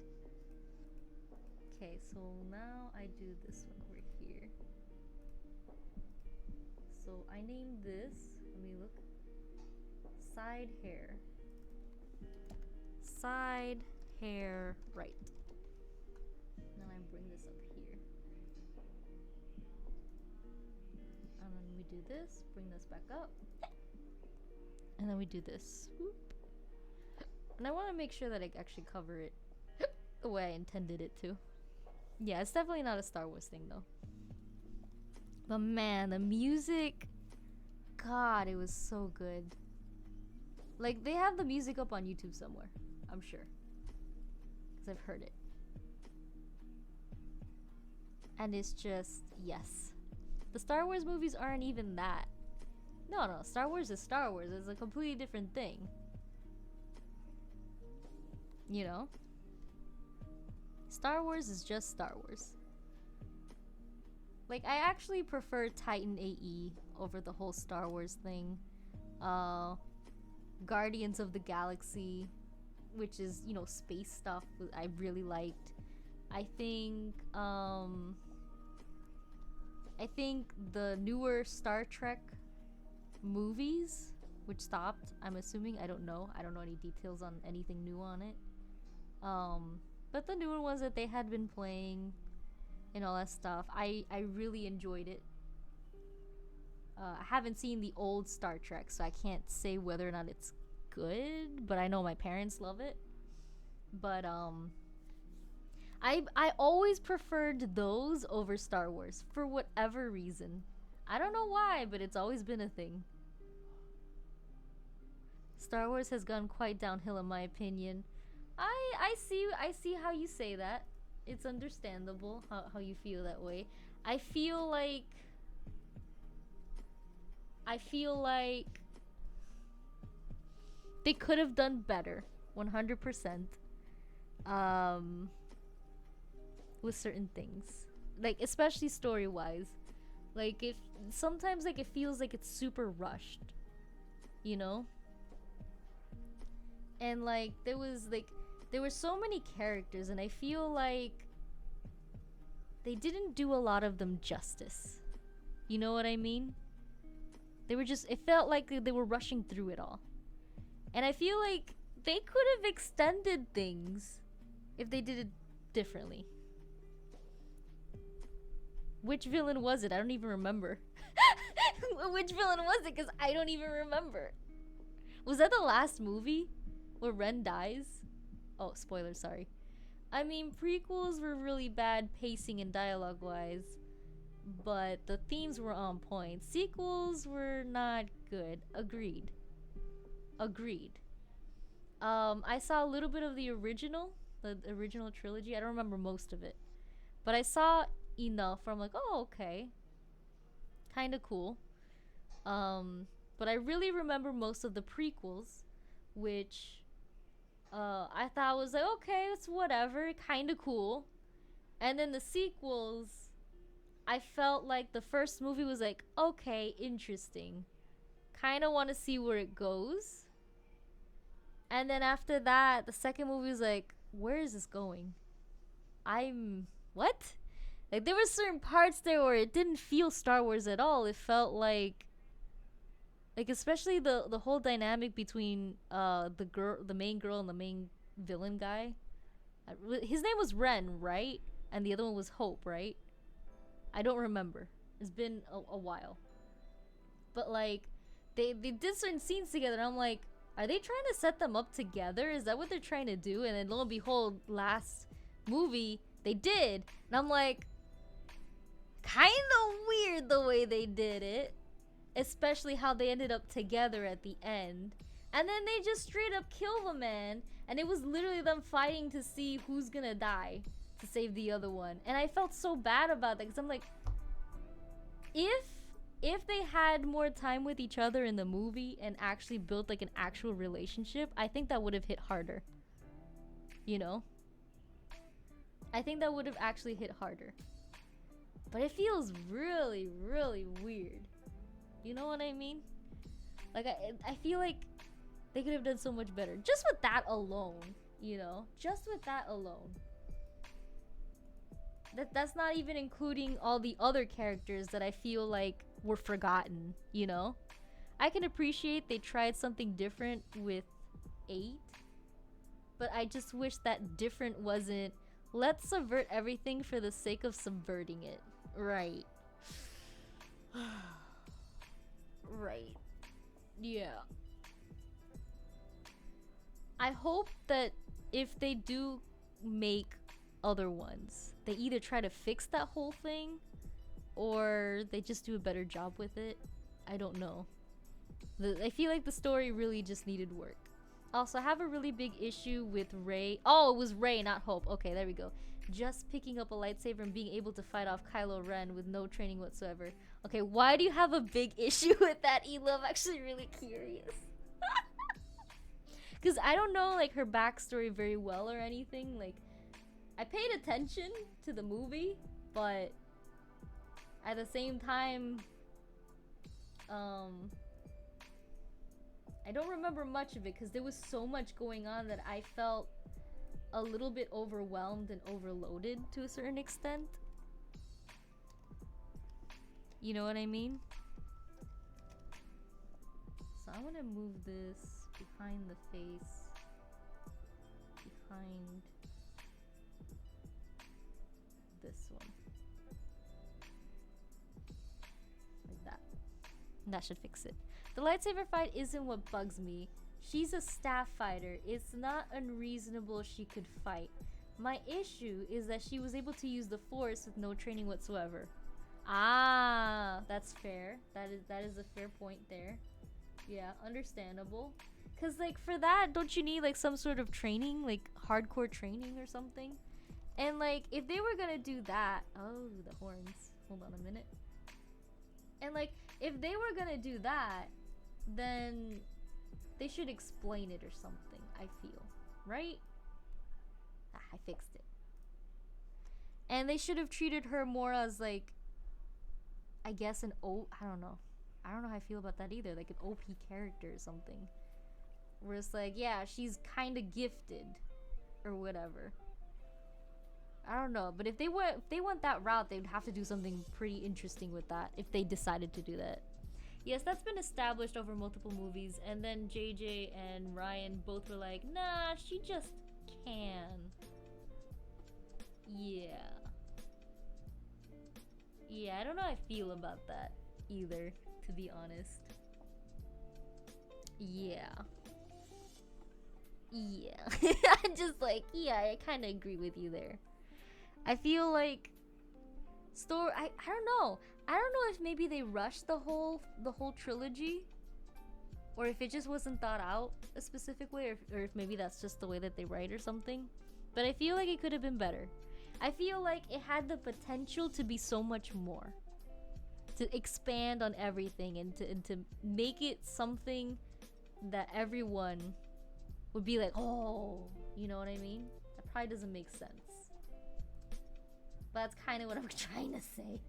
Okay, so now I do this one over here. So I named this, let me look, side hair right. Then I bring this up here. And then we do this, bring this back up. And then we do this. Whoop. And I want to make sure that I actually cover it the way I intended it to. Yeah, it's definitely not a Star Wars thing though. But man, the music, God, it was so good. Like they have the music up on YouTube somewhere, I'm sure, because I've heard it. And it's just, yes. The Star Wars movies aren't even that. No, Star Wars is Star Wars. It's a completely different thing. You know? Star Wars is just Star Wars. Like, I actually prefer Titan AE over the whole Star Wars thing. Guardians of the Galaxy, which is, you know, space stuff, I really liked. I think the newer Star Trek movies, which stopped, I'm assuming, I don't know any details on anything new on it. But the newer ones that they had been playing and all that stuff, I really enjoyed it. I haven't seen the old Star Trek, so I can't say whether or not it's good, but I know my parents love it. But I always preferred those over Star Wars for whatever reason. I don't know why, but it's always been a thing. Star Wars has gone quite downhill in my opinion. I see how you say that. It's understandable how you feel that way. I feel like they could have done better, 100%. With certain things, like especially story-wise. Like if sometimes like it feels like it's super rushed, you know? And like there were so many characters, and I feel like they didn't do a lot of them justice. You know what I mean? It felt like they were rushing through it all. And I feel like they could have extended things if they did it differently. Which villain was it? I don't even remember. Which villain was it? Because I don't even remember. Was that the last movie where Ren dies? Oh, spoiler, sorry. I mean, prequels were really bad pacing and dialogue-wise. but the themes were on point. Sequels were not good. Agreed. I saw a little bit of the original trilogy. I don't remember most of it, but I saw enough where I'm like, oh, okay, kind of cool. But I really remember most of the prequels, which I thought was like, okay, it's whatever, kind of cool. And then the sequels, I felt like the first movie was like, okay, interesting, kind of want to see where it goes. And then after that, the second movie was like, where is this going? What? Like, there were certain parts there where it didn't feel Star Wars at all. It felt like especially the whole dynamic between the main girl and the main villain guy. His name was Ren, right? And the other one was Hope, right? I don't remember. It's been a while. But like, they did certain scenes together, and I'm like, are they trying to set them up together? Is that what they're trying to do? And then lo and behold, last movie they did, and I'm like, kind of weird the way they did it, especially how they ended up together at the end. And then they just straight up kill the man, and it was literally them fighting to see who's gonna die to save the other one. And I felt so bad about that, because I'm like, if they had more time with each other in the movie and actually built like an actual relationship, I think that would have hit harder. You know? I think that would have actually hit harder. But it feels really, really weird. You know what I mean? Like, I feel like they could have done so much better. Just with that alone, you know? Just with that alone. That's not even including all the other characters that I feel like were forgotten, you know? I can appreciate they tried something different with 8, but I just wish that different wasn't, let's subvert everything for the sake of subverting it. Right. Right. Yeah. I hope that if they do make other ones, they either try to fix that whole thing or they just do a better job with it. I don't know. I feel like the story really just needed work. Also, I have a really big issue with Rey. Oh, it was Rey, not Hope. Okay, there we go. Just picking up a lightsaber and being able to fight off Kylo Ren with no training whatsoever. Okay, why do you have a big issue with that, Ela? I'm actually really curious. Because I don't know, like, her backstory very well or anything. Like, I paid attention to the movie, but at the same time, I don't remember much of it because there was so much going on that I felt a little bit overwhelmed and overloaded to a certain extent. You know what I mean? So I'm gonna move this behind the face, behind this one, like that. And that should fix it. The lightsaber fight isn't what bugs me. She's a staff fighter. It's not unreasonable she could fight. My issue is that she was able to use the Force with no training whatsoever. Ah, that's fair. That is a fair point there. Yeah, understandable. Cause like for that, don't you need like some sort of training, like hardcore training or something? And like if they were gonna do that, oh, the horns. Hold on a minute. And like if they were gonna do that, then they should explain it or something, I feel. Right? Ah, I fixed it. And they should have treated her more as like, I guess an I don't know. I don't know how I feel about that either. Like an OP character or something. Where it's like, yeah, she's kind of gifted or whatever. I don't know, but if they went that route, they would have to do something pretty interesting with that if they decided to do that. Yes, that's been established over multiple movies, and then JJ and Ryan both were like, nah, she just can. Yeah. Yeah, I don't know how I feel about that either, to be honest. Yeah. Yeah. I'm just like, yeah, I kind of agree with you there. I feel like story. I don't know. I don't know if maybe they rushed the whole trilogy, or if it just wasn't thought out a specific way, or if maybe that's just the way that they write or something. But I feel like it could have been better. I feel like it had the potential to be so much more, to expand on everything and to make it something that everyone would be like, oh, you know what I mean? That probably doesn't make sense. But that's kind of what I'm trying to say.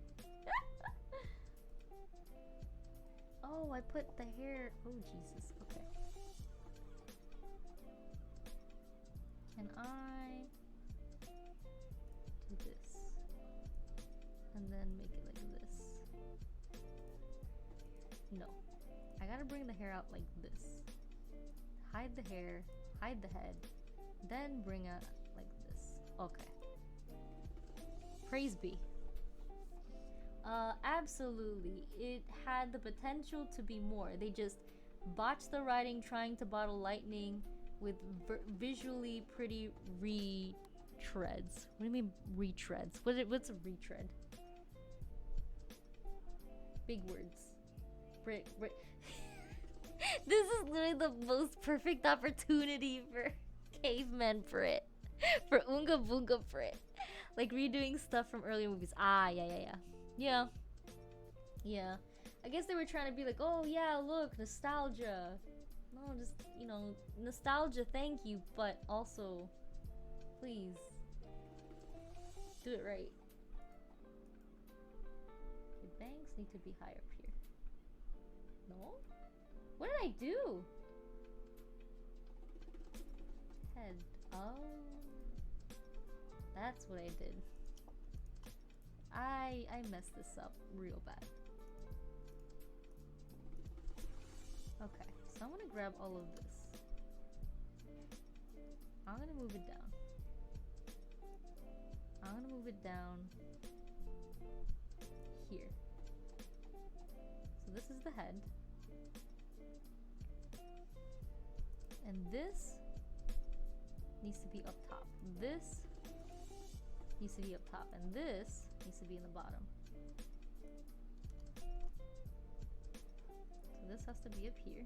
Oh, I put the hair. Oh, Jesus. Okay. Can I do this? And then make it like this? No. I gotta bring the hair out like this. Hide the hair, hide the head, then bring out like this. Okay. Praise be. Absolutely. It had the potential to be more. They just botched the writing trying to bottle lightning with visually pretty retreads. What do you mean retreads? What's a retread? Big words. Britt. This is literally the most perfect opportunity for caveman Britt. For Unga Bunga Britt. Like redoing stuff from earlier movies. Ah, yeah. I guess they were trying to be like, oh yeah, look, nostalgia. No, just, you know, nostalgia, thank you, but also, please, do it right. Your bangs need to be high up here. No? What did I do? Head. Oh. That's what I did. I messed this up real bad. Okay, so I'm gonna grab all of this. I'm gonna move it down. I'm gonna move it down here. So this is the head. And this needs to be up top. This needs to be up top. And this needs to be in the bottom. So this has to be up here.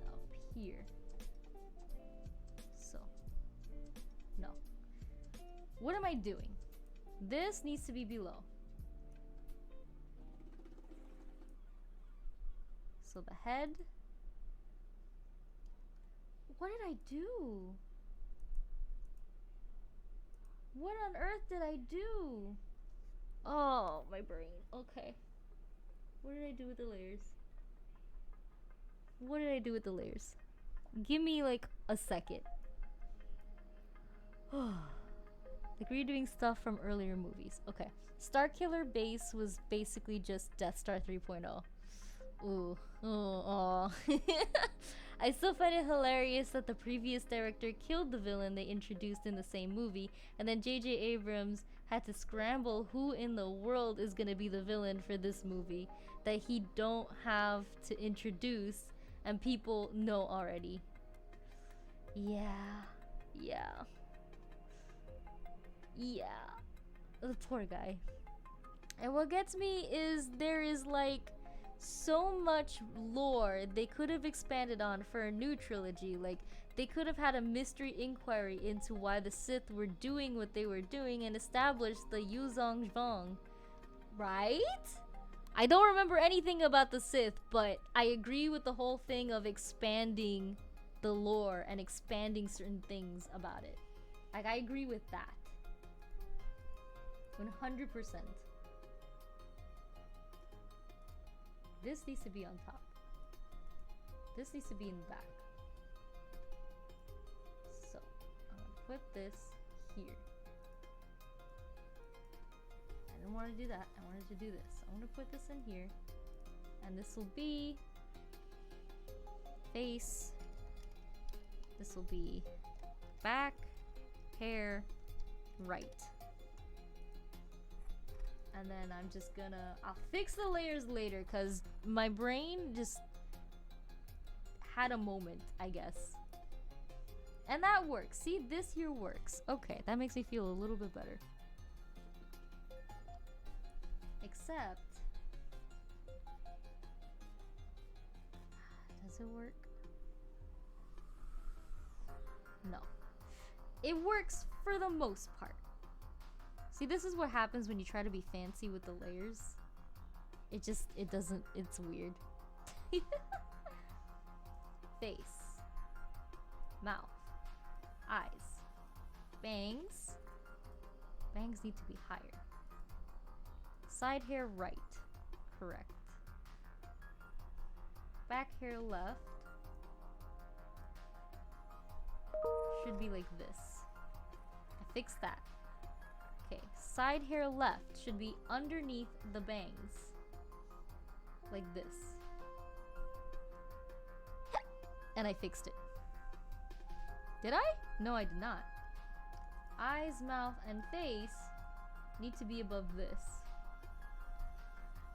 Up here. So. No. What am I doing? This needs to be below. So the head. What did I do? What on earth did I do? Oh, my brain. Okay. What did I do with the layers? What did I do with the layers? Give me like a second. Like redoing stuff from earlier movies. Okay. Starkiller base was basically just Death Star 3.0. Ooh. Oh. I still find it hilarious that the previous director killed the villain they introduced in the same movie, and then J.J. Abrams had to scramble who in the world is gonna be the villain for this movie that he don't have to introduce and people know already. Yeah. The poor guy. And what gets me is there is like so much lore they could have expanded on for a new trilogy. Like they could have had a mystery inquiry into why the Sith were doing what they were doing and established the Yuzong Zhang, right? I don't remember anything about the Sith, but I agree with the whole thing of expanding the lore and expanding certain things about it. Like I agree with that 100%. This needs to be on top. This needs to be in the back. So, I'm gonna put this here. I didn't want to do that. I wanted to do this. I want to put this in here. And this will be face. This will be back, hair, right. And then I'm just gonna, I'll fix the layers later because my brain just had a moment, I guess. And that works. See, this here works. Okay, that makes me feel a little bit better. Except, does it work? No. It works for the most part. See, this is what happens when you try to be fancy with the layers. It doesn't, it's weird. Face, mouth, eyes, bangs. Bangs need to be higher. Side hair right, correct. Back hair left should be like this. I fixed that. Okay, side hair left should be underneath the bangs. Like this. And I fixed it. Did I? No, I did not. Eyes, mouth, and face need to be above this.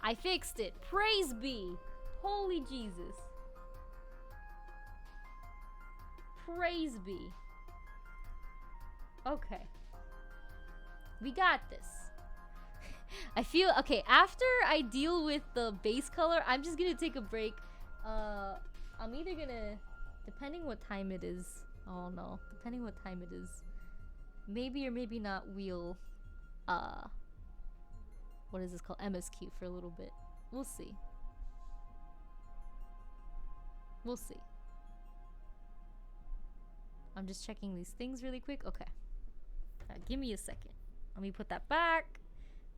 I fixed it. Praise be. Holy Jesus. Praise be. Okay. We got this. I feel okay. After I deal with the base color, I'm just gonna take a break. I'm either gonna, depending what time it is. Oh no, depending what time it is. Maybe or maybe not. We'll what is this called? MSQ for a little bit. We'll see. We'll see. I'm just checking these things really quick. Okay. Give me a second. Let me put that back.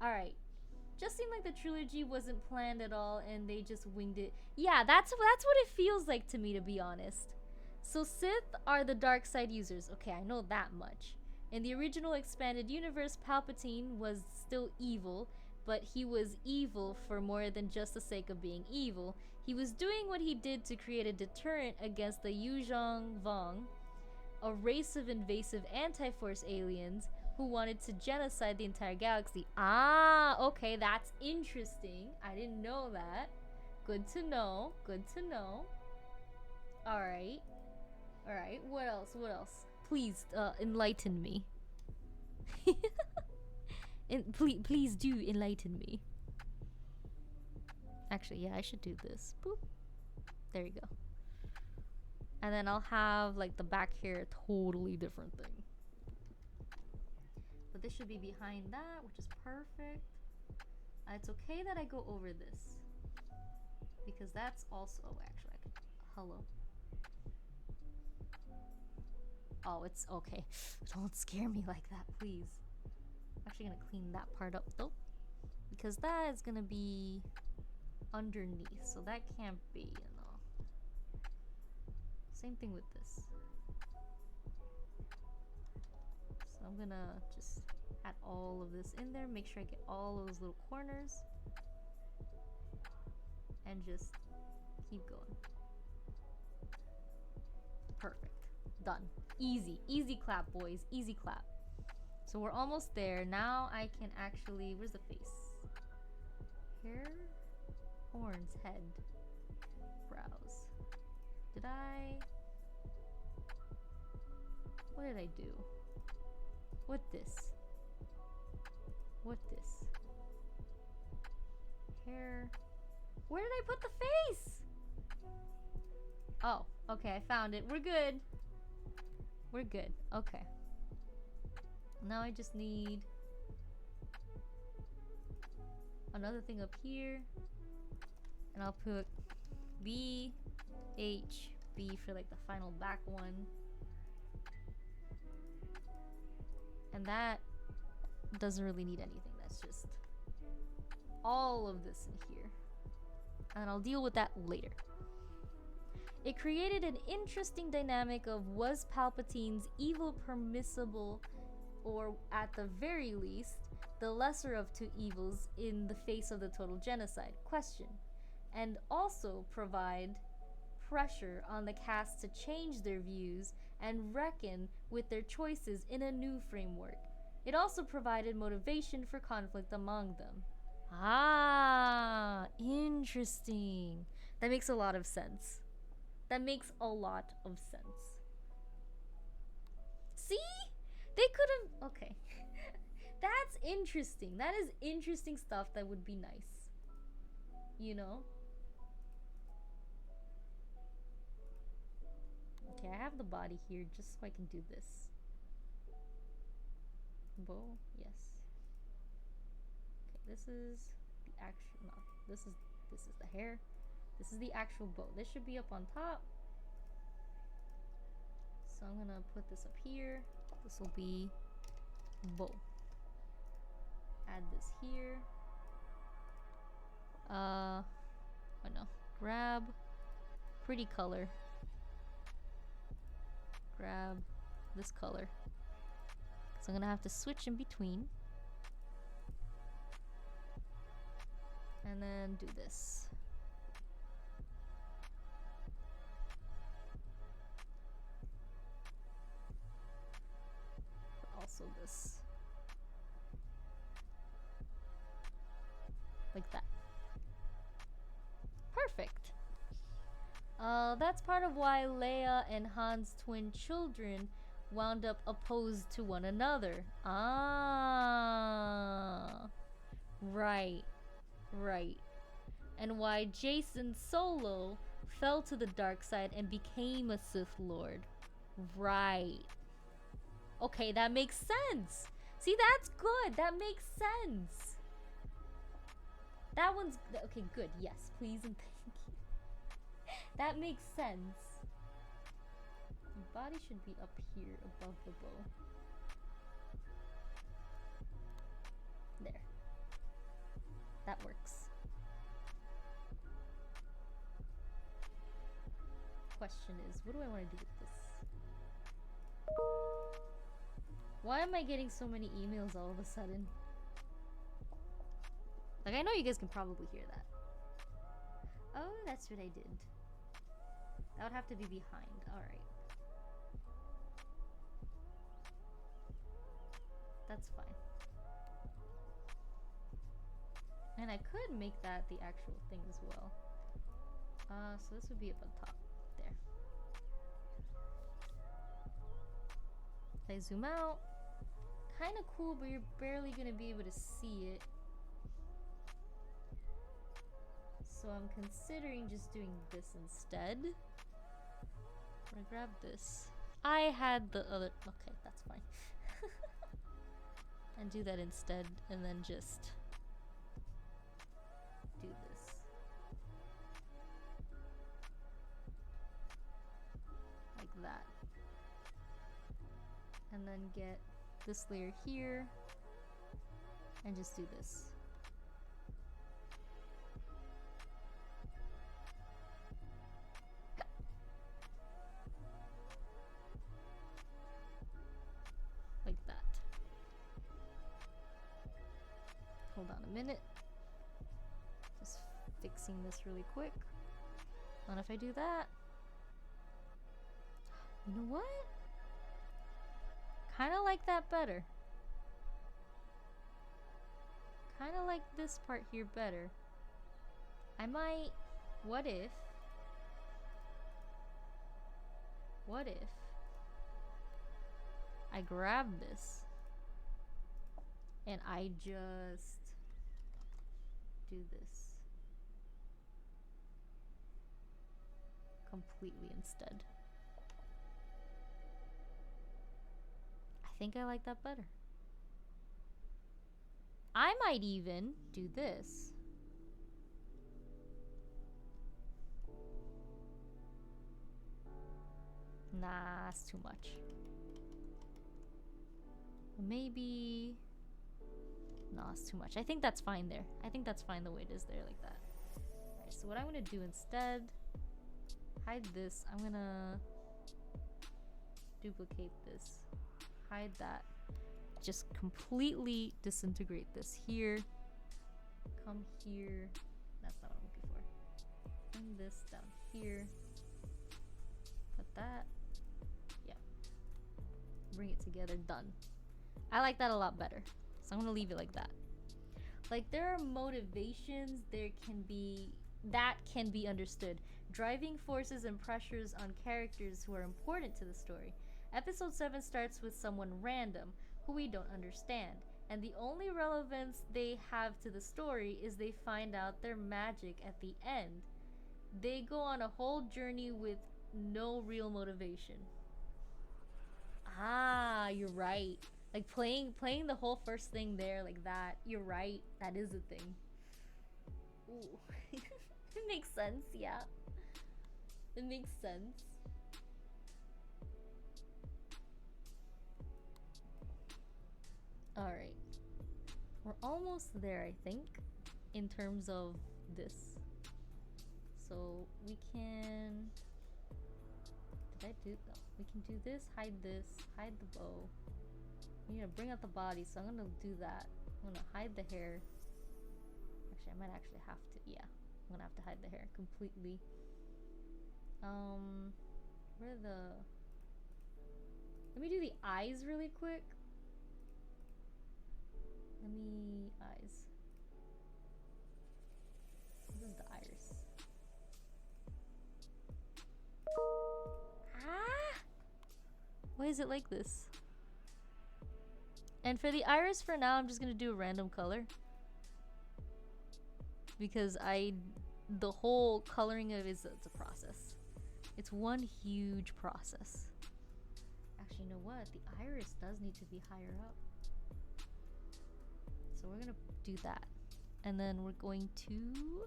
Alright. Just seemed like the trilogy wasn't planned at all and they just winged it. Yeah, that's what it feels like to me, to be honest. So Sith are the dark side users. Okay, I know that much. In the original expanded universe, Palpatine was still evil, but he was evil for more than just the sake of being evil. He was doing what he did to create a deterrent against the Yuzhong Vong, a race of invasive anti-force aliens who wanted to genocide the entire galaxy. Ah, okay, that's interesting. I didn't know that. Good to know. Good to know. Alright. Alright, what else? What else? Please, enlighten me. Please do enlighten me. Actually, yeah, I should do this. Boop. There you go. And then I'll have, like, the back here, a totally different thing. But this should be behind that, which is perfect. It's okay that I go over this. Because that's also... Oh, actually, I could... Hello. Oh, it's okay. Don't scare me like that, please. I'm actually gonna clean that part up, though. Because that is gonna be underneath. So that can't be, you know. Same thing with this. So I'm gonna just add all of this in there. Make sure I get all those little corners. And just keep going. Perfect. Done. Easy. Easy clap, boys. Easy clap. So we're almost there. Now I can actually... Where's the face? Hair? Horns. Head. Brows. Did I... What did I do? What this? What this? Hair. Where did I put the face? Oh, okay, I found it. We're good. We're good. Okay. Now I just need another thing up here. And I'll put B, H, B for like the final back one. And that doesn't really need anything. That's just all of this in here. And I'll deal with that later. It created an interesting dynamic of, was Palpatine's evil permissible, or at the very least, the lesser of two evils in the face of the total genocide? Question. And also provide pressure on the cast to change their views and reckon with their choices in a new framework. It also provided motivation for conflict among them. Ah, interesting. That makes a lot of sense. That makes a lot of sense. See? They could have... Okay. That's interesting. That is interesting stuff that would be nice. You know? Okay, I have the body here just so I can do this. Bow, yes. Okay, this is the actual, no, this is the hair. This is the actual bow. This should be up on top. So I'm gonna put this up here. This will be bow. Add this here. Oh no. Grab pretty color. Grab this color. So I'm gonna have to switch in between. And then do this. Also this. Like that. Perfect. That's part of why Leia and Han's twin children wound up opposed to one another. Ah. Right. Right. And why Jason Solo fell to the dark side and became a Sith Lord. Right. Okay, that makes sense. See, that's good. That makes sense. That one's... Okay, good. Yes, please and thank you. That makes sense. The body should be up here above the bow. There. That works. Question is, what do I want to do with this? Why am I getting so many emails all of a sudden? Like, I know you guys can probably hear that. Oh, that's what I did. That would have to be behind. Alright. That's fine. And I could make that the actual thing as well. So this would be up on top. There. If I zoom out, kind of cool, but you're barely gonna be able to see it. So I'm considering just doing this instead. I'm gonna grab this. I had the other, okay, that's fine. And do that instead, and then just do this. Like that. And then get this layer here, and just do this. Like that. Hold on a minute. Just fixing this really quick. And if I do that, you know what? Kind of like that better. Kind of like this part here better. I might... What if I grab this and I just do this completely instead? I think I like that better. I might even do this. Nah, it's too much. Maybe... No, it's too much. I think that's fine there. I think that's fine the way it is there, like that. Alright, so what I'm gonna do instead... Hide this. I'm gonna... duplicate this. Hide that. Just completely disintegrate this here. Come here. That's not what I'm looking for. Bring this down here. Put that. Yeah. Bring it together. Done. I like that a lot better. So I'm gonna leave it like that. Like, there are motivations that can be understood. Driving forces and pressures on characters who are important to the story. Episode 7 starts with someone random who we don't understand. And the only relevance they have to the story is they find out their magic at the end. They go on a whole journey with no real motivation. Ah, you're right. Like playing the whole first thing there like that. You're right. That is a thing. Ooh. It makes sense, yeah. It makes sense. Alright. We're almost there, I think, in terms of this. So we can... Did I do... No. We can do this, hide the bow. We need to bring out the body, so I'm gonna do that. I'm gonna hide the hair. Actually, I might actually have to. Yeah, I'm gonna have to hide the hair completely. Where the... Let me do the eyes really quick. Eyes. This is the iris. Ah! Why is it like this? And for the iris for now, I'm just gonna do a random color. Because the whole coloring of it is it's a process. It's one huge process. Actually, you know what? The iris does need to be higher up. So we're gonna do that. And then we're going to...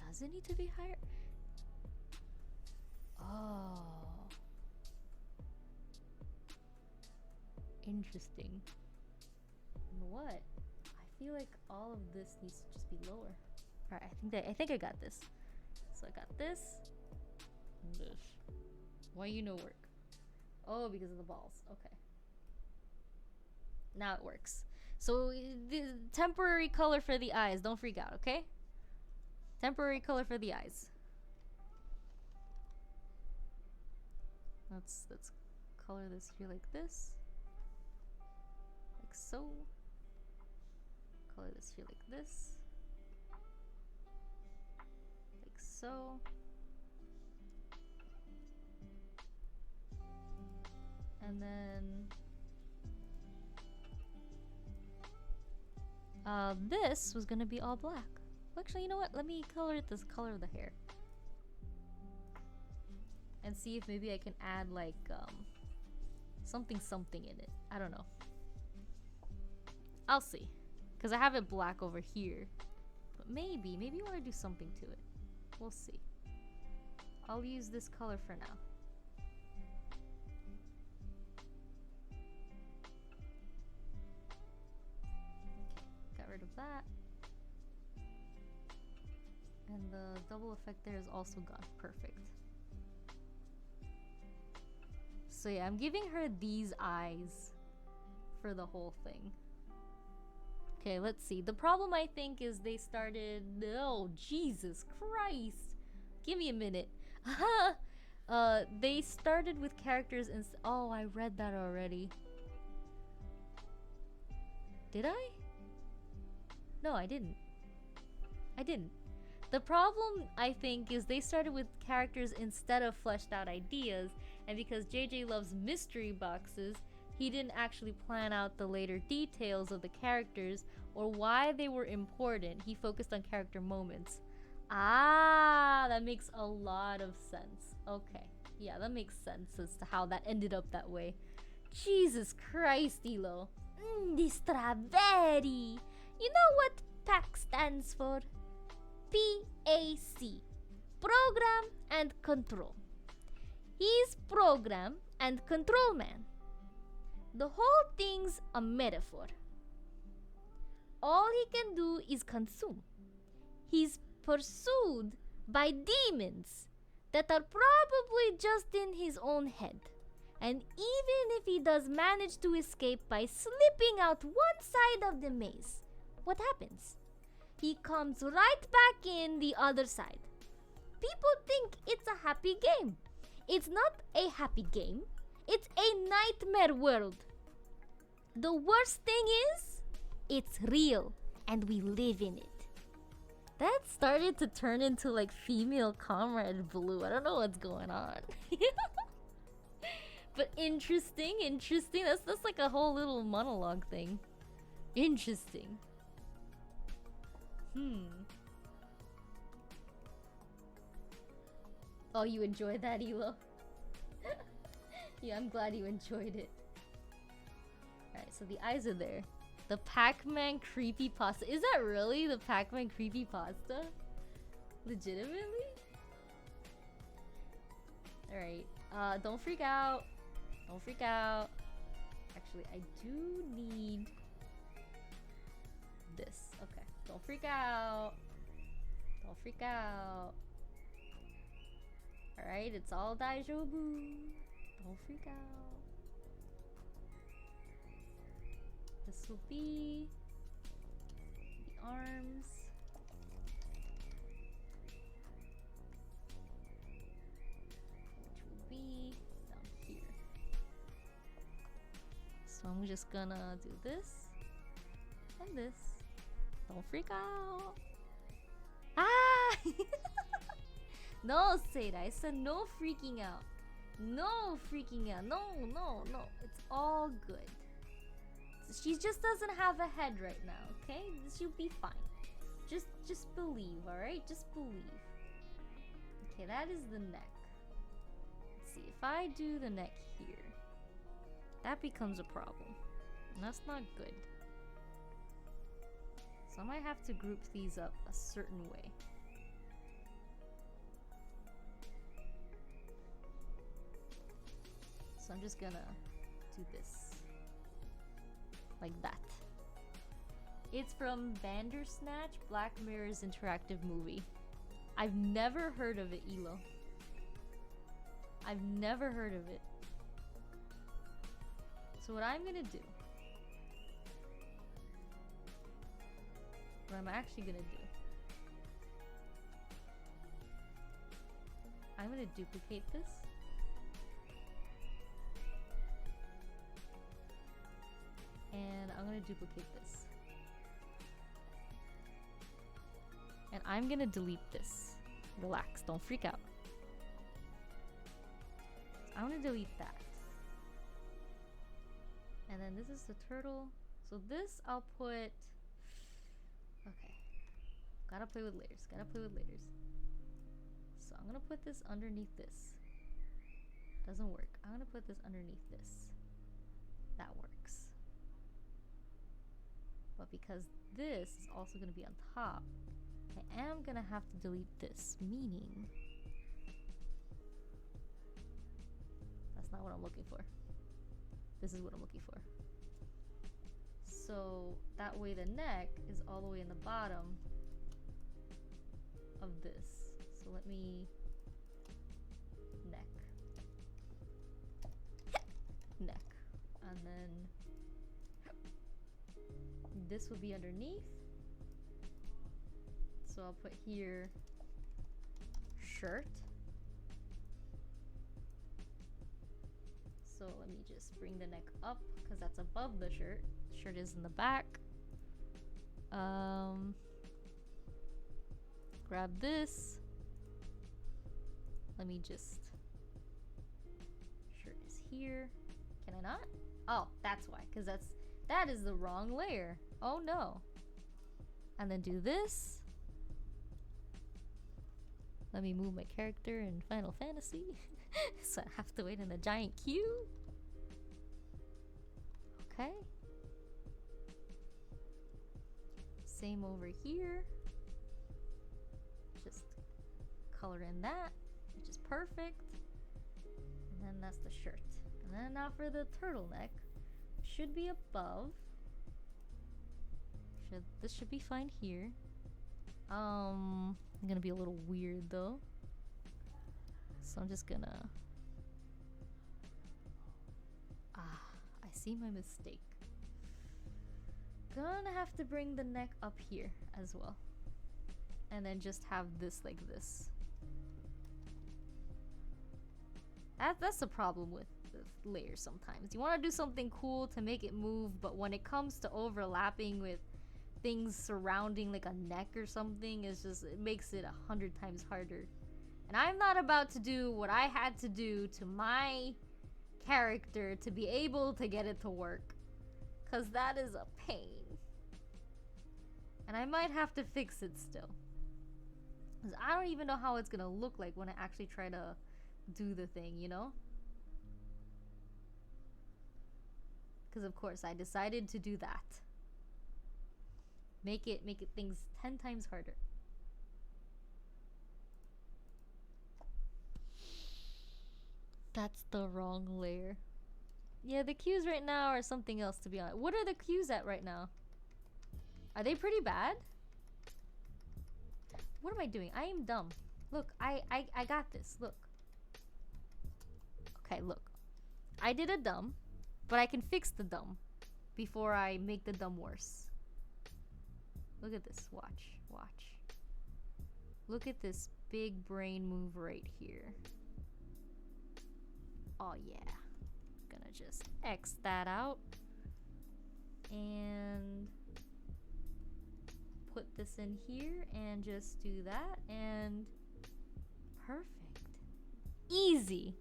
Does it need to be higher? Oh. Interesting. You know what? I feel like all of this needs to just be lower. Alright, I think I got this. So I got this and this. Why you no work? Oh, because of the balls. Okay. Now it works. So the temporary color for the eyes. Don't freak out, okay? Temporary color for the eyes. Let's color this here like this. Like so. Color this here like this. Like so. And then this was gonna be all black. Actually, you know what? Let me color it this color of the hair. And see if maybe I can add like something in it. I don't know. I'll see. Because I have it black over here. But maybe you want to do something to it. We'll see. I'll use this color for now. Okay, got rid of that. And the double effect there is also gone. Perfect. So yeah, I'm giving her these eyes for the whole thing. Okay, let's see. The problem I think is they started... Oh, Jesus Christ. Give me a minute. They started with characters in... Oh, I read that already. Did I? No, I didn't. The problem, I think, is they started with characters instead of fleshed out ideas, and because JJ loves mystery boxes, he didn't actually plan out the later details of the characters or why they were important. He focused on character moments. Ah, that makes a lot of sense. Okay, yeah, that makes sense as to how that ended up that way. Jesus Christ, Elo. The strawberry. You know what PAC stands for? PAC. Program and Control. He's Program and Control Man. The whole thing's a metaphor. All he can do is consume. He's pursued by demons that are probably just in his own head. And even if he does manage to escape by slipping out one side of the maze, what happens? He comes right back in the other side. People think it's a happy game. It's not a happy game. It's a nightmare world. The worst thing is, it's real and we live in it. That started to turn into like female comrade blue. I don't know what's going on. But interesting. That's like a whole little monologue thing. Interesting. Oh, you enjoyed that, Elo? Yeah, I'm glad you enjoyed it. Alright, so the eyes are there. The Pac-Man creepypasta. Is that really the Pac-Man creepypasta? Legitimately? Alright, don't freak out. Don't freak out. Actually, I do need this. Okay, don't freak out. Don't freak out. Alright, it's all daijobu. Don't freak out. This will be the arms. Which will be down here. So I'm just gonna do this and this. Don't freak out. Ah! No, Seda, I said no freaking out. No freaking out. No, no, no. It's all good. She just doesn't have a head right now, okay? She'll be fine. Just believe, alright? Just believe. Okay, that is the neck. Let's see, if I do the neck here, that becomes a problem. And that's not good. So I might have to group these up a certain way. So I'm just gonna do this. Like that. It's from Bandersnatch, Black Mirror's interactive movie. I've never heard of it, Elo. I've never heard of it. So what I'm gonna do, what I'm actually gonna do, I'm gonna duplicate this. And I'm gonna duplicate this. And I'm gonna delete this. Relax, don't freak out. So I'm gonna delete that. And then this is the turtle. So this I'll put... Okay. Gotta play with layers, gotta play with layers. So I'm gonna put this underneath this. Doesn't work. I'm gonna put this underneath this. That works. But because this is also going to be on top, I am going to have to delete this, meaning that's not what I'm looking for. This is what I'm looking for. So that way the neck is all the way in the bottom of this. So let me neck. Neck. And then this will be underneath. So I'll put here shirt. So let me just bring the neck up because that's above the shirt. Shirt is in the back. Grab this. Let me just... Shirt is here. Can I not? Oh, that's why, because that is the wrong layer. Oh no. And then do this. Let me move my character in Final Fantasy. So I have to wait in the giant queue. Okay. Same over here. Just color in that, which is perfect. And then that's the shirt. And then now for the turtleneck. Should be above. This should be fine here. I'm gonna be a little weird though. So I'm just gonna... I see my mistake. Gonna have to bring the neck up here as well. And then just have this like this. That's the problem with the layers sometimes. You want to do something cool to make it move, but when it comes to overlapping with things surrounding like a neck or something, it makes it 100 times harder. And I'm not about to do what I had to do to my character to be able to get it to work. Cause that is a pain. And I might have to fix it still. Cause I don't even know how it's gonna look like when I actually try to do the thing, you know? Cause of course I decided to do that. Make it things 10 times harder. That's the wrong layer. Yeah, the cues right now are something else, to be honest. What are the cues at right now? Are they pretty bad? What am I doing? I am dumb. Look, I got this. Look. Okay, look. I did a dumb, but I can fix the dumb before I make the dumb worse. Look at this. Watch. Watch. Look at this big brain move right here. Oh, yeah. Gonna just X that out. And put this in here and just do that. And perfect. Easy.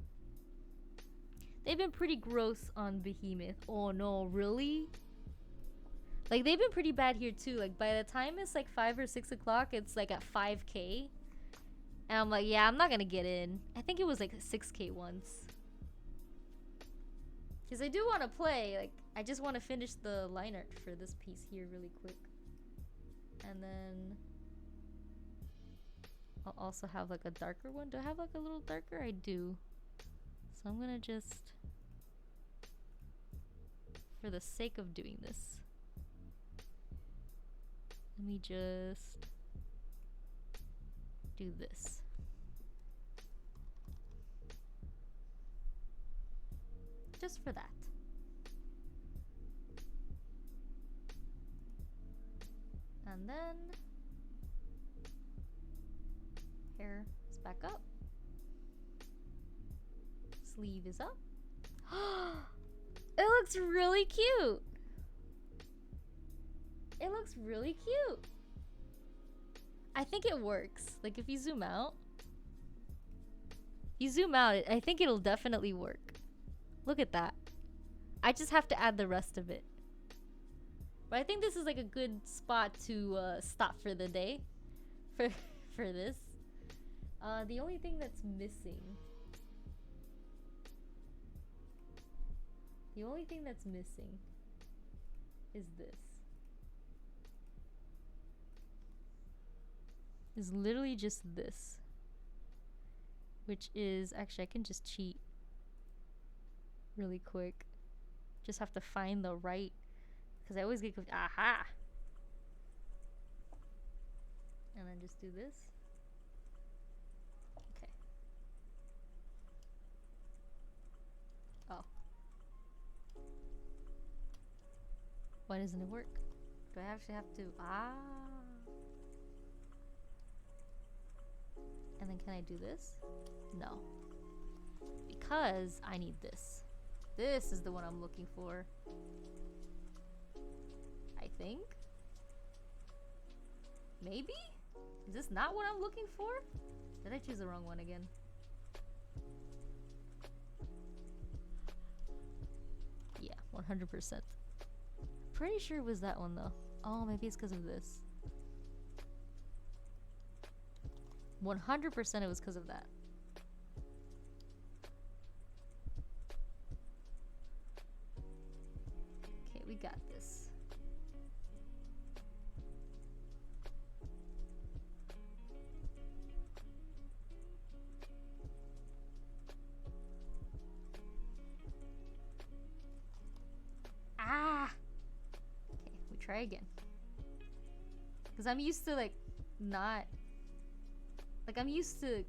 They've been pretty gross on Behemoth. Oh no, really? Like, they've been pretty bad here too. Like, by the time it's like 5 or 6 o'clock, it's like at 5k. And I'm like, yeah, I'm not gonna get in. I think it was like 6k once. Because I do want to play. Like, I just want to finish the line art for this piece here really quick. And then I'll also have like a darker one. Do I have like a little darker? I do. So I'm gonna just, for the sake of doing this, let me just do this. Just for that. And then hair is back up. Sleeve is up. It looks really cute. It looks really cute. I think it works. Like, if you zoom out, I think it'll definitely work. Look at that. I just have to add the rest of it. But I think this is like a good spot to stop for the day. For this. The only thing that's missing. The only thing that's missing is this. Is literally just this. Which is, actually I can just cheat really quick. Just have to find the right, because I always get confused. Aha! And then just do this. Okay. Oh. Why doesn't it work? Do I actually have to? Ah. And then can I do this? No. Because I need this. This is the one I'm looking for. I think. Maybe? Is this not what I'm looking for? Did I choose the wrong one again? Yeah, 100%. Pretty sure it was that one though. Oh, maybe it's because of this. 100% it was because of that. Okay, we got this. Ah! Okay, we try again. Because I'm used to, like, not... Like, I'm used to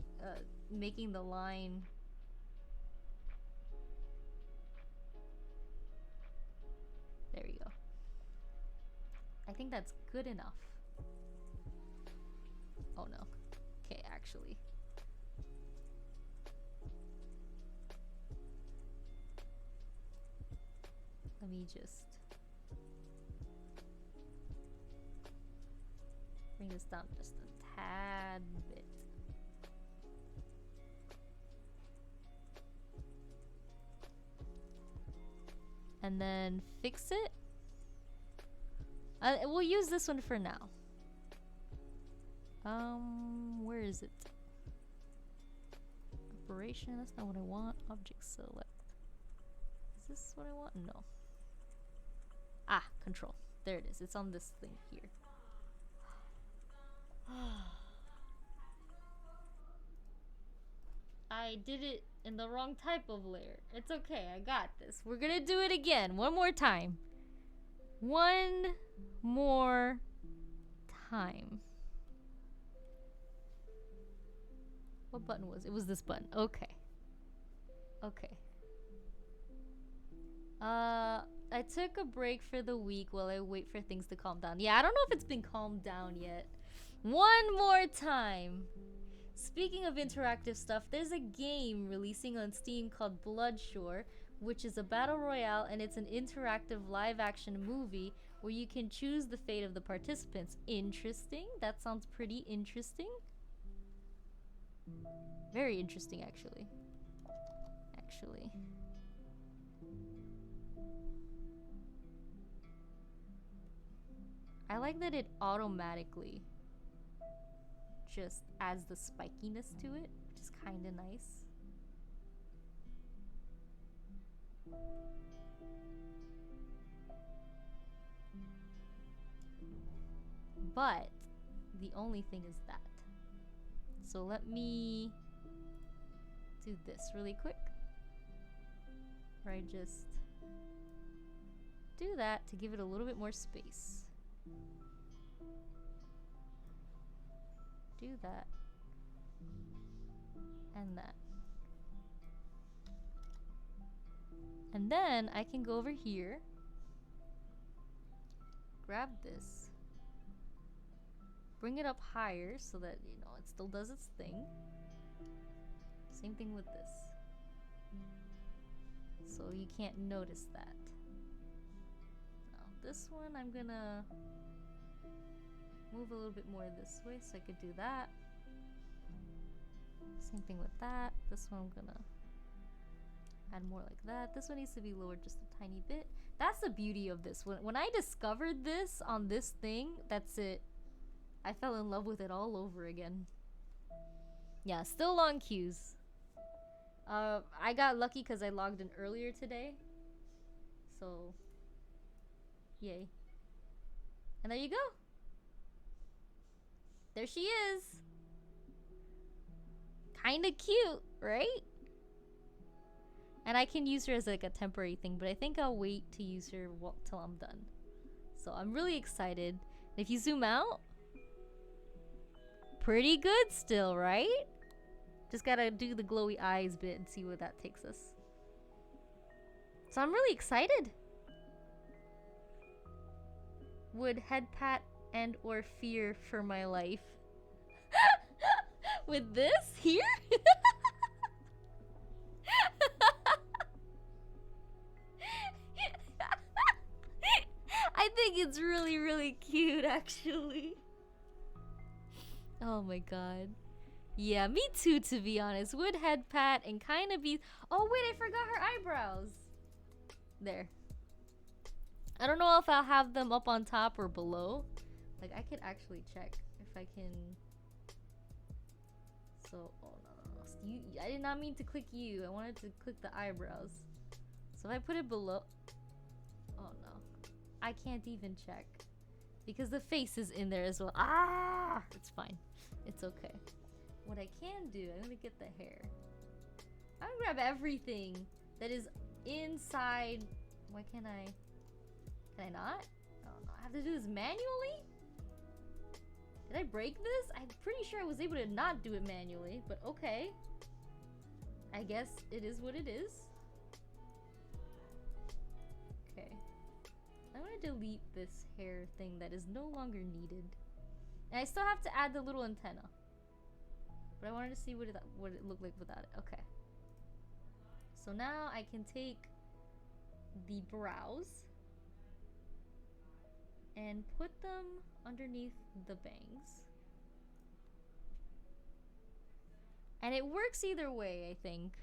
making the line... There we go. I think that's good enough. Oh no. Okay, actually. Let me just bring this down just a tad bit. And then fix it. We'll use this one for now. Where is it? Operation, that's not what I want. Object select. Is this what I want? No. Ah, control. There it is. It's on this thing here. I did it in the wrong type of layer. It's okay. I got this. We're gonna do it again. One more time. One more time. What button was it? It was this button. Okay. Okay. I took a break for the week while I wait for things to calm down. Yeah, I don't know if it's been calmed down yet. One more time. Speaking of interactive stuff, there's a game releasing on Steam called Bloodshore, which is a battle royale, and it's an interactive live-action movie where you can choose the fate of the participants. Interesting. That sounds pretty interesting. Very interesting, actually. I like that it automatically just adds the spikiness to it, which is kind of nice. But the only thing is that. So let me do this really quick. Where I just do that to give it a little bit more space. Do that. And that. And then I can go over here, grab this, bring it up higher so that, you know, it still does its thing. Same thing with this. So you can't notice that. Now this one I'm gonna move a little bit more this way so I could do that. Same thing with that. This one I'm gonna add more like that. This one needs to be lowered just a tiny bit. That's the beauty of this. When I discovered this on this thing, that's it. I fell in love with it all over again. Yeah, still long queues. I got lucky because I logged in earlier today. So, yay. And there you go. There she is. Kinda cute, right? And I can use her as like a temporary thing, but I think I'll wait to use her till I'm done. So I'm really excited. If you zoom out, pretty good still, right? Just gotta do the glowy eyes bit and see where that takes us. So I'm really excited. Would head pat and or fear for my life. With this here? I think it's really, really cute, actually. Oh my god. Yeah, me too, to be honest. Would head pat and kind of be... Oh wait, I forgot her eyebrows. There. I don't know if I'll have them up on top or below. Like, I could actually check if I can... So, oh no. I did not mean to click you. I wanted to click the eyebrows. So if I put it below... Oh no. I can't even check. Because the face is in there as well. Ah! It's fine. It's okay. What I can do, I'm gonna get the hair. I'm gonna grab everything that is inside. Why can't I? Can I not? Oh no, I have to do this manually? Did I break this? I'm pretty sure I was able to not do it manually, but okay. I guess it is what it is. Okay. I'm gonna delete this hair thing that is no longer needed. And I still have to add the little antenna. But I wanted to see what it looked like without it. Okay. So now I can take the brows and put them underneath the bangs. And it works either way, I think.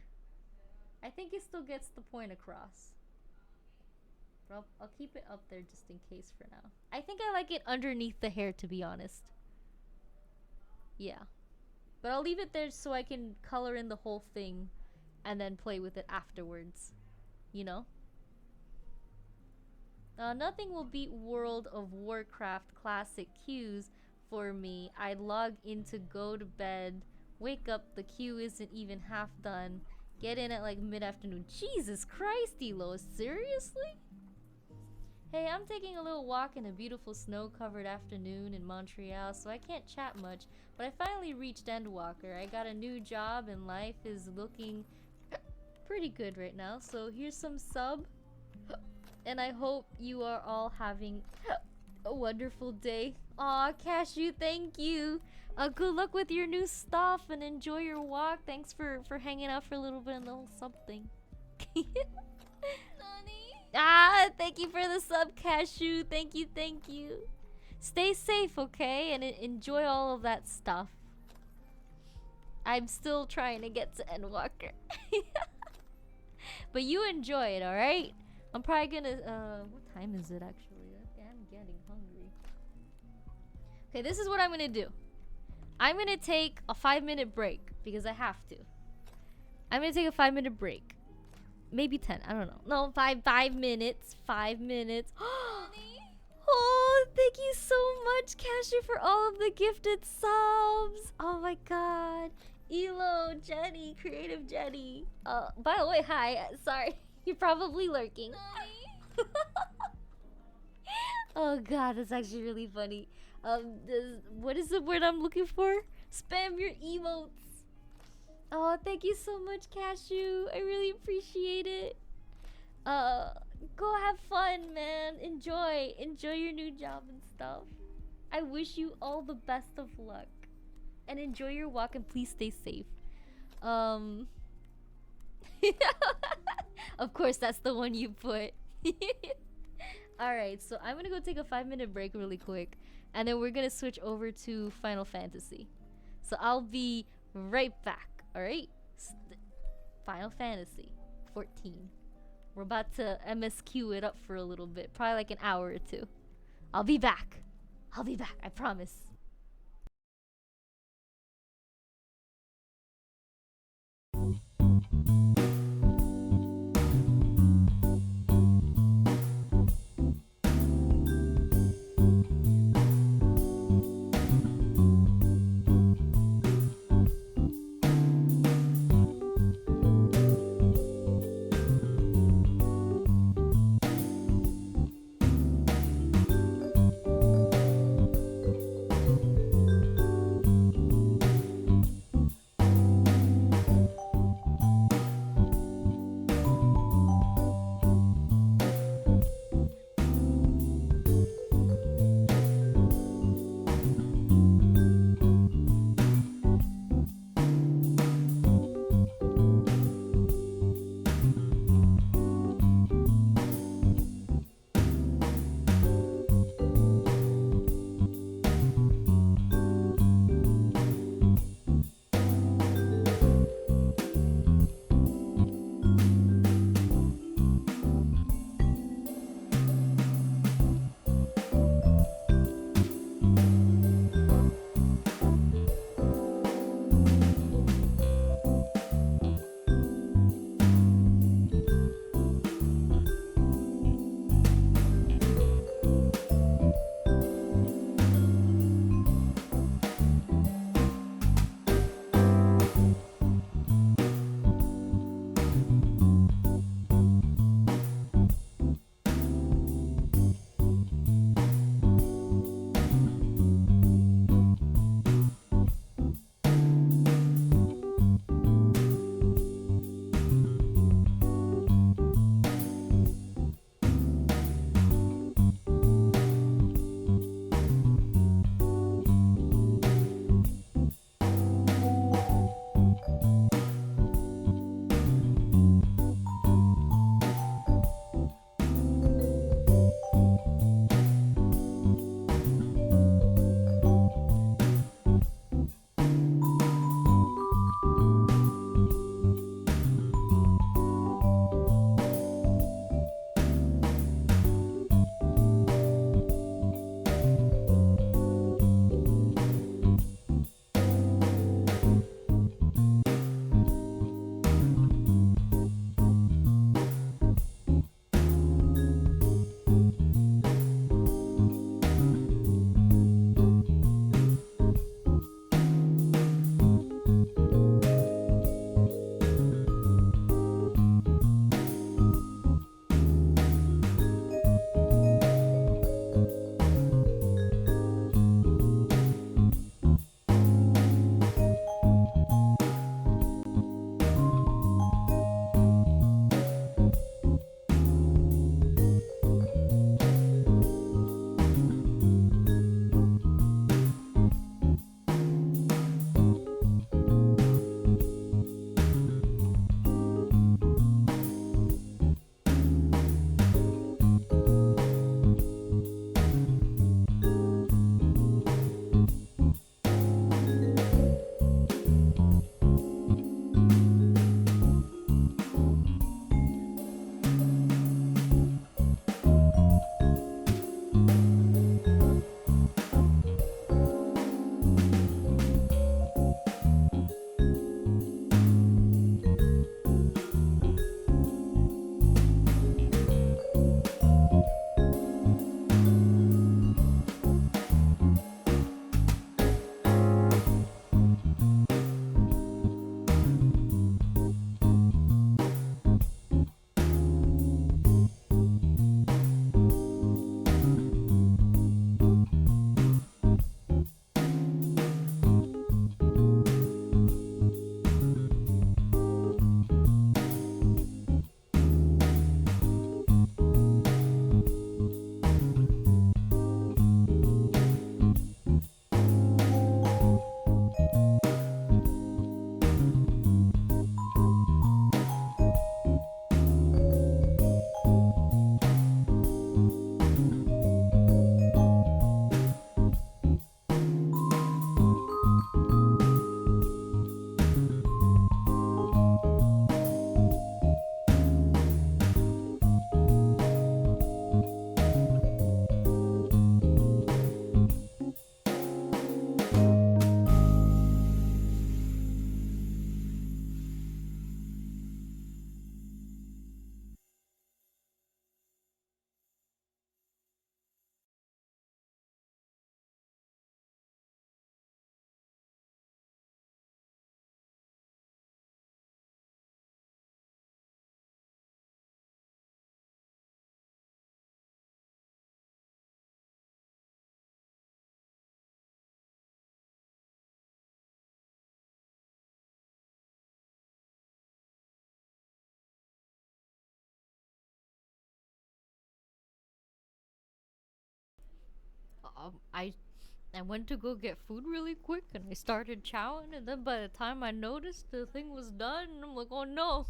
I think it still gets the point across. But I'll keep it up there just in case for now. I think I like it underneath the hair, to be honest. Yeah. But I'll leave it there so I can color in the whole thing and then play with it afterwards. You know? Nothing will beat World of Warcraft classic queues for me. I log in to go to bed, wake up, the queue isn't even half done, get in at like mid-afternoon. Jesus Christ, Elo, seriously? Hey, I'm taking a little walk in a beautiful snow-covered afternoon in Montreal, so I can't chat much, but I finally reached Endwalker. I got a new job and life is looking pretty good right now, so here's some sub. And I hope you are all having a wonderful day. Aw, Cashew, thank you. Good luck with your new stuff and enjoy your walk. Thanks for hanging out for a little bit in the whole sub thing. Thank you for the sub, Cashew. Thank you, thank you. Stay safe, okay? And enjoy all of that stuff. I'm still trying to get to Endwalker. But you enjoy it, alright? I'm probably gonna, what time is it actually? I'm getting hungry. Okay, this is what I'm gonna do. I'm gonna take a 5-minute break because I have to. I'm gonna take a 5-minute break. Maybe 10, I don't know. No, 5 minutes. 5 minutes. Oh, thank you so much, Cashew, for all of the gifted subs. Oh my god. Elo, Jenny, Creative Jenny. By the way, hi. Sorry. You're probably lurking. Oh god, that's actually really funny. What is the word I'm looking for? Spam your emotes. Oh, thank you so much, Cashew. I really appreciate it. Go have fun, man. Enjoy your new job and stuff. I wish you all the best of luck. And enjoy your walk and please stay safe. Of course, that's the one you put. Alright, so I'm gonna go take a 5-minute break really quick. And then we're gonna switch over to Final Fantasy. So I'll be right back, alright? Final Fantasy 14. We're about to MSQ it up for a little bit. Probably like an hour or two. I'll be back. I promise. I went to go get food really quick and I started chowing, and then by the time I noticed the thing was done, I'm like, oh no.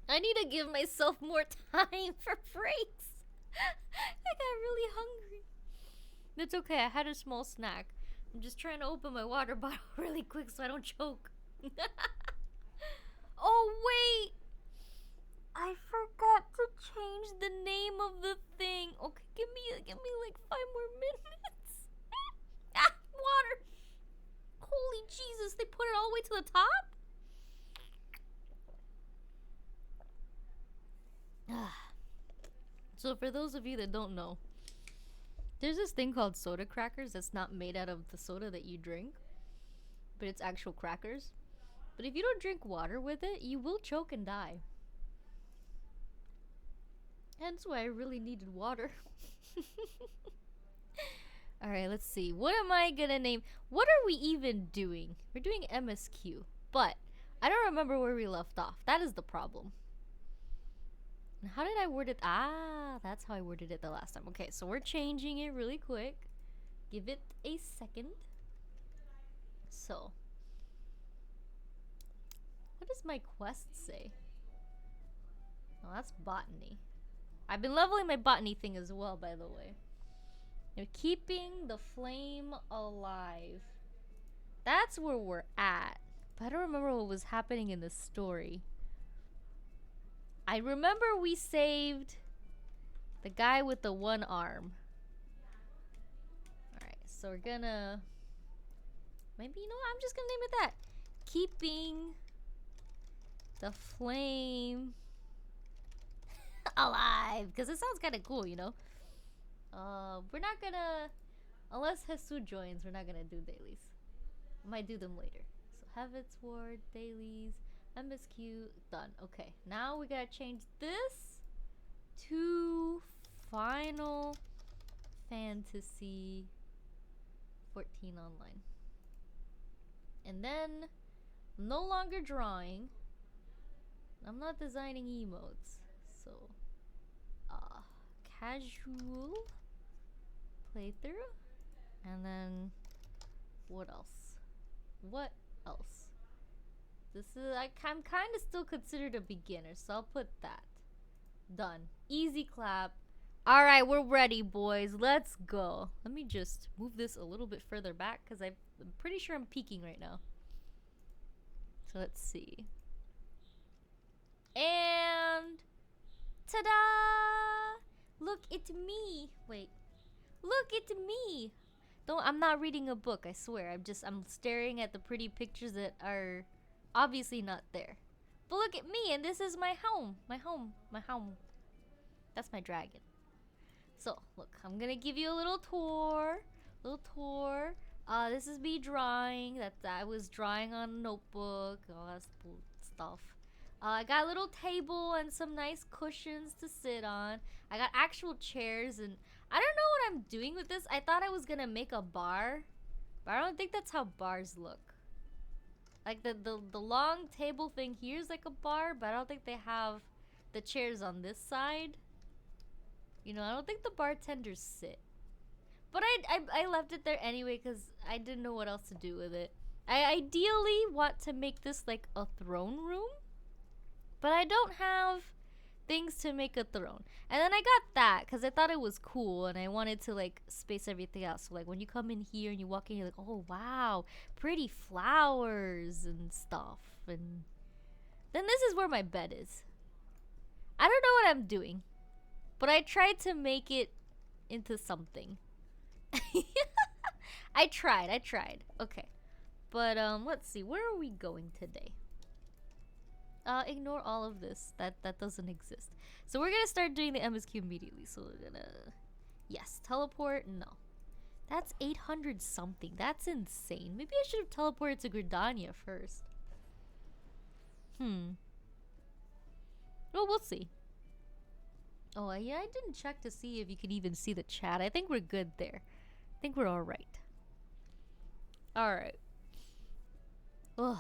I need to give myself more time for breaks. I got really hungry. It's okay, I had a small snack. I'm just trying to open my water bottle really quick so I don't choke. Oh wait! I forgot to change the name of the thing. Okay, give me like 5 more minutes. Ah, water! Holy Jesus, they put it all the way to the top? So for those of you that don't know, there's this thing called soda crackers that's not made out of the soda that you drink, but it's actual crackers. But if you don't drink water with it, you will choke and die. Hence why I really needed water. Alright, let's see. What am I gonna name? What are we even doing? We're doing MSQ, but I don't remember where we left off. That is the problem. And how did I word it? Ah, that's how I worded it the last time. Okay, so we're changing it really quick. Give it a second. So, what does my quest say? Oh, that's botany. I've been leveling my botany thing as well, by the way. You're keeping the flame alive. That's where we're at. But I don't remember what was happening in the story. I remember we saved the guy with the one arm. Alright, so we're gonna... Maybe, you know what? I'm just gonna name it that. Keeping the flame alive. Because it sounds kind of cool, you know? We're not gonna... Unless Jesus joins, we're not gonna do dailies. I might do them later. So, FFXIV dailies. MSQ, done. Okay, now we gotta change this to Final Fantasy 14 online. And then, I'm no longer drawing. I'm not designing emotes. So, casual playthrough. And then, what else? What else? This is, I'm kind of still considered a beginner, so I'll put that. Done. Easy clap. Alright, we're ready, boys. Let's go. Let me just move this a little bit further back, because I'm pretty sure I'm peeking right now. So let's see. And... ta-da! Look at me. Wait. Look at me. I'm not reading a book, I swear. I'm staring at the pretty pictures that are... obviously not there. But look at me, and this is my home. My home. My home. That's my dragon. So, look, I'm gonna give you a little tour. This is me drawing. That I was drawing on a notebook. All that stuff. I got a little table and some nice cushions to sit on. I got actual chairs, and I don't know what I'm doing with this. I thought I was gonna make a bar, but I don't think that's how bars look. Like the long table thing here is like a bar, but I don't think they have the chairs on this side. You know, I don't think the bartenders sit. But I left it there anyway because I didn't know what else to do with it. I ideally want to make this like a throne room, but I don't have things to make a throne. And then I got that because I thought it was cool and I wanted to like space everything out. So like when you come in here and you walk in, you're like, oh wow, pretty flowers and stuff. And then this is where my bed is. I don't know what I'm doing, but I tried to make it into something. I tried. Okay. But let's see, where are we going today? Ignore all of this. That doesn't exist. So we're gonna start doing the MSQ immediately. So we're gonna... Yes, teleport, no. That's 800 something. That's insane. Maybe I should have teleported to Gridania first. Well, we'll see. Oh, yeah, I didn't check to see if you could even see the chat. I think we're good there. I think we're alright. Alright. Ugh.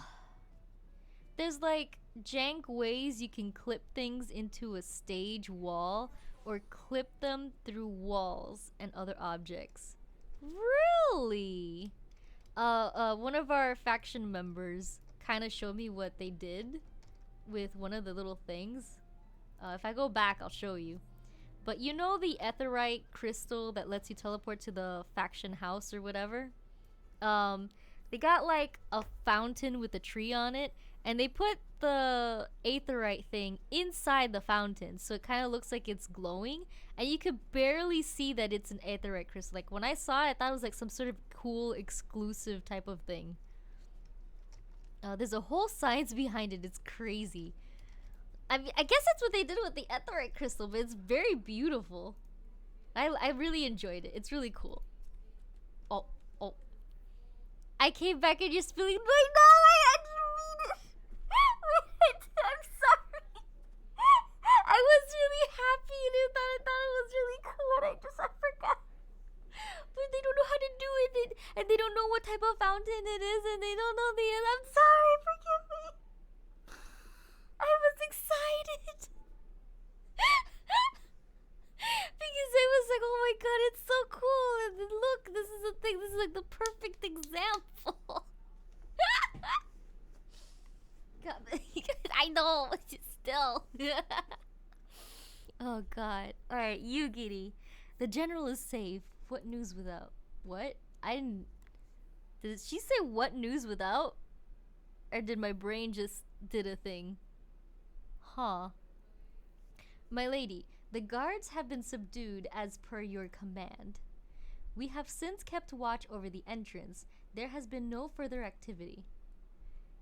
There's like jank ways you can clip things into a stage wall or clip them through walls and other objects. Really? One of our faction members kind of showed me what they did with one of the little things. If I go back, I'll show you. But you know the Aetherite crystal that lets you teleport to the faction house or whatever? They got like a fountain with a tree on it, and they put the Aetherite thing inside the fountain, so it kind of looks like it's glowing, and you could barely see that it's an Aetherite crystal. Like when I saw it, I thought it was like some sort of cool exclusive type of thing. There's a whole science behind it. It's crazy. I mean, I guess that's what they did with the Aetherite crystal, but it's very beautiful. I really enjoyed it. It's really cool. Oh. I came back and you're spilling. Like, no, I didn't mean it. I'm sorry. I was really happy and I thought it was really cool, and I forgot. But they don't know how to do it, and they don't know what type of fountain it is, and they don't know the. I'm sorry. Forgive me. I was excited. Because I was like, oh my god, it's so cool. And then look, this is the thing. This is like the perfect example. God, I know. Still. Oh god. Alright, Yugiri. The general is safe. What news without? What? I didn't. Did she say what news without? Or did my brain just did a thing? Huh. My lady, the guards have been subdued as per your command. We have since kept watch over the entrance. There has been no further activity.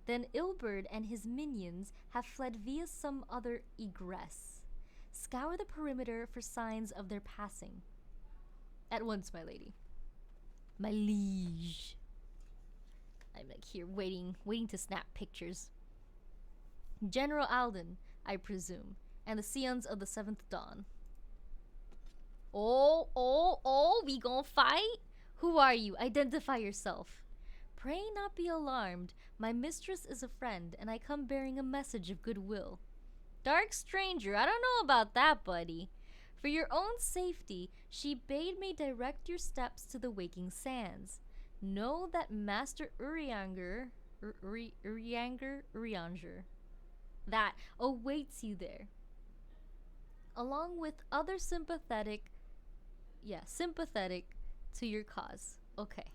Then Ilberd and his minions have fled via some other egress. Scour the perimeter for signs of their passing. At once, my lady. My liege. I'm like here waiting to snap pictures. General Alden, I presume, and the Scions of the Seventh Dawn. Oh, we gon' fight? Who are you? Identify yourself. Pray not be alarmed. My mistress is a friend, and I come bearing a message of goodwill. Dark stranger, I don't know about that, buddy. For your own safety, she bade me direct your steps to the waking sands. Know that Master Urianger, that awaits you there, along with other sympathetic to your cause. Okay.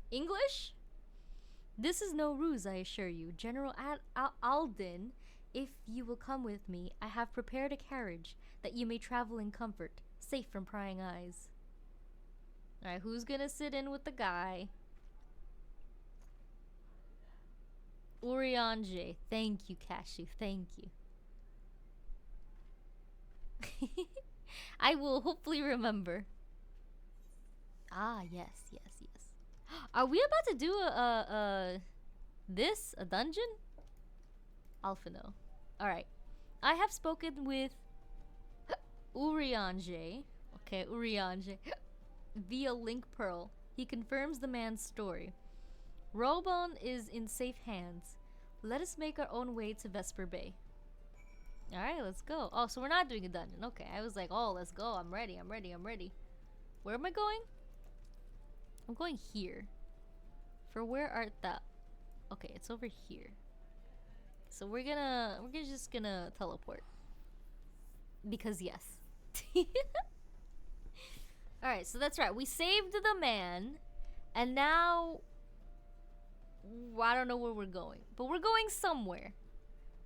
English? This is no ruse, I assure you. General Alden, if you will come with me, I have prepared a carriage that you may travel in comfort, safe from prying eyes. Alright, who's gonna sit in with the guy? Urianger. Thank you, Cashew. Thank you. I will hopefully remember. Ah, yes. Are we about to do a dungeon? Alphinaud. Alright. I have spoken with Urianger. Okay, Urianger. Via Link Pearl. He confirms the man's story. Robon is in safe hands. Let us make our own way to Vesper Bay. Alright, let's go. Oh, so we're not doing a dungeon. Okay, I was like, oh, let's go. I'm ready. Where am I going? I'm going here. For where art thou? Okay, it's over here. So we're just gonna teleport. Because yes. Alright, so that's right. We saved the man. And now I don't know where we're going. But we're going somewhere.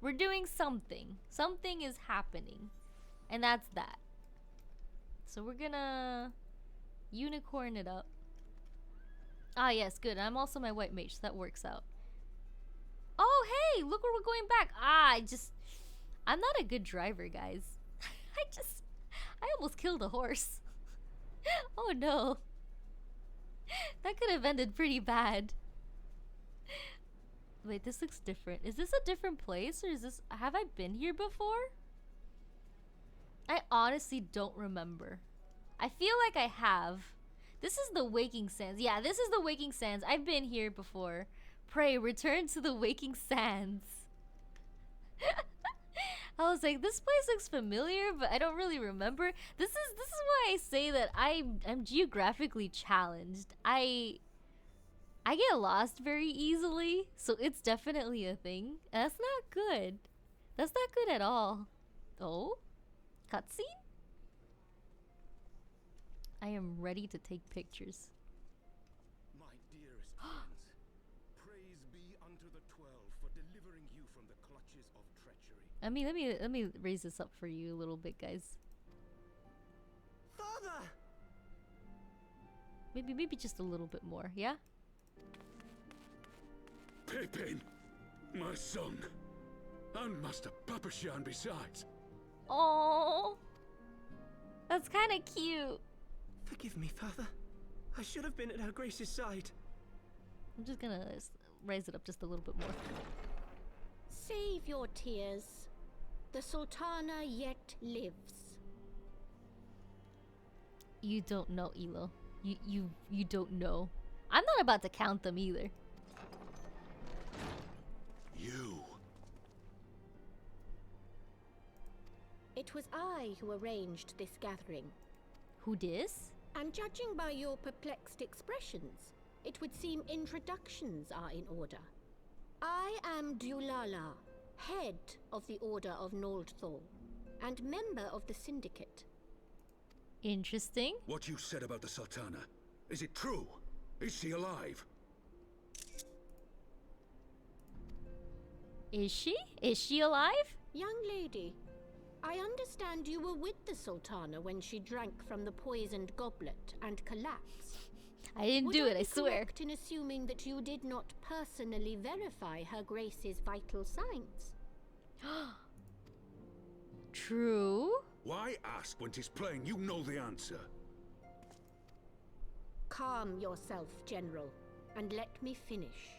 We're doing something. Something is happening. And that's that. So we're gonna unicorn it up. Ah, yes, good. I'm also my white mage, so that works out. Oh, hey, look where we're going back. I'm not a good driver, guys. I almost killed a horse. Oh, no. That could have ended pretty bad. Wait, this looks different. Is this a different place, or have I been here before? I honestly don't remember. I feel like I have. This is the Waking Sands. Yeah, this is the Waking Sands. I've been here before. Pray, return to the Waking Sands. I was like, this place looks familiar, but I don't really remember. This is why I say that I'm geographically challenged. I get lost very easily, so it's definitely a thing. And that's not good. That's not good at all. Oh? Cutscene? I am ready to take pictures. My dearest friends, praise be unto the 12 for delivering you from the clutches of treachery. Let me raise this up for you a little bit, guys. Father! Maybe just a little bit more, yeah? Pippin, my son, and Master Papashan besides. Oh, that's kind of cute. Forgive me, Father. I should have been at Her Grace's side. I'm just gonna raise it up just a little bit more. Save your tears. The Sultana yet lives. You don't know, Elo. You don't know. I'm not about to count them either. You. It was I who arranged this gathering. Who dis? And judging by your perplexed expressions, it would seem introductions are in order. I am Dulala, head of the Order of Noldthor, and member of the Syndicate. Interesting. What you said about the Sultana, is it true? Is she alive? Is she? Is she alive? Young lady, I understand you were with the Sultana when she drank from the poisoned goblet and collapsed. I didn't do it, I swear. Would I be correct in assuming that you did not personally verify Her Grace's vital signs? True. Why ask when 'tis plain you know the answer? Calm yourself, General, and let me finish.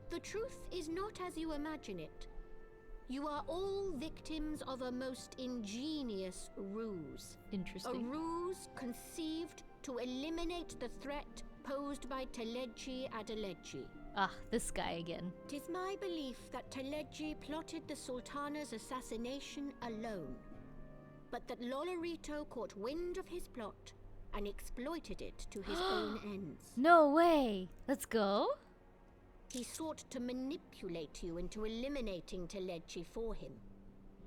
The truth is not as you imagine it. You are all victims of a most ingenious ruse. Interesting. A ruse conceived to eliminate the threat posed by Teleji Adeleji. Ah, this guy again. 'Tis my belief that Teleji plotted the Sultana's assassination alone, but that Lolorito caught wind of his plot and exploited it to his own ends. No way. Let's go. He sought to manipulate you into eliminating Teleji for him,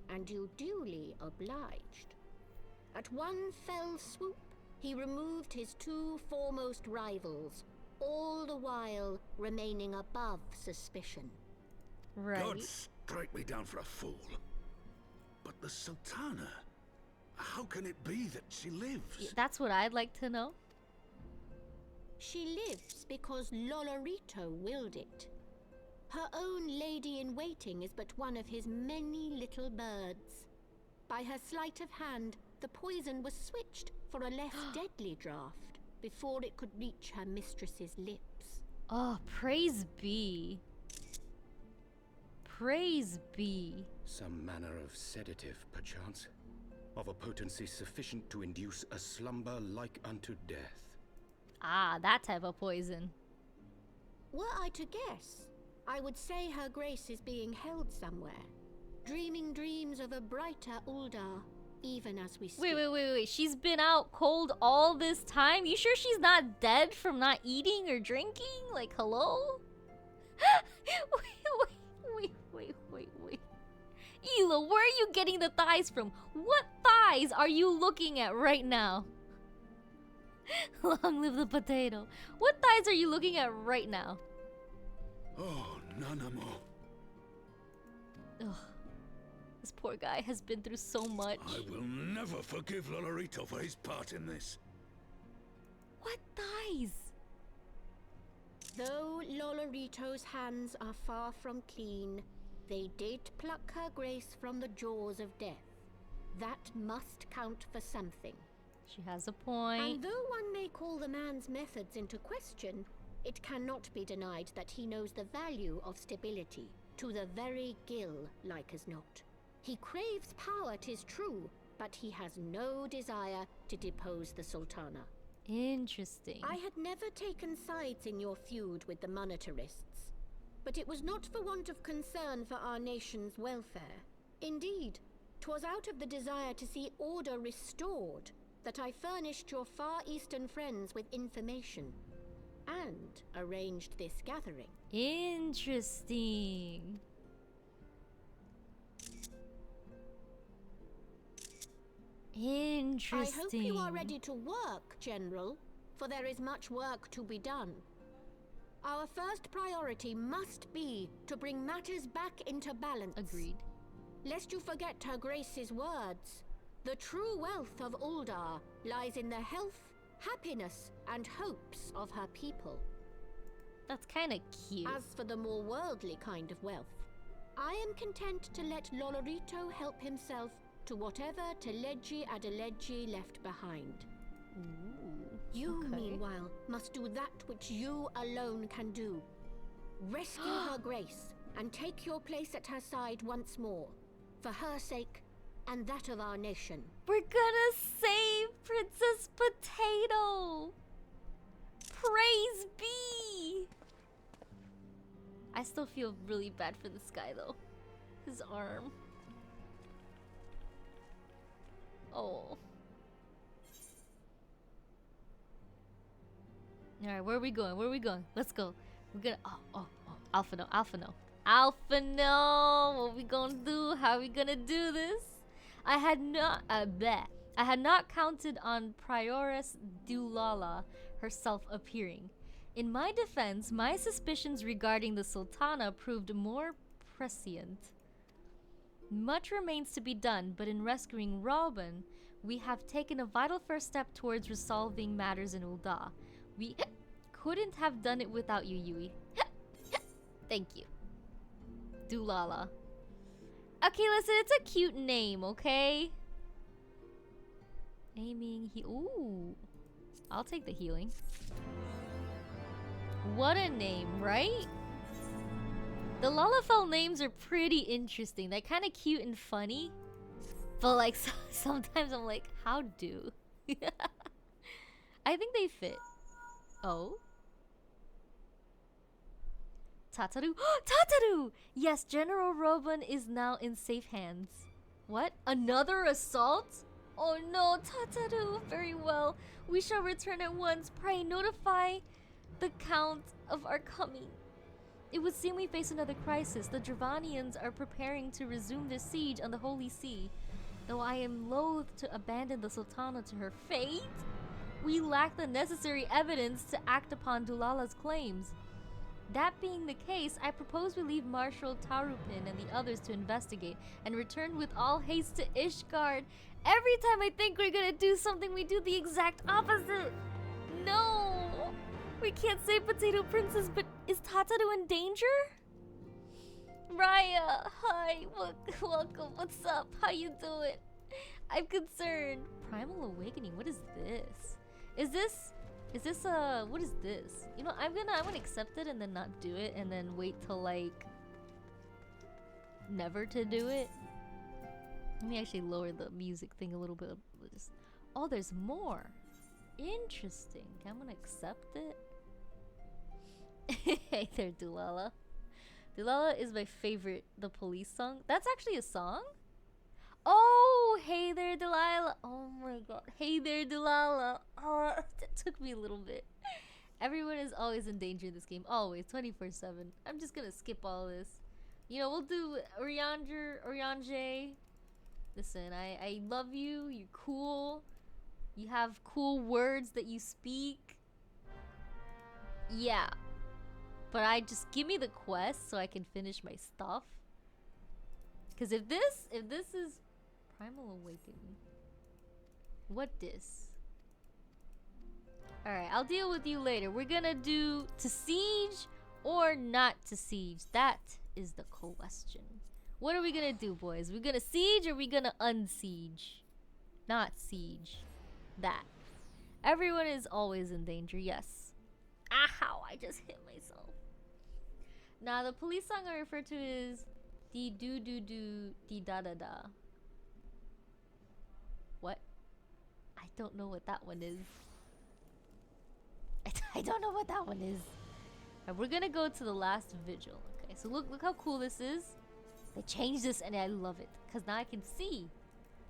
and you duly obliged. At one fell swoop, he removed his two foremost rivals, all the while remaining above suspicion. Right. God strike me down for a fool. But the Sultana, how can it be that she lives? That's what I'd like to know. She lives because Lolorito willed it. Her own lady-in-waiting is but one of his many little birds. By her sleight of hand, the poison was switched for a less deadly draught before it could reach her mistress's lips. Oh, praise be. Praise be. Some manner of sedative, perchance, of a potency sufficient to induce a slumber like unto death. Ah, that type of poison. Were I to guess, I would say Her Grace is being held somewhere, dreaming dreams of a brighter Uldar, even as we speak. Wait. She's been out cold all this time? You sure she's not dead from not eating or drinking? Like, hello? Wait. Elo, where are you getting the thighs from? What thighs are you looking at right now? Long live the potato. What thighs are you looking at right now? Oh, Nanamo. Ugh. This poor guy has been through so much. I will never forgive Lolorito for his part in this. What thighs? Though Lolorito's hands are far from clean, they did pluck Her Grace from the jaws of death. That must count for something. She has a point. And though one may call the man's methods into question, it cannot be denied that he knows the value of stability, to the very gill, like as not. He craves power, 'tis true, but he has no desire to depose the Sultana. Interesting. I had never taken sides in your feud with the monetarists, but it was not for want of concern for our nation's welfare. Indeed, 'Twas out of the desire to see order restored that I furnished your Far Eastern friends with information and arranged this gathering. Interesting. Interesting. I hope you are ready to work, General, for there is much work to be done. Our first priority must be to bring matters back into balance. Agreed. Lest you forget Her Grace's words, the true wealth of Uldar lies in the health, happiness, and hopes of her people. That's kind of cute. As for the more worldly kind of wealth, I am content to let Lolorito help himself to whatever Teleji Adeleji left behind. Ooh, You, okay. meanwhile, must do that which you alone can do. Rescue Her Grace and take your place at her side once more, for her sake and that of our nation. We're gonna save Princess Potato! Praise be! I still feel really bad for this guy though. His arm. Oh. Alright, where are we going? Where are we going? Let's go. We're gonna... Oh. Alphinaud. What we gonna do? How are we gonna do this? I had not counted on Prioress Dulala herself appearing. In my defense, my suspicions regarding the Sultana proved more prescient. Much remains to be done, but in rescuing Robin, we have taken a vital first step towards resolving matters in Ul'dah. We couldn't have done it without you, Yui. Thank you. Dulala. Okay, listen, it's a cute name, okay? Aiming, ooh. I'll take the healing. What a name, right? The Lalafell names are pretty interesting. They're kind of cute and funny. But like, sometimes I'm like, how do? I think they fit. Oh? Tataru? Tataru! Yes, General Robin is now in safe hands. What? Another assault? Oh no, Tataru! Very well. We shall return at once. Pray notify the Count of our coming. It would seem we face another crisis. The Dravanians are preparing to resume their siege on the Holy See. Though I am loath to abandon the Sultana to her fate, we lack the necessary evidence to act upon Dulala's claims. That being the case, I propose we leave Marshal Tarupin and the others to investigate and return with all haste to Ishgard. Every time I think we're gonna do something, we do the exact opposite. No! We can't save Potato Princess, but is Tataru in danger? Raya, hi, welcome, what's up, how you doing? I'm concerned. Primal Awakening, what is this? Is this what is this? You know, I'm gonna accept it and then not do it and then wait till like never to do it. Let me actually lower the music thing a little bit. Oh, there's more. Interesting. I'm gonna accept it. Hey there, Dulala. Dulala is my favorite, the police song. That's actually a song? Oh, hey there, Delilah. Oh my god. Hey there, Dulala. Oh, that took me a little bit. Everyone is always in danger in this game. Always, 24/7. I'm just gonna skip all this. You know, we'll do Oriange. Listen, I love you. You're cool. You have cool words that you speak. Yeah. But I just give me the quest so I can finish my stuff. Cause if this is Primal Awakening, what this? Alright, I'll deal with you later. We're gonna do to siege or not to siege. That is the question. What are we gonna do, boys? We gonna siege or we gonna unsiege? Not siege. That. Everyone is always in danger, yes. Ow, I just hit myself. Now the police song I refer to is Dee doo doo doo dee da da da. What? I don't know what that one is. I don't know what that one is. Alright, we're gonna go to the last vigil. Okay, so look how cool this is. They changed this and I love it. Because now I can see.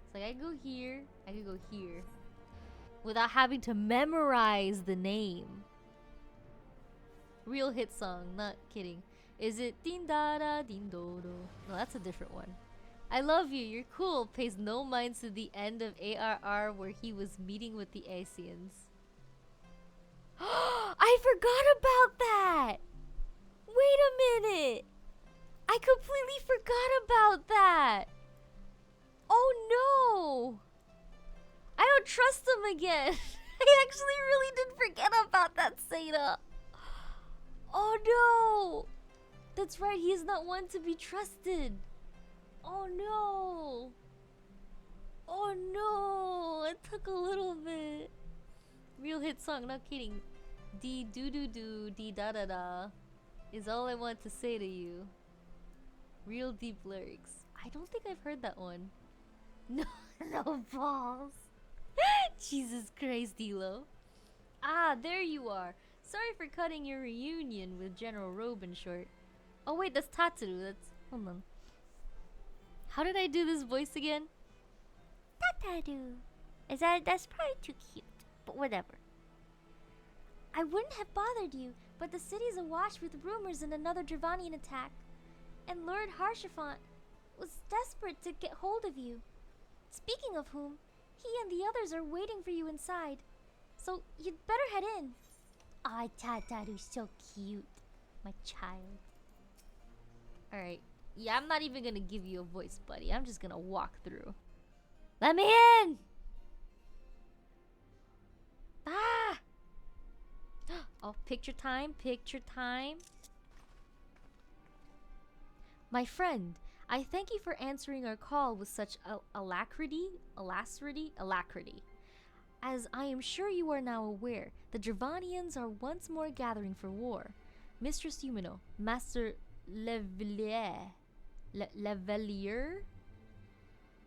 It's like I can go here, I can go here. Without having to memorize the name. Real hit song, not kidding. Is it din da da din do do? No, that's a different one. I love you, you're cool. Pays no mind to the end of ARR where he was meeting with the Asians. I forgot about that! Wait a minute! I completely forgot about that! Oh no! I don't trust him again! I actually really did forget about that, Seda! Oh no! That's right, he is not one to be trusted! Oh no! Oh no! It took a little bit. Real hit song, not kidding. Dee doo doo doo, dee da da da is all I want to say to you. Real deep lyrics. I don't think I've heard that one. No, no balls. Jesus Christ, Dilo. Ah, there you are. Sorry for cutting your reunion with General Robin short. Oh wait, that's Tataru. That's... hold on. How did I do this voice again? Tataru. That's probably too cute. But whatever. I wouldn't have bothered you, but the city's awash with rumors and another Dravanian attack. And Lord Harshafant was desperate to get hold of you. Speaking of whom, he and the others are waiting for you inside. So you'd better head in. Ah, Tataru's so cute. My child. Alright. Yeah, I'm not even gonna give you a voice, buddy. I'm just gonna walk through. Let me in! Ah! Oh, picture time, picture time. My friend, I thank you for answering our call with such alacrity. As I am sure you are now aware, the Dravanians are once more gathering for war. Mistress Yumeno, Master Levelier,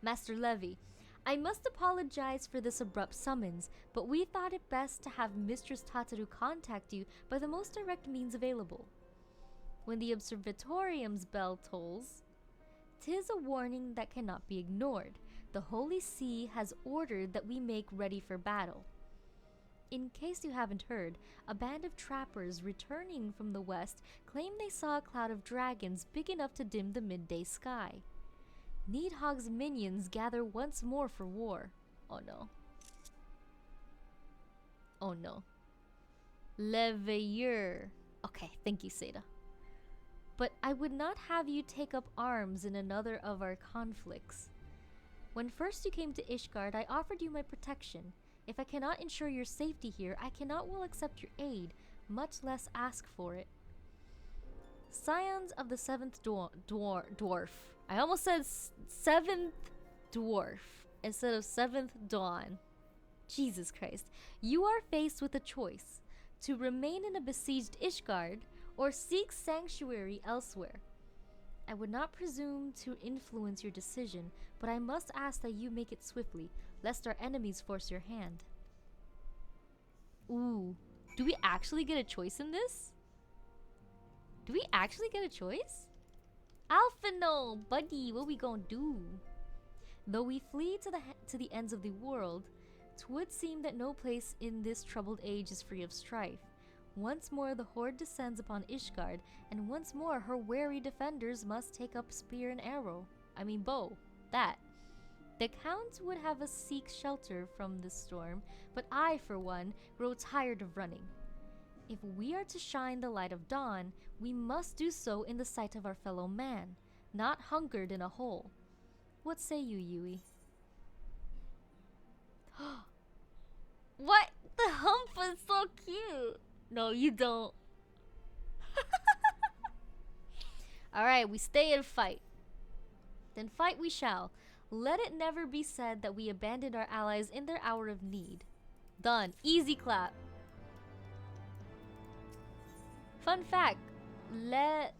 Master Levy, I must apologize for this abrupt summons, but we thought it best to have Mistress Tataru contact you by the most direct means available. When the observatorium's bell tolls, 'tis a warning that cannot be ignored. The Holy See has ordered that we make ready for battle. In case you haven't heard, a band of trappers returning from the west claim they saw a cloud of dragons big enough to dim the midday sky. Needhog's minions gather once more for war. Oh no. Oh no. Leveilleur. Okay, thank you, Seda. But I would not have you take up arms in another of our conflicts. When first you came to Ishgard, I offered you my protection. If I cannot ensure your safety here, I cannot well accept your aid, much less ask for it. Scions of the seventh dwarf. I almost said seventh dwarf instead of seventh dawn. Jesus Christ. You are faced with a choice: to remain in a besieged Ishgard or seek sanctuary elsewhere. I would not presume to influence your decision, but I must ask that you make it swiftly, lest our enemies force your hand. Ooh, do we actually get a choice in this? Do we actually get a choice? Alphinaud, buddy, what we gonna do? Though we flee to the ends of the world, 'twould seem that no place in this troubled age is free of strife. Once more the horde descends upon Ishgard, and once more her wary defenders must take up spear and arrow. I mean bow. That. The Count would have us seek shelter from this storm, but I, for one, grow tired of running. If we are to shine the light of dawn, we must do so in the sight of our fellow man, not hungered in a hole. What say you, Yui? What? The hump was so cute! No, you don't. Alright, we stay and fight. Then fight we shall. Let it never be said that we abandoned our allies in their hour of need. Done. Easy clap. Fun fact, Leveilleur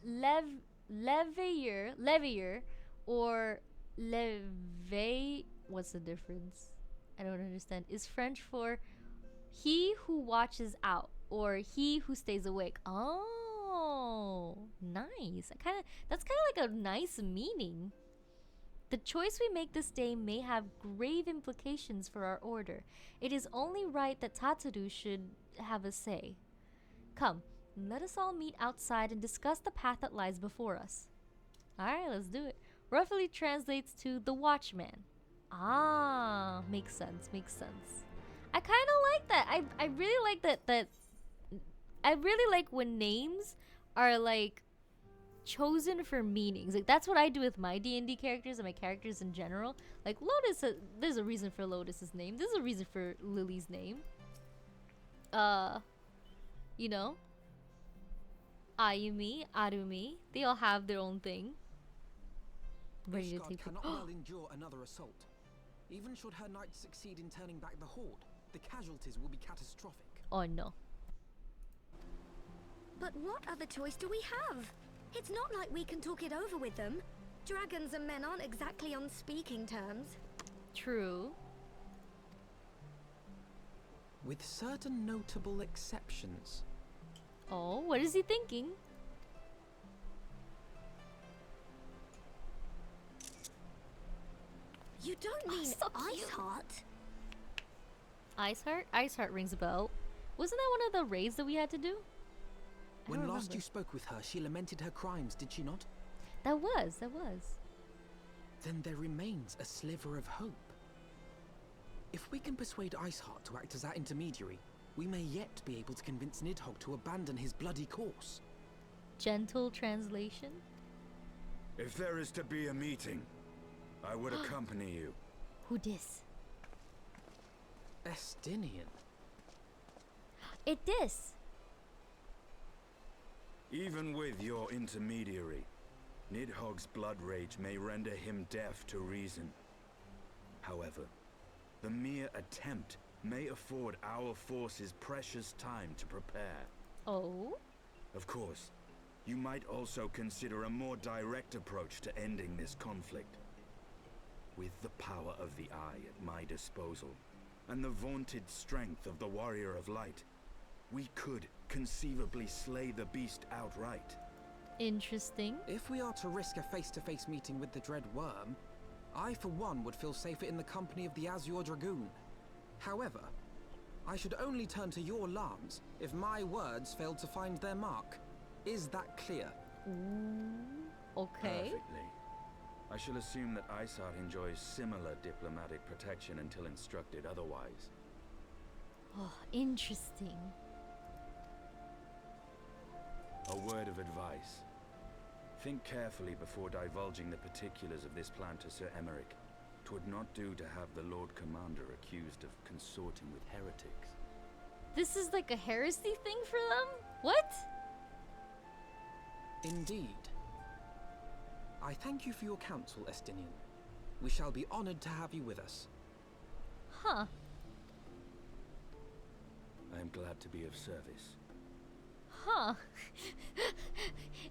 or Leve, what's the difference? I don't understand. Is French for he who watches out or he who stays awake. Oh, Oh, nice. That's kind of like a nice meaning. The choice we make this day may have grave implications for our order. It is only right that Tataru should have a say. Come, let us all meet outside and discuss the path that lies before us. Alright, let's do it. Roughly translates to the Watchman. Ah, makes sense, makes sense. I kind of like that. I really like that I really like when names are like chosen for meanings. Like that's what I do with my D&D characters and my characters in general. Like Lotus, there's a reason for Lotus's name. There's a reason for Lily's name. You know, Ayumi, Arumi, they all have their own thing. Ready to Ishgard take cannot well endure another assault. Even should her knights succeed in turning back the horde, the casualties will be catastrophic. Oh no. But what other choice do we have? It's not like we can talk it over with them. Dragons and men aren't exactly on speaking terms. True. With certain notable exceptions. Oh, what is he thinking? You don't mean so cute. Iceheart? Iceheart? Iceheart rings a bell. Wasn't that one of the raids that we had to do? I When don't last remember. you spoke with her, she lamented her crimes, did she not? That was. Then there remains a sliver of hope. If we can persuade Iceheart to act as our intermediary, we may yet be able to convince Nidhogg to abandon his bloody course. Gentle translation. If there is to be a meeting, I would accompany you. Who dis? Estinian. It dis. Even with your intermediary, Nidhogg's blood rage may render him deaf to reason. However, the mere attempt may afford our forces precious time to prepare. Oh? Of course, you might also consider a more direct approach to ending this conflict. With the power of the Eye at my disposal, and the vaunted strength of the Warrior of Light, we could conceivably slay the beast outright. Interesting. If we are to risk a face-to-face meeting with the Dread Worm, I for one would feel safer in the company of the Azure Dragoon. However, I should only turn to your alarms if my words failed to find their mark. Is that clear? Ooh, okay. Perfectly. I shall assume that Iceheart enjoys similar diplomatic protection until instructed otherwise. Oh, interesting. A word of advice. Think carefully before divulging the particulars of this plan to Sir Emmerich. 'Twould not do to have the Lord Commander accused of consorting with heretics. This is like a heresy thing for them? What? Indeed. I thank you for your counsel, Estinian. We shall be honored to have you with us. Huh. I am glad to be of service. Huh.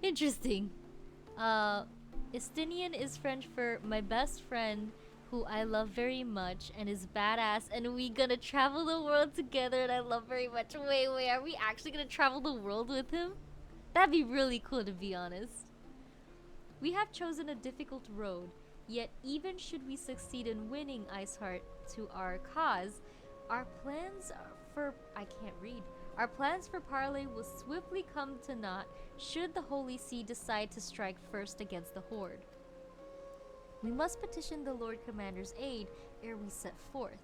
Interesting. Estinian is French for my best friend, who I love very much and is badass, and we gonna travel the world together and I love very much. Wait, are we actually gonna travel the world with him? That'd be really cool, to be honest. We have chosen a difficult road, yet even should we succeed in winning Iceheart to our cause, our plans for parley will swiftly come to naught should the Holy See decide to strike first against the Horde. We must petition the Lord Commander's aid ere we set forth.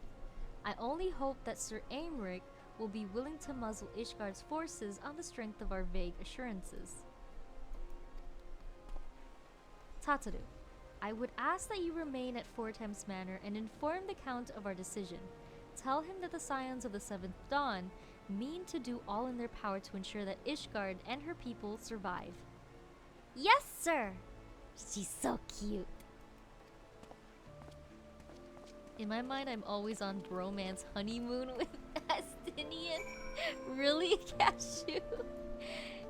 I only hope that Sir Aymeric will be willing to muzzle Ishgard's forces on the strength of our vague assurances. Tataru, I would ask that you remain at Fort Thames Manor and inform the Count of our decision. Tell him that the Scions of the Seventh Dawn mean to do all in their power to ensure that Ishgard and her people survive. Yes, sir! She's so cute. In my mind, I'm always on bromance honeymoon with Estinian. Really, Cashew?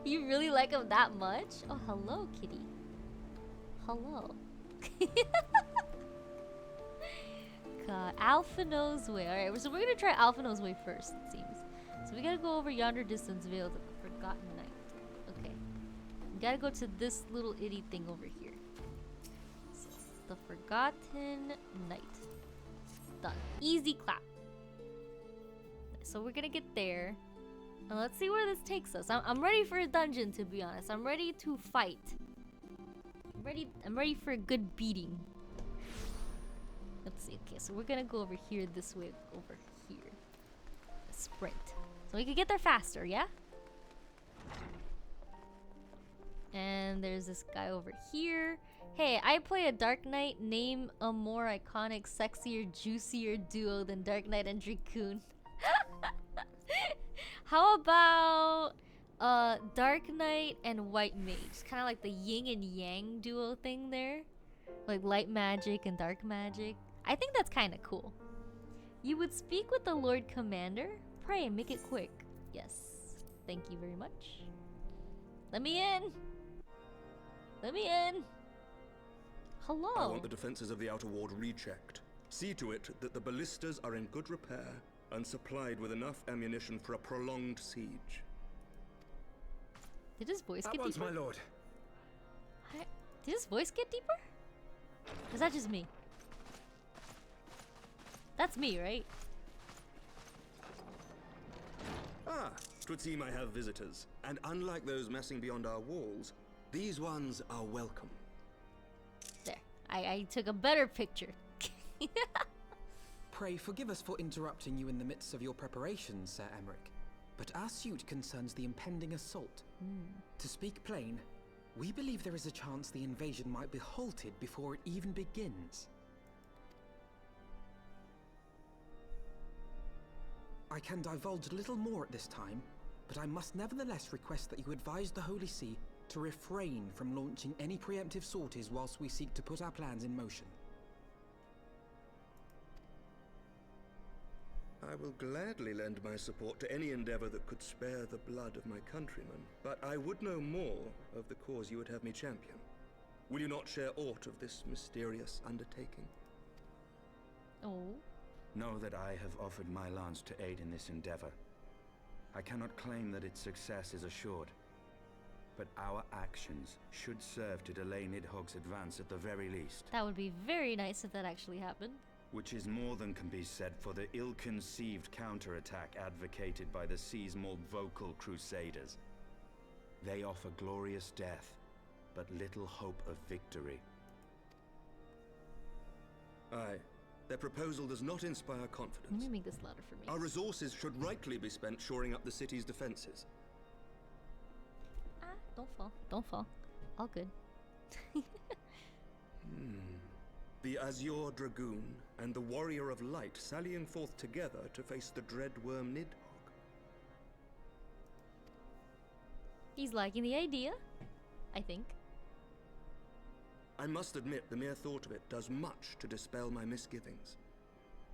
You really like him that much? Oh, hello, kitty. Hello. God, Alphinaud's Way. Alright, so we're gonna try Alphinaud's Way first, it seems. So we gotta go over yonder distance veiled at the Forgotten Night. Okay. We gotta go to this little itty thing over here. So, the Forgotten Night. Done. Easy clap. So we're gonna get there. And let's see where this takes us. I'm ready for a dungeon, to be honest. I'm ready to fight. I'm ready for a good beating. Let's see. Okay, so we're gonna go over here this way, over here. Sprint. So we can get there faster, yeah? And there's this guy over here. Hey, I play a Dark Knight. Name a more iconic, sexier, juicier duo than Dark Knight and Dracoon. How about Dark Knight and White Mage? Kind of like the yin and yang duo thing there. Like light magic and dark magic. I think that's kind of cool. You would speak with the Lord Commander? Pray, make it quick. Yes. Thank you very much. Let me in. Let me in. Hello. I want the defenses of the outer ward rechecked. See to it that the ballistas are in good repair and supplied with enough ammunition for a prolonged siege. Did his voice get once, deeper? my lord. Did his voice get deeper? Or is that just me? That's me, right? Ah, 'twould seem I have visitors. And unlike those messing beyond our walls, these ones are welcome. There. I took a better picture. Pray forgive us for interrupting you in the midst of your preparations, Sir Emmerich. But our suit concerns the impending assault. To speak plain, we believe there is a chance the invasion might be halted before it even begins. I can divulge little more at this time, but I must nevertheless request that you advise the Holy See to refrain from launching any preemptive sorties whilst we seek to put our plans in motion. I will gladly lend my support to any endeavor that could spare the blood of my countrymen, but I would know more of the cause you would have me champion. Will you not share aught of this mysterious undertaking? Oh. Know that I have offered my lance to aid in this endeavor. I cannot claim that its success is assured, but our actions should serve to delay Nidhogg's advance at the very least. That would be very nice if that actually happened. Which is more than can be said for the ill-conceived counterattack advocated by the sea's more vocal crusaders. They offer glorious death, but little hope of victory. Aye, their proposal does not inspire Let confidence. me make this louder for me. Our resources should rightly be spent shoring up the city's defenses. Ah, don't fall. Don't fall. All good. The Azure Dragoon and the Warrior of Light sallying forth together to face the dread worm Nidhogg. He's liking the idea, I think. I must admit, the mere thought of it does much to dispel my misgivings.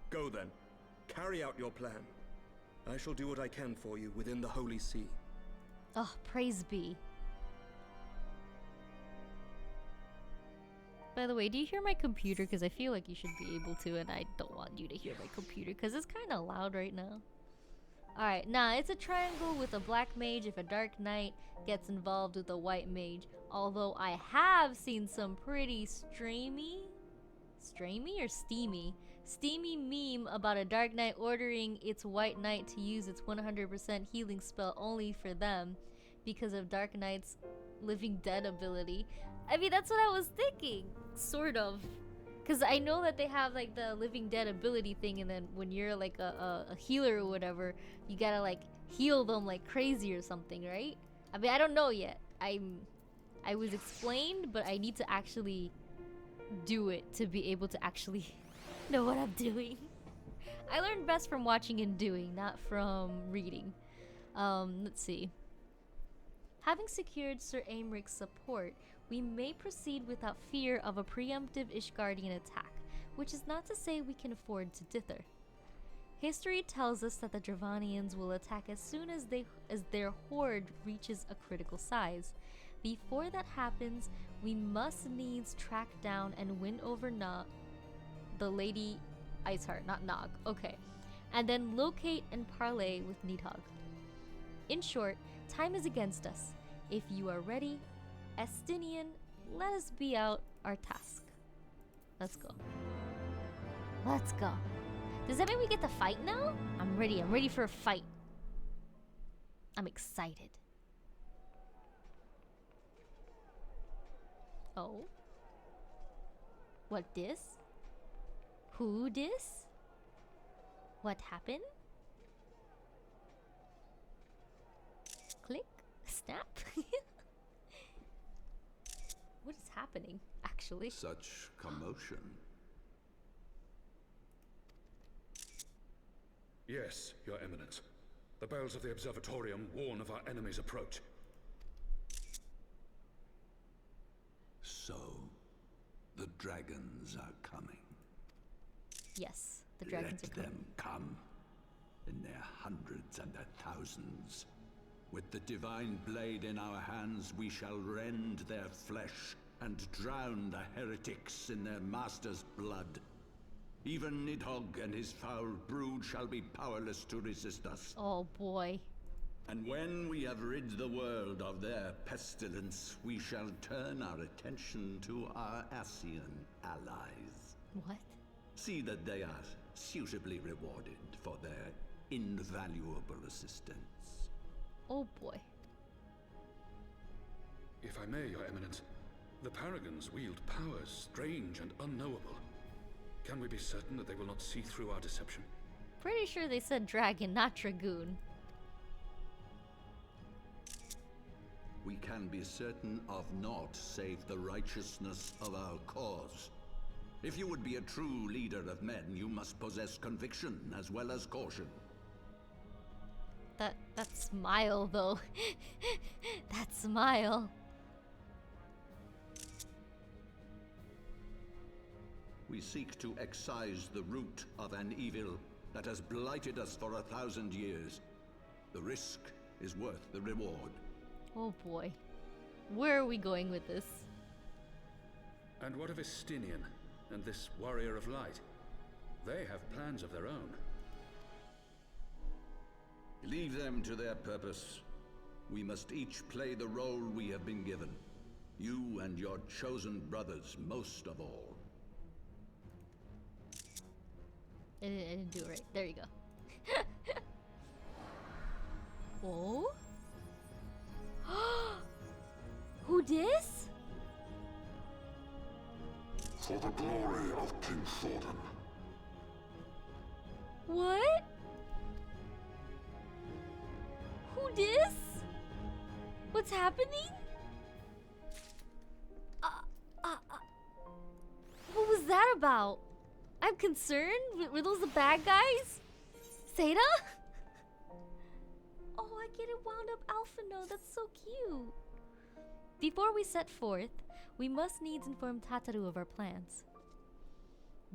Go then, carry out your plan. I shall do what I can for you within the Holy See. Oh, praise be. By the way, do you hear my computer? Because I feel like you should be able to, and I don't want you to hear my computer because it's kind of loud right now. Alright, nah, it's a triangle with a black mage if a dark knight gets involved with a white mage. Although I have seen some pretty steamy meme about a dark knight ordering its white knight to use its 100% healing spell only for them because of dark knight's living dead ability. I mean, that's what I was thinking, sort of. Because I know that they have like the living dead ability thing, and then when you're like a healer or whatever, you gotta like heal them like crazy or something, right? I mean, I don't know yet. I was explained, but I need to actually do it to be able to actually know what I'm doing. I learned best from watching and doing, not from reading. Let's see. Having secured Sir Aymric's support, we may proceed without fear of a preemptive Ishgardian attack, which is not to say we can afford to dither. History tells us that the Dravanians will attack as soon as their horde reaches a critical size. Before that happens, we must needs track down and win over the Lady Iceheart, not Nog, okay, and then locate and parley with Nidhogg. In short, time is against us. If you are ready, Estinian, let us be out our task. Let's go. Let's go. Does that mean we get to fight now? I'm ready. I'm ready for a fight. I'm excited. Oh. What this? Who this? What happened? Click. Snap. What is happening, actually? Such commotion. Yes, Your Eminence. The bells of the Observatorium warn of our enemy's approach. So, the dragons are coming. Yes, the dragons Let are coming. them come, in their hundreds and their thousands. With the divine blade in our hands, we shall rend their flesh and drown the heretics in their master's blood. Even Nidhogg and his foul brood shall be powerless to resist us. Oh boy. And when we have rid the world of their pestilence, we shall turn our attention to our Asian allies. What? See that they are suitably rewarded for their invaluable assistance. Oh boy. If I may, Your Eminence, the Paragons wield powers strange and unknowable. Can we be certain that they will not see through our deception? Pretty sure they said dragon, not dragoon. We can be certain of naught save the righteousness of our cause. If you would be a true leader of men, you must possess conviction as well as caution. That smile though. That smile. We seek to excise the root of an evil that has blighted us for 1,000 years. The risk is worth the reward. Oh boy. Where are we going with this? And what of Estinian and this warrior of light? They have plans of their own. Leave them to their purpose. We must each play the role we have been given. You and your chosen brothers most of all. I didn't do it right. There you go. Oh? Who dis? For the glory of King Thornton. What? Who dis? What's happening? What was that about? I'm concerned. Were those the bad guys? Seda? Oh, I get it wound up Alphinaud. That's so cute. Before we set forth, we must needs inform Tataru of our plans.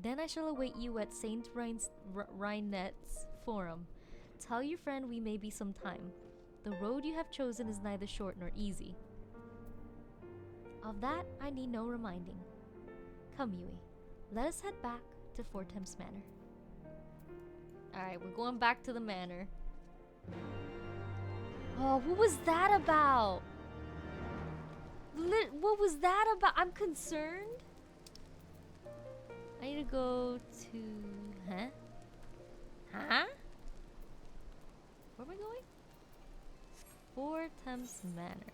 Then I shall await you at Saint Rhinet's forum. Tell your friend we may be some time. The road you have chosen is neither short nor easy. Of that, I need no reminding. Come, Yui. Let us head back to Fortem's Manor. Alright, we're going back to the manor. Oh, what was that about? What was that about? I'm concerned. I need to go to... Huh? Huh? Where am I going? Fortem's Manor.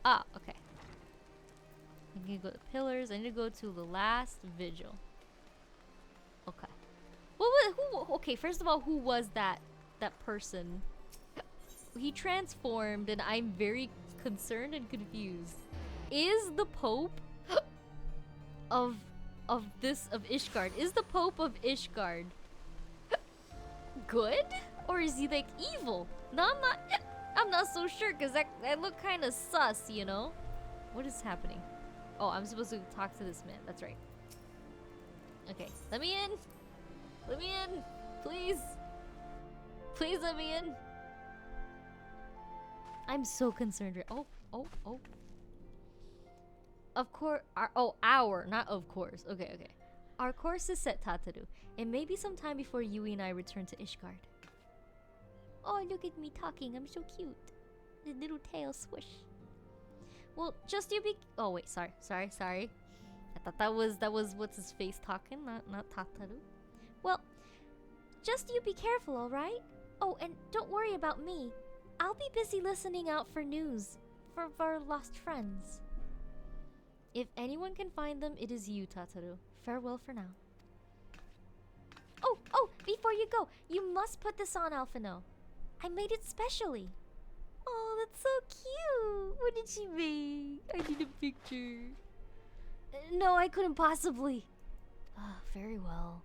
Ah, okay. I need to go to pillars. I need to go to the last vigil. Okay. Okay, first of all, who was that person? He transformed and I'm very concerned and confused. Is the Pope of Ishgard, is the Pope of Ishgard good? Or is he like evil? No, I'm not so sure because that looked kind of sus, you know? What is happening? Oh, I'm supposed to talk to this man. That's right. Okay, let me in. Let me in, please. Please let me in. I'm so concerned. Oh. Of course, not of course. Okay. Our course is set, Tataru. It may be some time before Yui and I return to Ishgard. Oh, look at me talking. I'm so cute. The little tail swish. Well, just you be. Oh wait, sorry. I thought that was what's his face talking, not Tataru. Well, just you be careful, all right? Oh, and don't worry about me. I'll be busy listening out for news for our lost friends. If anyone can find them, it is you, Tataru. Farewell for now. Oh, before you go, you must put this on, Alphinaud. I made it specially. Oh, that's so cute. What did she make? I need a picture. No, I couldn't possibly. Ah, very well.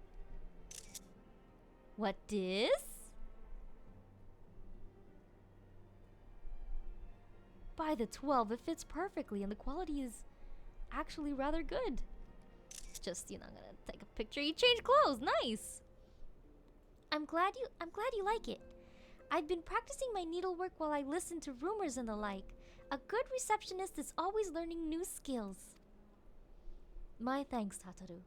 What this? By the 12, it fits perfectly and the quality is actually rather good. Just, I'm gonna take a picture. You change clothes. Nice. I'm glad you like it. I've been practicing my needlework while I listen to rumors and the like. A good receptionist is always learning new skills. My thanks, Tataru.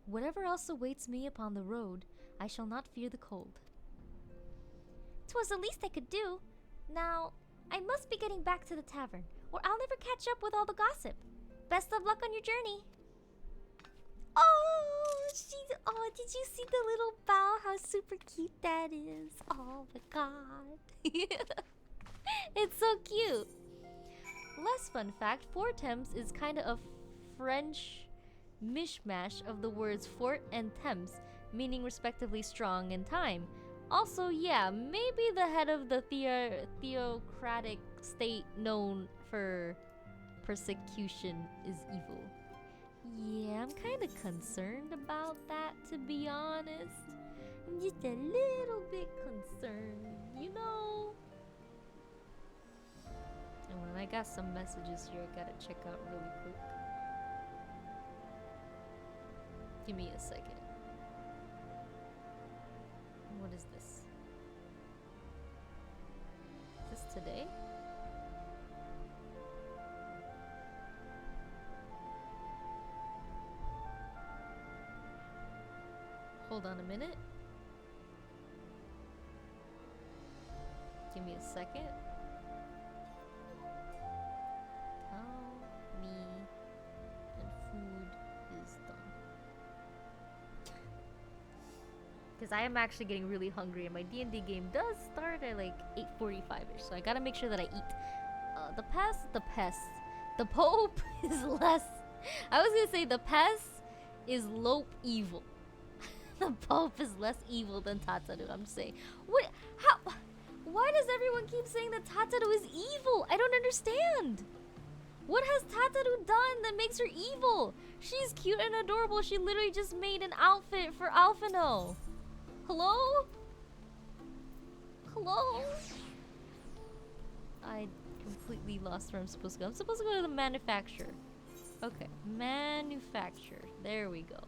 Whatever else awaits me upon the road, I shall not fear the cold. 'Twas the least I could do. Now, I must be getting back to the tavern, or I'll never catch up with all the gossip. Best of luck on your journey. Oh, did you see the little bow? How super cute that is. Oh my god. It's so cute. Less fun fact, Four Thames is kind of a French mishmash of the words fort and Thames, meaning respectively strong and time. Also, yeah, maybe the head of the theocratic state known for persecution is evil. Yeah, I'm kind of concerned about that, to be honest. I'm just a little bit concerned, And when I got some messages here I gotta check out really quick. Give me a second. What is this? Is this today? Hold on a minute. Give me a second. Tell me when food is done. Because I am actually getting really hungry and my D&D game does start at like 8:45ish. So I gotta make sure that I eat. The Pope is less. I was gonna say the pest is Lope evil. The Pope is less evil than Tataru, I'm saying. What? How? Why does everyone keep saying that Tataru is evil? I don't understand. What has Tataru done that makes her evil? She's cute and adorable. She literally just made an outfit for Alphinaud. Hello? Hello? I completely lost where I'm supposed to go. I'm supposed to go to the manufacturer. Okay, manufacturer. There we go.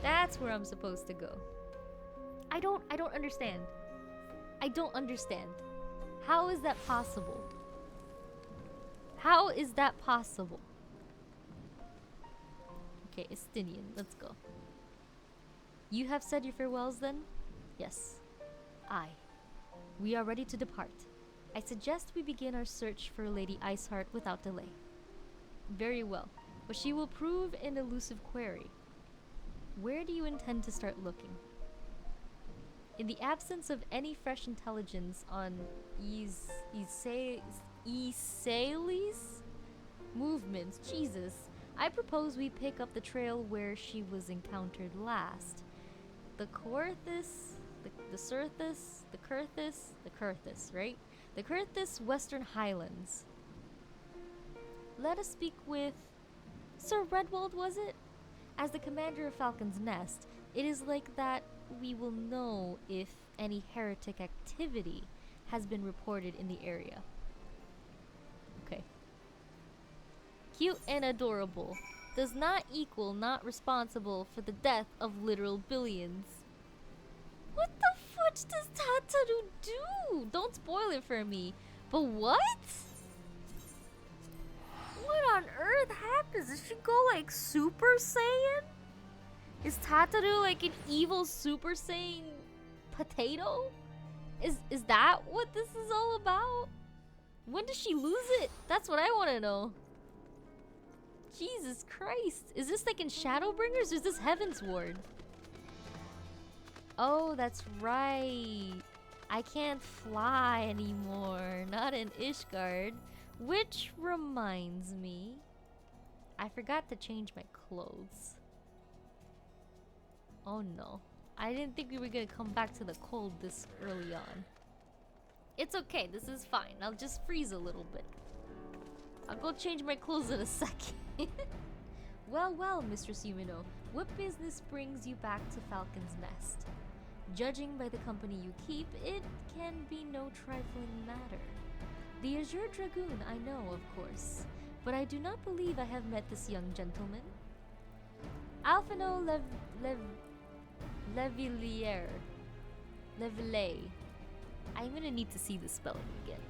That's where I'm supposed to go. I don't understand. I don't understand. How is that possible? How is that possible? Okay, Estinian, let's go. You have said your farewells then? Yes. Aye. We are ready to depart. I suggest we begin our search for Lady Iceheart without delay. Very well, but she will prove an elusive quarry. Where do you intend to start looking? In the absence of any fresh intelligence on Isali's movements, Jesus, I propose we pick up the trail where she was encountered last. The Coerthus, the Surthus, the Curthus, right? The Curthus Western Highlands. Let us speak with Sir Redwald, was it? As the commander of Falcon's Nest, it is like that we will know if any heretic activity has been reported in the area. Okay. Cute and adorable does not equal not responsible for the death of literal billions. What the fudge does Tataru do? Don't spoil it for me. But what? What on earth happens? Does she go like Super Saiyan? Is Tataru like an evil Super Saiyan potato? Is that what this is all about? When does she lose it? That's what I want to know. Jesus Christ. Is this like in Shadowbringers or is this Heavensward? Oh, that's right. I can't fly anymore. Not in Ishgard. Which reminds me, I forgot to change my clothes. Oh no. I didn't think we were gonna come back to the cold this early on. It's okay, this is fine. I'll just freeze a little bit. I'll go change my clothes in a second. Well, well, Mistress Yumeno, what business brings you back to Falcon's Nest? Judging by the company you keep, it can be no trifling matter. The Azure Dragoon I know, of course, but I do not believe I have met this young gentleman. Alphinaud Levillier. I'm gonna need to see the spelling again.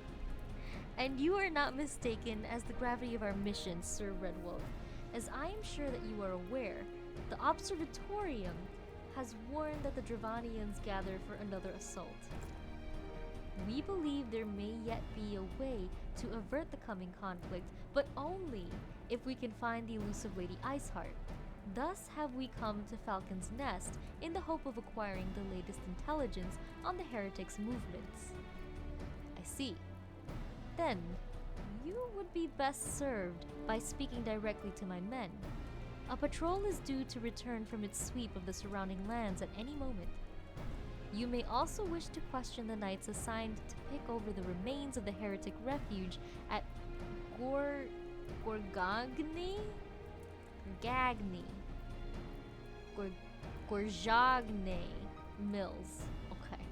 And you are not mistaken as the gravity of our mission, Sir Redwald. As I am sure that you are aware, the Observatorium has warned that the Dravanians gather for another assault. We believe there may yet be a way to avert the coming conflict, but only if we can find the elusive Lady Iceheart. Thus have we come to Falcon's Nest in the hope of acquiring the latest intelligence on the Heretics' movements. I see. Then, you would be best served by speaking directly to my men. A patrol is due to return from its sweep of the surrounding lands at any moment. You may also wish to question the knights assigned to pick over the remains of the Heretic refuge at Gorjagne Mills. Okay.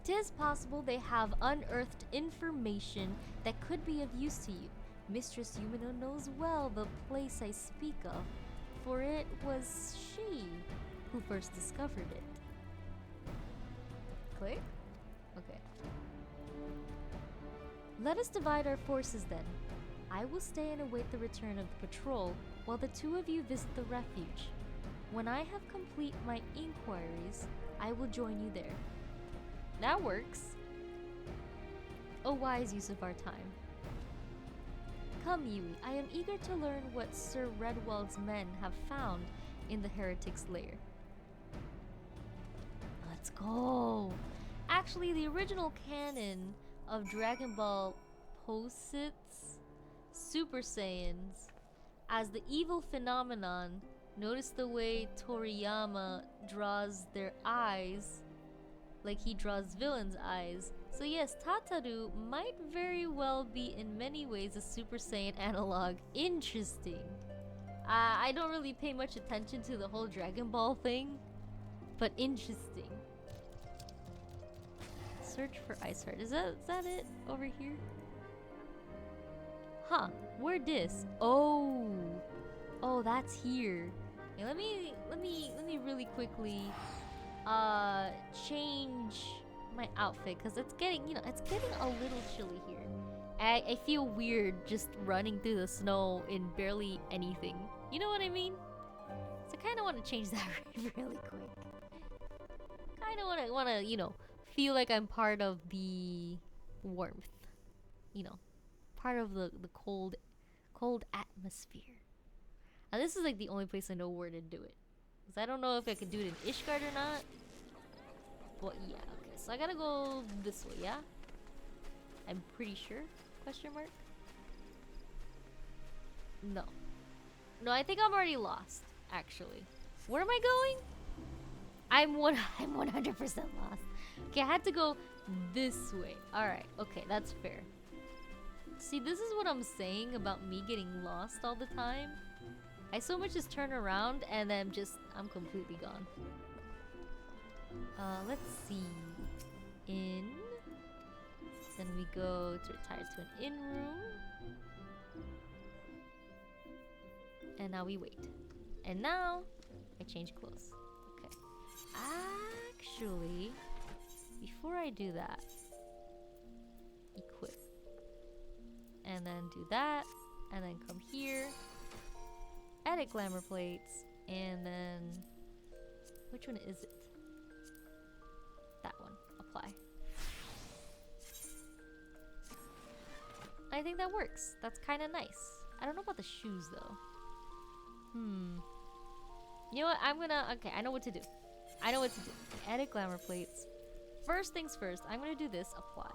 'Tis possible they have unearthed information that could be of use to you. Mistress Yumeno knows well the place I speak of, for it was she who first discovered it. Click? Okay. Let us divide our forces then. I will stay and await the return of the patrol, while the two of you visit the refuge. When I have complete my inquiries, I will join you there. That works. A wise use of our time. Come, Yui, I am eager to learn what Sir Redwald's men have found in the Heretic's lair. Let's go! Actually, the original canon of Dragon Ball posits Super Saiyans as the evil phenomenon. Notice the way Toriyama draws their eyes like he draws villains' eyes. So yes, Tataru might very well be in many ways a Super Saiyan analog. Interesting. I don't really pay much attention to the whole Dragon Ball thing, but interesting. Search for Iceheart. Is that it over here? Huh, where this? Oh, that's here. Okay, let me really quickly change my outfit, because it's getting a little chilly here. I feel weird just running through the snow in barely anything. You know what I mean? So I kind of want to change that really quick. Kind of want to feel like I'm part of the warmth. Part of the cold atmosphere. And this is like the only place I know where to do it, because I don't know if I could do it in Ishgard or not. But yeah, okay, so I gotta go this way, yeah? I'm pretty sure, question mark? No, I think I'm already lost, actually. Where am I going? I'm 100% lost. Okay, I had to go this way. Alright, okay, that's fair. See, this is what I'm saying about me getting lost all the time. I so much just turn around and then I'm completely gone. Let's see. In. Then we go to retire to an inn room. And now we wait. And now I change clothes. Okay. Actually, before I do that, equip. And then do that. And then come here. Edit glamour plates. And then, which one is it? That one. Apply. I think that works. That's kind of nice. I don't know about the shoes though. You know what? Okay, I know what to do. I know what to do. Edit glamour plates. First things first, I'm gonna do this, apply.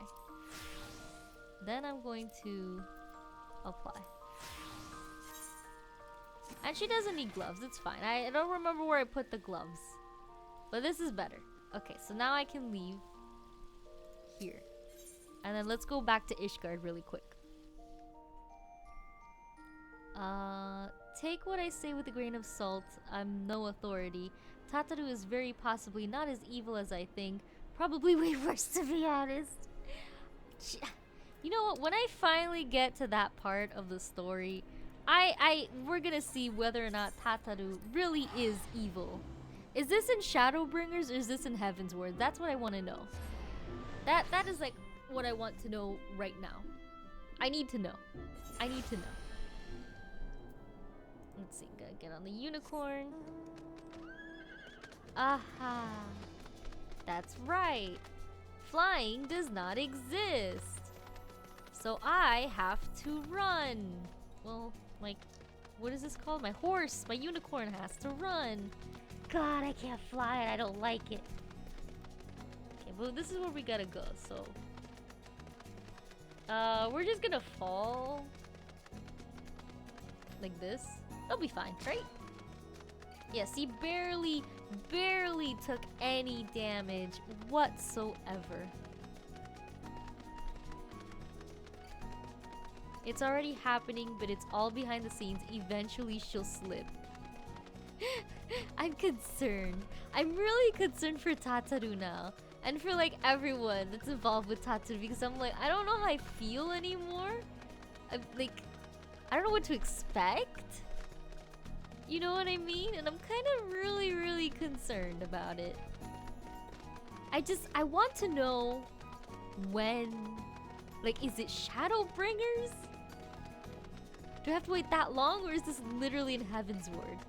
Then I'm going to apply. And she doesn't need gloves, it's fine. I don't remember where I put the gloves. But this is better. Okay, so now I can leave here. And then let's go back to Ishgard really quick. Take what I say with a grain of salt. I'm no authority. Tataru is very possibly not as evil as I think. Probably way worse, to be honest. You know what? When I finally get to that part of the story, we're gonna see whether or not Tataru really is evil. Is this in Shadowbringers or is this in Heavensward? That's what I want to know. That is like what I want to know right now. I need to know. I need to know. Let's see, gotta get on the unicorn. Aha. That's right. Flying does not exist. So I have to run. Well, like, what is this called? My horse, my unicorn has to run. God, I can't fly and I don't like it. Okay, well, this is where we gotta go, so. We're just gonna fall. Like this. That'll be fine, right? Yes, he barely took any damage whatsoever. It's already happening, but it's all behind the scenes. Eventually, she'll slip. I'm concerned. I'm really concerned for Tataru now. And for, like, everyone that's involved with Tataru. Because I'm like, I don't know how I feel anymore. I don't know what to expect. You know what I mean? And I'm kind of really concerned about it. I want to know when. Like, is it Shadowbringers? Do I have to wait that long, or is this literally in Heavensward?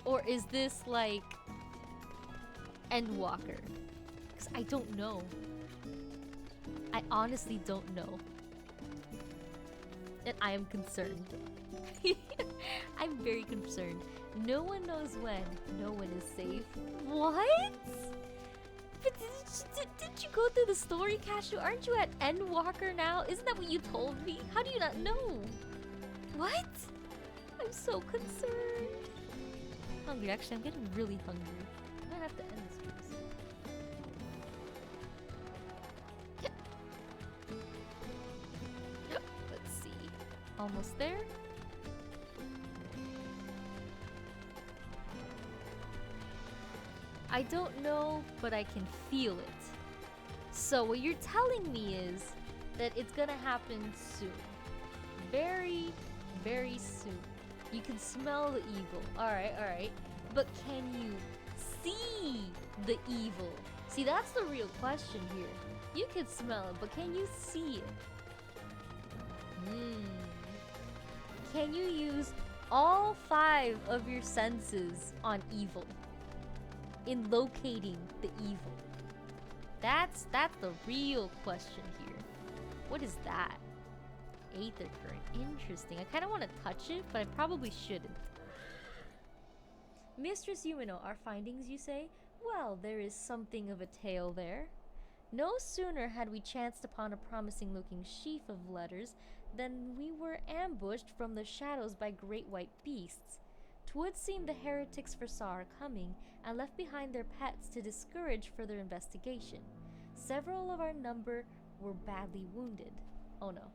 Or is this like Endwalker? Because I don't know. I honestly don't know. And I am concerned. I'm very concerned. No one knows when. No one is safe. What? But didn't you go through the story, Cashew? Aren't you at Endwalker now? Isn't that what you told me? How do you not know? What? I'm so concerned. Hungry. Actually, I'm getting really hungry. I might have to end this piece. Yep. Let's see. Almost there. I don't know, but I can feel it. So what you're telling me is that it's gonna happen soon. Very soon. You can smell the evil. Alright. But can you see the evil? See, that's the real question here. You can smell it, but can you see it? Can you use all 5 of your senses on evil? In locating the evil? That's the real question here. What is that? Aether current. Interesting. I kind of want to touch it, but I probably shouldn't. Mistress Yumeno, our findings, you say? Well, there is something of a tale there. No sooner had we chanced upon a promising-looking sheaf of letters than we were ambushed from the shadows by great white beasts. 'Twould seem the heretics foresaw our coming and left behind their pets to discourage further investigation. Several of our number were badly wounded. Oh no.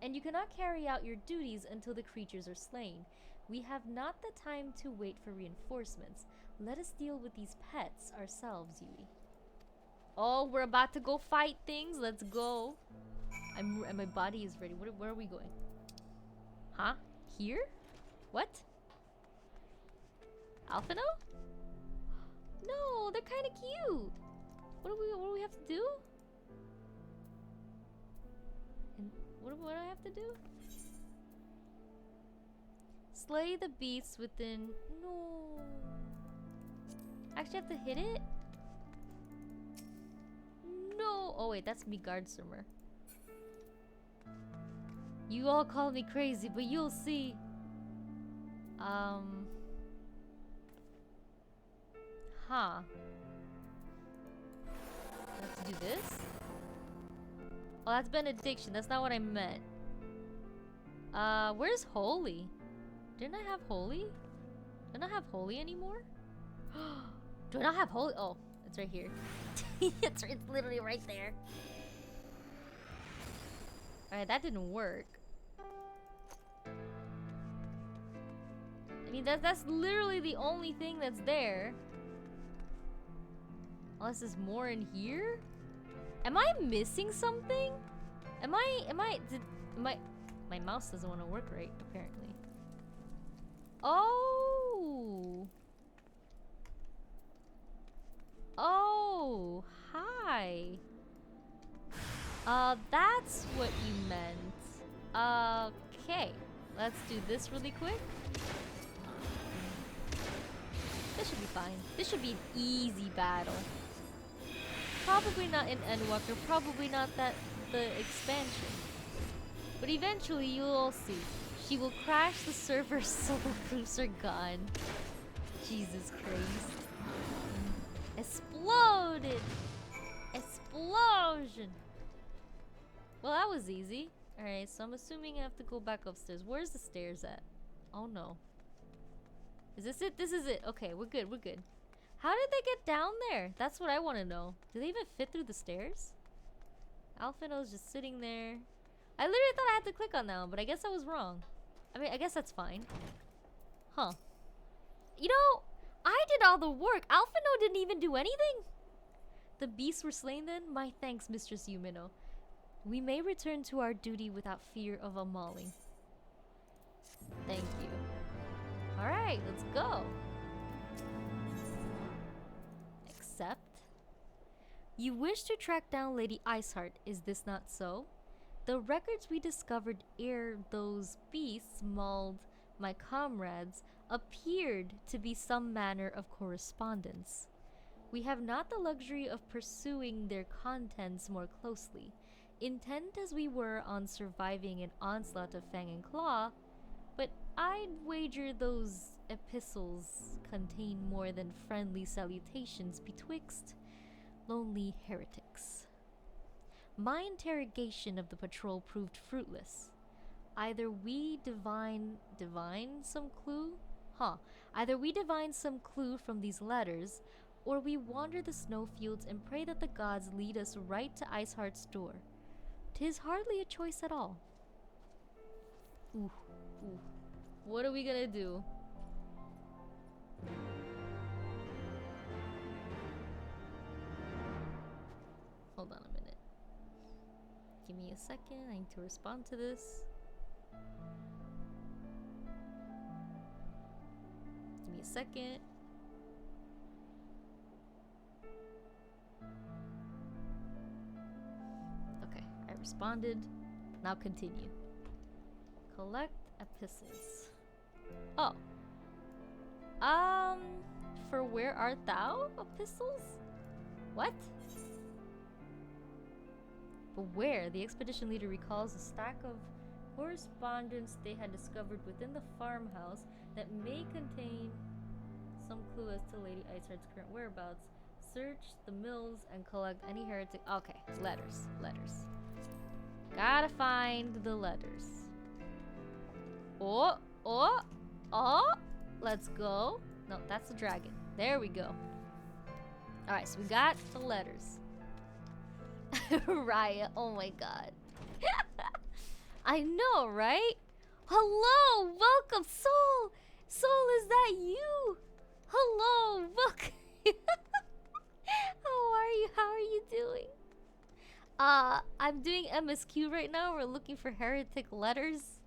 And you cannot carry out your duties until the creatures are slain. We have not the time to wait for reinforcements. Let us deal with these pets ourselves, Yui. Oh, we're about to go fight things. Let's go. And my body is ready. Where are we going? Huh? Here? What? Alphinaud? No, they're kind of cute. What do we have to do? And what do I have to do? Slay the beasts within. No. Actually, I have to hit it. No. Oh wait, that's Midgardsomr. You all call me crazy, but you'll see. Huh. Let's do this. Oh, that's benediction. That's not what I meant. Where's holy? Didn't I have holy? Didn't I have holy anymore? Do I not have holy? Oh, it's right here. it's literally right there. Alright, that didn't work. I mean, that's literally the only thing that's there. Unless there's more in here? Am I missing something? My mouse doesn't want to work right, apparently. Oh! Oh, hi. That's what you meant. Okay, let's do this really quick. This should be fine. This should be an easy battle. Probably not in Endwalker, probably not the expansion. But eventually you'll all see. She will crash the server soul proofs are gone. Jesus Christ. Exploded! Explosion! Well, that was easy. Alright, so I'm assuming I have to go back upstairs. Where's the stairs at? Oh no. Is this it? This is it. Okay, we're good, we're good. How did they get down there? That's what I want to know. Do they even fit through the stairs? Alphinaud's just sitting there. I literally thought I had to click on that one, but I guess I was wrong. I mean, I guess that's fine. Huh. You know, I did all the work. Alphinaud didn't even do anything. The beasts were slain then? My thanks, Mistress Yumeno. We may return to our duty without fear of a mauling. Thank you. Alright, let's go. Except, you wish to track down Lady Iceheart, is this not so? The records we discovered ere those beasts mauled my comrades appeared to be some manner of correspondence. We have not the luxury of pursuing their contents more closely. Intent as we were on surviving an onslaught of Fang and Claw, but I'd wager those epistles contain more than friendly salutations betwixt lonely heretics. My interrogation of the patrol proved fruitless. Either we divine some clue? Either we divine some clue from these letters, or we wander the snowfields and pray that the gods lead us right to Iceheart's door. 'Tis hardly a choice at all. Ooh. What are we gonna do? Hold on a minute. Give me a second. I need to respond to this. Give me a second. Okay, I responded. Now continue. Collect epistles. Oh. For where art thou? Epistles? What? But where? The expedition leader recalls a stack of correspondence they had discovered within the farmhouse that may contain some clue as to Lady Iceheart's current whereabouts. Search the mills and collect any heretic. Okay, letters. Gotta find the letters. Oh! Let's go. No, that's the dragon. There we go. Alright, so we got the letters. Raya, oh my god. I know, right? Hello, welcome, Soul! Soul, is that you? Hello, welcome. How are you doing? I'm doing MSQ right now. We're looking for heretic letters.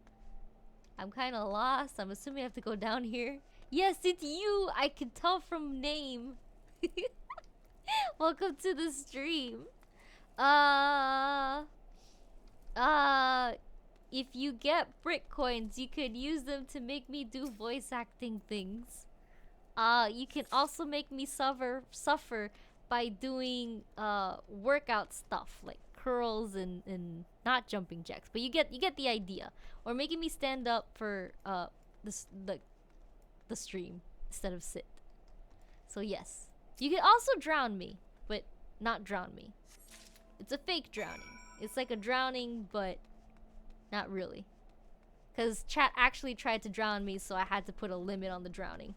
I'm kind of lost. I'm assuming I have to go down here. Yes, it's you. I can tell from name. Welcome to the stream. If you get Britt coins, you could use them to make me do voice acting things. You can also make me suffer by doing workout stuff like curls and not jumping jacks, but you get the idea. Or making me stand up for the stream instead of sit. So yes, you can also drown me, but not drown me. It's a fake drowning. It's like a drowning, but not really. Because chat actually tried to drown me, so I had to put a limit on the drowning.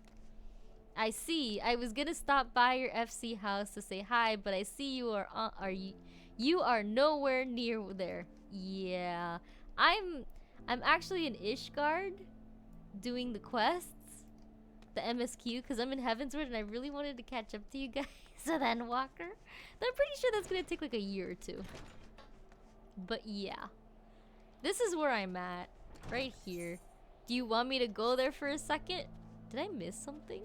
I see. I was gonna stop by your FC house to say hi, but I see you you are nowhere near there. Yeah, I'm actually in Ishgard doing the quests, the MSQ, because I'm in Heavensward and I really wanted to catch up to you guys. So then Walker, but I'm pretty sure that's gonna take like a year or two. But yeah, this is where I'm at, right here. Do you want me to go there for a second? Did I miss something?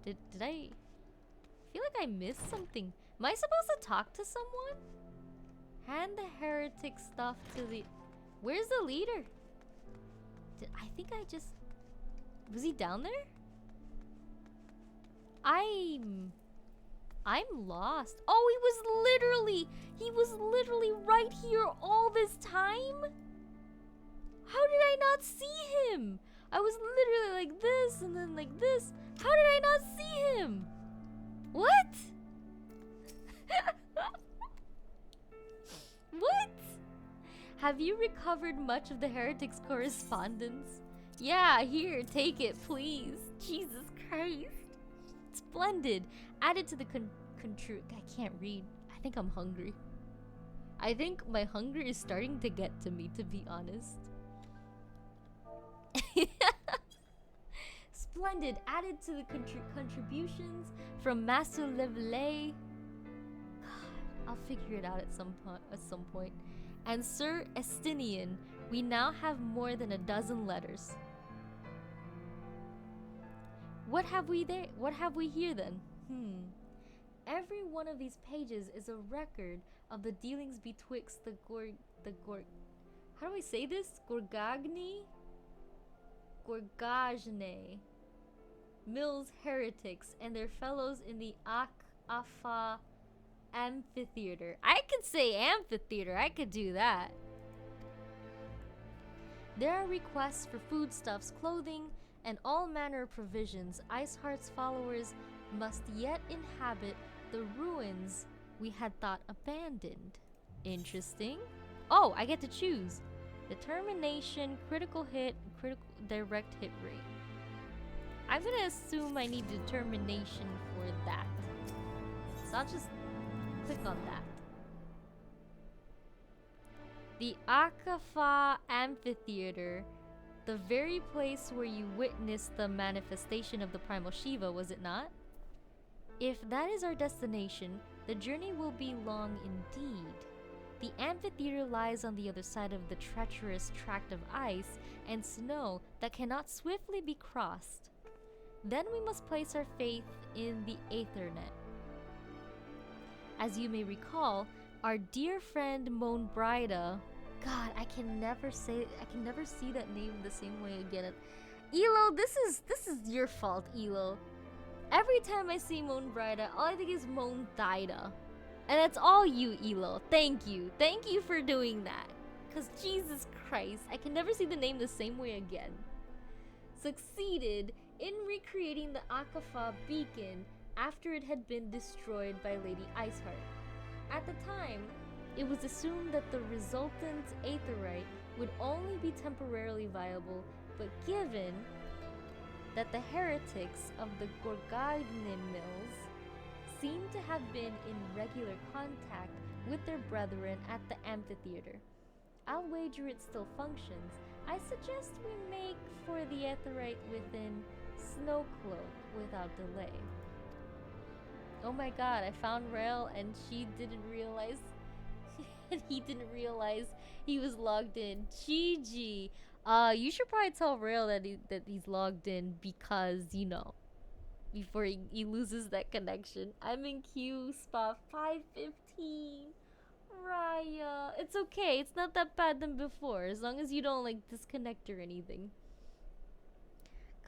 Did I feel like I missed something? Am I supposed to talk to someone? Hand the heretic stuff to the... Where's the leader? I think I just... Was he down there? I'm lost. Oh, he was literally right here all this time? How did I not see him? I was literally like this and then like this. How did I not see him? What? What? Have you recovered much of the heretic's correspondence? Yeah, here, take it, please. Jesus Christ. Splendid. Added to the I can't read. I think I'm hungry. I think my hunger is starting to get to me, to be honest. Splendid. Added to the contributions from Master Levelet. God, I'll figure it out at some point. And Sir Estinian, we now have more than a dozen letters. What have we there? What have we here then? Every one of these pages is a record of the dealings betwixt the how do I say this? Gorgagne Mills heretics and their fellows in the Alpha Amphitheatre. I could say amphitheater. I could do that. There are requests for foodstuffs, clothing, and all manner of provisions. Iceheart's followers must yet inhabit the ruins we had thought abandoned. Interesting. Oh, I get to choose. Determination, critical hit, critical direct hit rate. I'm gonna assume I need determination for that. So I'll just click on that. The Akafa Amphitheatre, the very place where you witnessed the manifestation of the Primal Shiva, was it not? If that is our destination, the journey will be long indeed. The amphitheater lies on the other side of the treacherous tract of ice and snow that cannot swiftly be crossed. Then we must place our faith in the Aethernet. As you may recall, our dear friend Moanbrida, God, I can never see that name the same way again. Elo, this is your fault, Elo. Every time I see Moanbrida, all I think is Moanthida. And that's all you, Elo. Thank you for doing that. Cause Jesus Christ, I can never see the name the same way again. Succeeded in recreating the Akafa beacon after it had been destroyed by Lady Iceheart. At the time, it was assumed that the resultant aetherite would only be temporarily viable, but given that the heretics of the Gorgagne Mills seem to have been in regular contact with their brethren at the amphitheater, I'll wager it still functions. I suggest we make for the aetherite within Snowcloak without delay. Oh my god, I found Rail and she didn't realize and he didn't realize he was logged in. GG. You should probably tell Rail that he's logged in because, you know, before he loses that connection. I'm in queue spot 515. Raya. It's okay. It's not that bad than before. As long as you don't, like, disconnect or anything.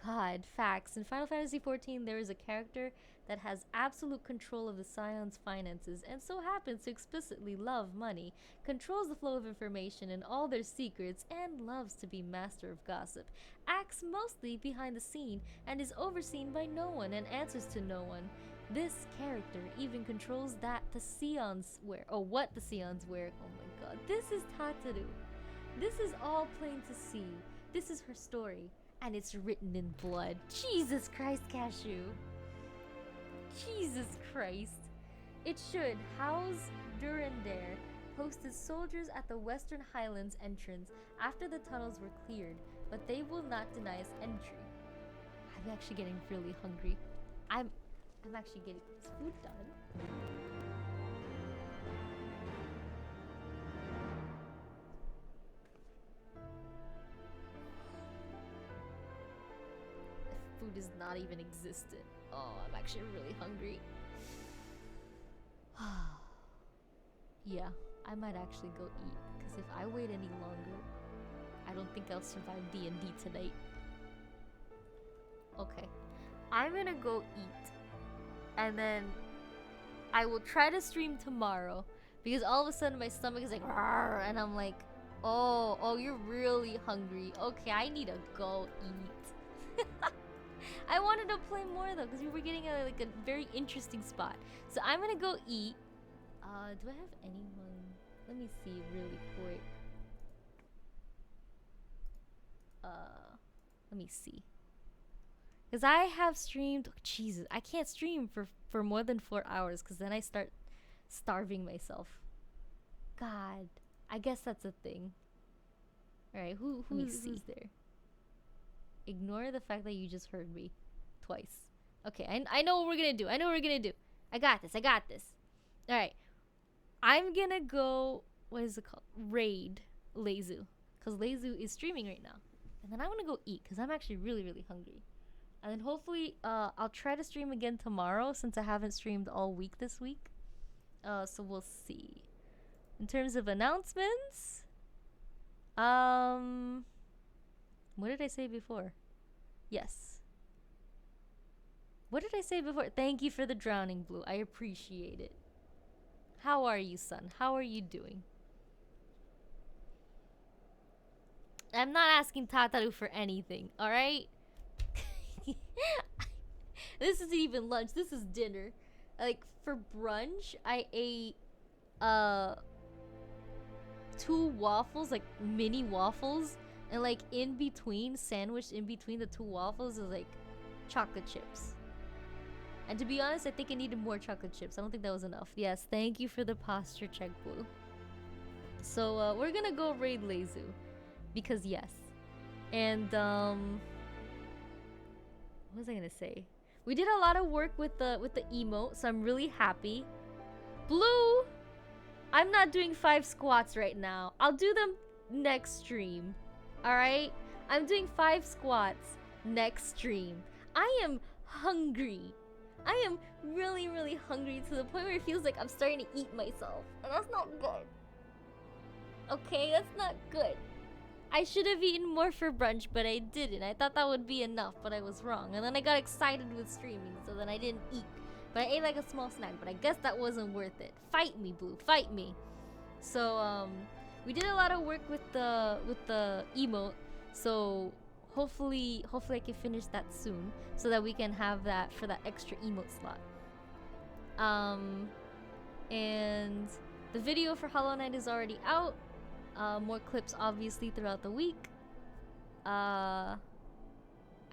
God, facts. In Final Fantasy XIV, there is a character that has absolute control of the Scion's finances and so happens to explicitly love money, controls the flow of information and all their secrets, and loves to be master of gossip, acts mostly behind the scene, and is overseen by no one and answers to no one. This character even controls that the Scions wear, or what the Scions wear. Oh my god, this is Tataru. This is all plain to see. This is her story, and it's written in blood. Jesus Christ, Cashew. Jesus Christ. It should house Durandare, posted soldiers at the Western Highlands entrance after the tunnels were cleared, but they will not deny us entry. I'm actually getting really hungry. I'm actually getting this food done. Food is not even existent. Oh, I'm actually really hungry. Yeah, I might actually go eat, because if I wait any longer, I don't think I'll survive D&D tonight. Okay, I'm gonna go eat, and then I will try to stream tomorrow, because all of a sudden my stomach is like, "Rawr," and I'm like, oh, you're really hungry. Okay, I need to go eat. I wanted to play more though, because we were getting a very interesting spot. So I'm gonna go eat. Do I have anyone? Let me see really quick. Let me see. Because I have streamed, oh, Jesus, I can't stream for more than 4 hours, because then I start starving myself. God, I guess that's a thing. Alright, who's there? Ignore the fact that you just heard me twice. Okay, I know what we're gonna do. I got this. Alright. I'm gonna go, what is it called? Raid Lezu. Because Lezu is streaming right now. And then I want to go eat, because I'm actually really, really hungry. And then hopefully, I'll try to stream again tomorrow, since I haven't streamed all week this week. So we'll see. In terms of announcements, what did I say before? Yes. What did I say before? Thank you for the drowning, Blue. I appreciate it. How are you, son? How are you doing? I'm not asking Tataru for anything, alright? This isn't even lunch. This is dinner. Like, for brunch, I ate 2 waffles, like mini waffles, and like in between, sandwiched in between the 2 waffles is like chocolate chips. And to be honest, I think I needed more chocolate chips. I don't think that was enough. Yes, thank you for the posture check, Blue. So we're gonna go raid Lezu, because yes. And what was I gonna say? We did a lot of work with the emote, so I'm really happy. Blue, I'm not doing 5 squats right now. I'll do them next stream. Alright? I'm doing 5 squats next stream. I am hungry. I am really, really hungry to the point where it feels like I'm starting to eat myself. And that's not good. Okay, that's not good. I should have eaten more for brunch, but I didn't. I thought that would be enough, but I was wrong. And then I got excited with streaming, so then I didn't eat. But I ate like a small snack, but I guess that wasn't worth it. Fight me, Blue. Fight me. So, we did a lot of work with the emote. So, hopefully I can finish that soon, so that we can have that for that extra emote slot. And the video for Hollow Knight is already out. More clips obviously throughout the week. I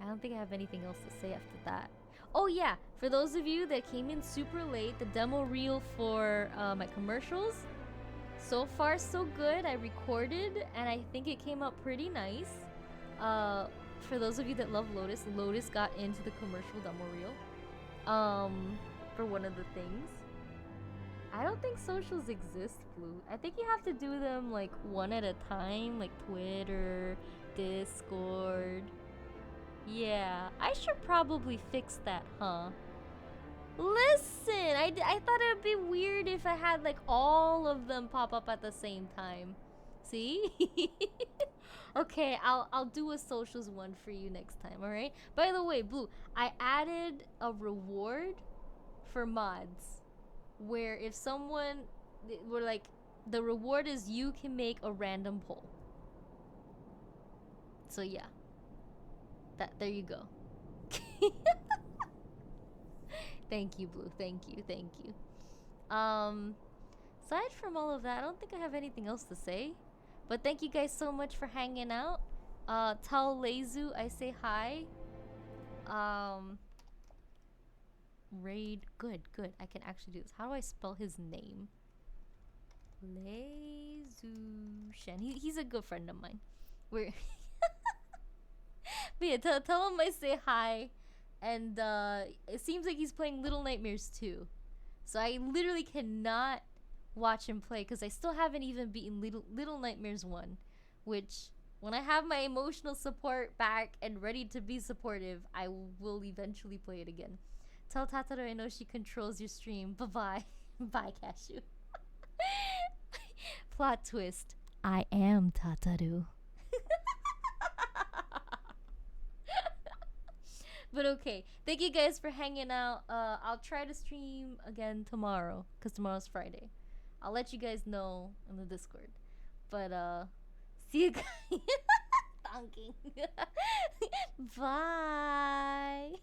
don't think I have anything else to say after that. Oh yeah, for those of you that came in super late, the demo reel for my commercials, so far so good. I recorded and I think it came out pretty nice. For those of you that love Lotus, Lotus got into the commercial demo reel for one of the things. I don't think socials exist, Blue. I think you have to do them like one at a time, like Twitter, Discord. Yeah, I should probably fix that, huh? Listen, I thought it would be weird if I had like all of them pop up at the same time. See? Okay, I'll do a socials one for you next time, alright? By the way, Blue, I added a reward for mods where if someone we're like the reward is you can make a random poll. So yeah. There you go. Thank you, Blue. Thank you. Aside from all of that, I don't think I have anything else to say. But thank you guys so much for hanging out. Tell Lezu I say hi. Raid. Good. I can actually do this. How do I spell his name? Lezu Shen. He's a good friend of mine. We're but yeah, tell him I say hi. And it seems like he's playing Little Nightmares 2. So I literally cannot watch him play because I still haven't even beaten Little Nightmares 1. Which, when I have my emotional support back and ready to be supportive, I will eventually play it again. Tell Tataru I know she controls your stream. Bye-bye. Bye, Cashew. Plot twist. I am Tataru. But okay, thank you guys for hanging out. I'll try to stream again tomorrow because tomorrow's Friday. I'll let you guys know in the Discord. But see you guys. Thanking. Bye.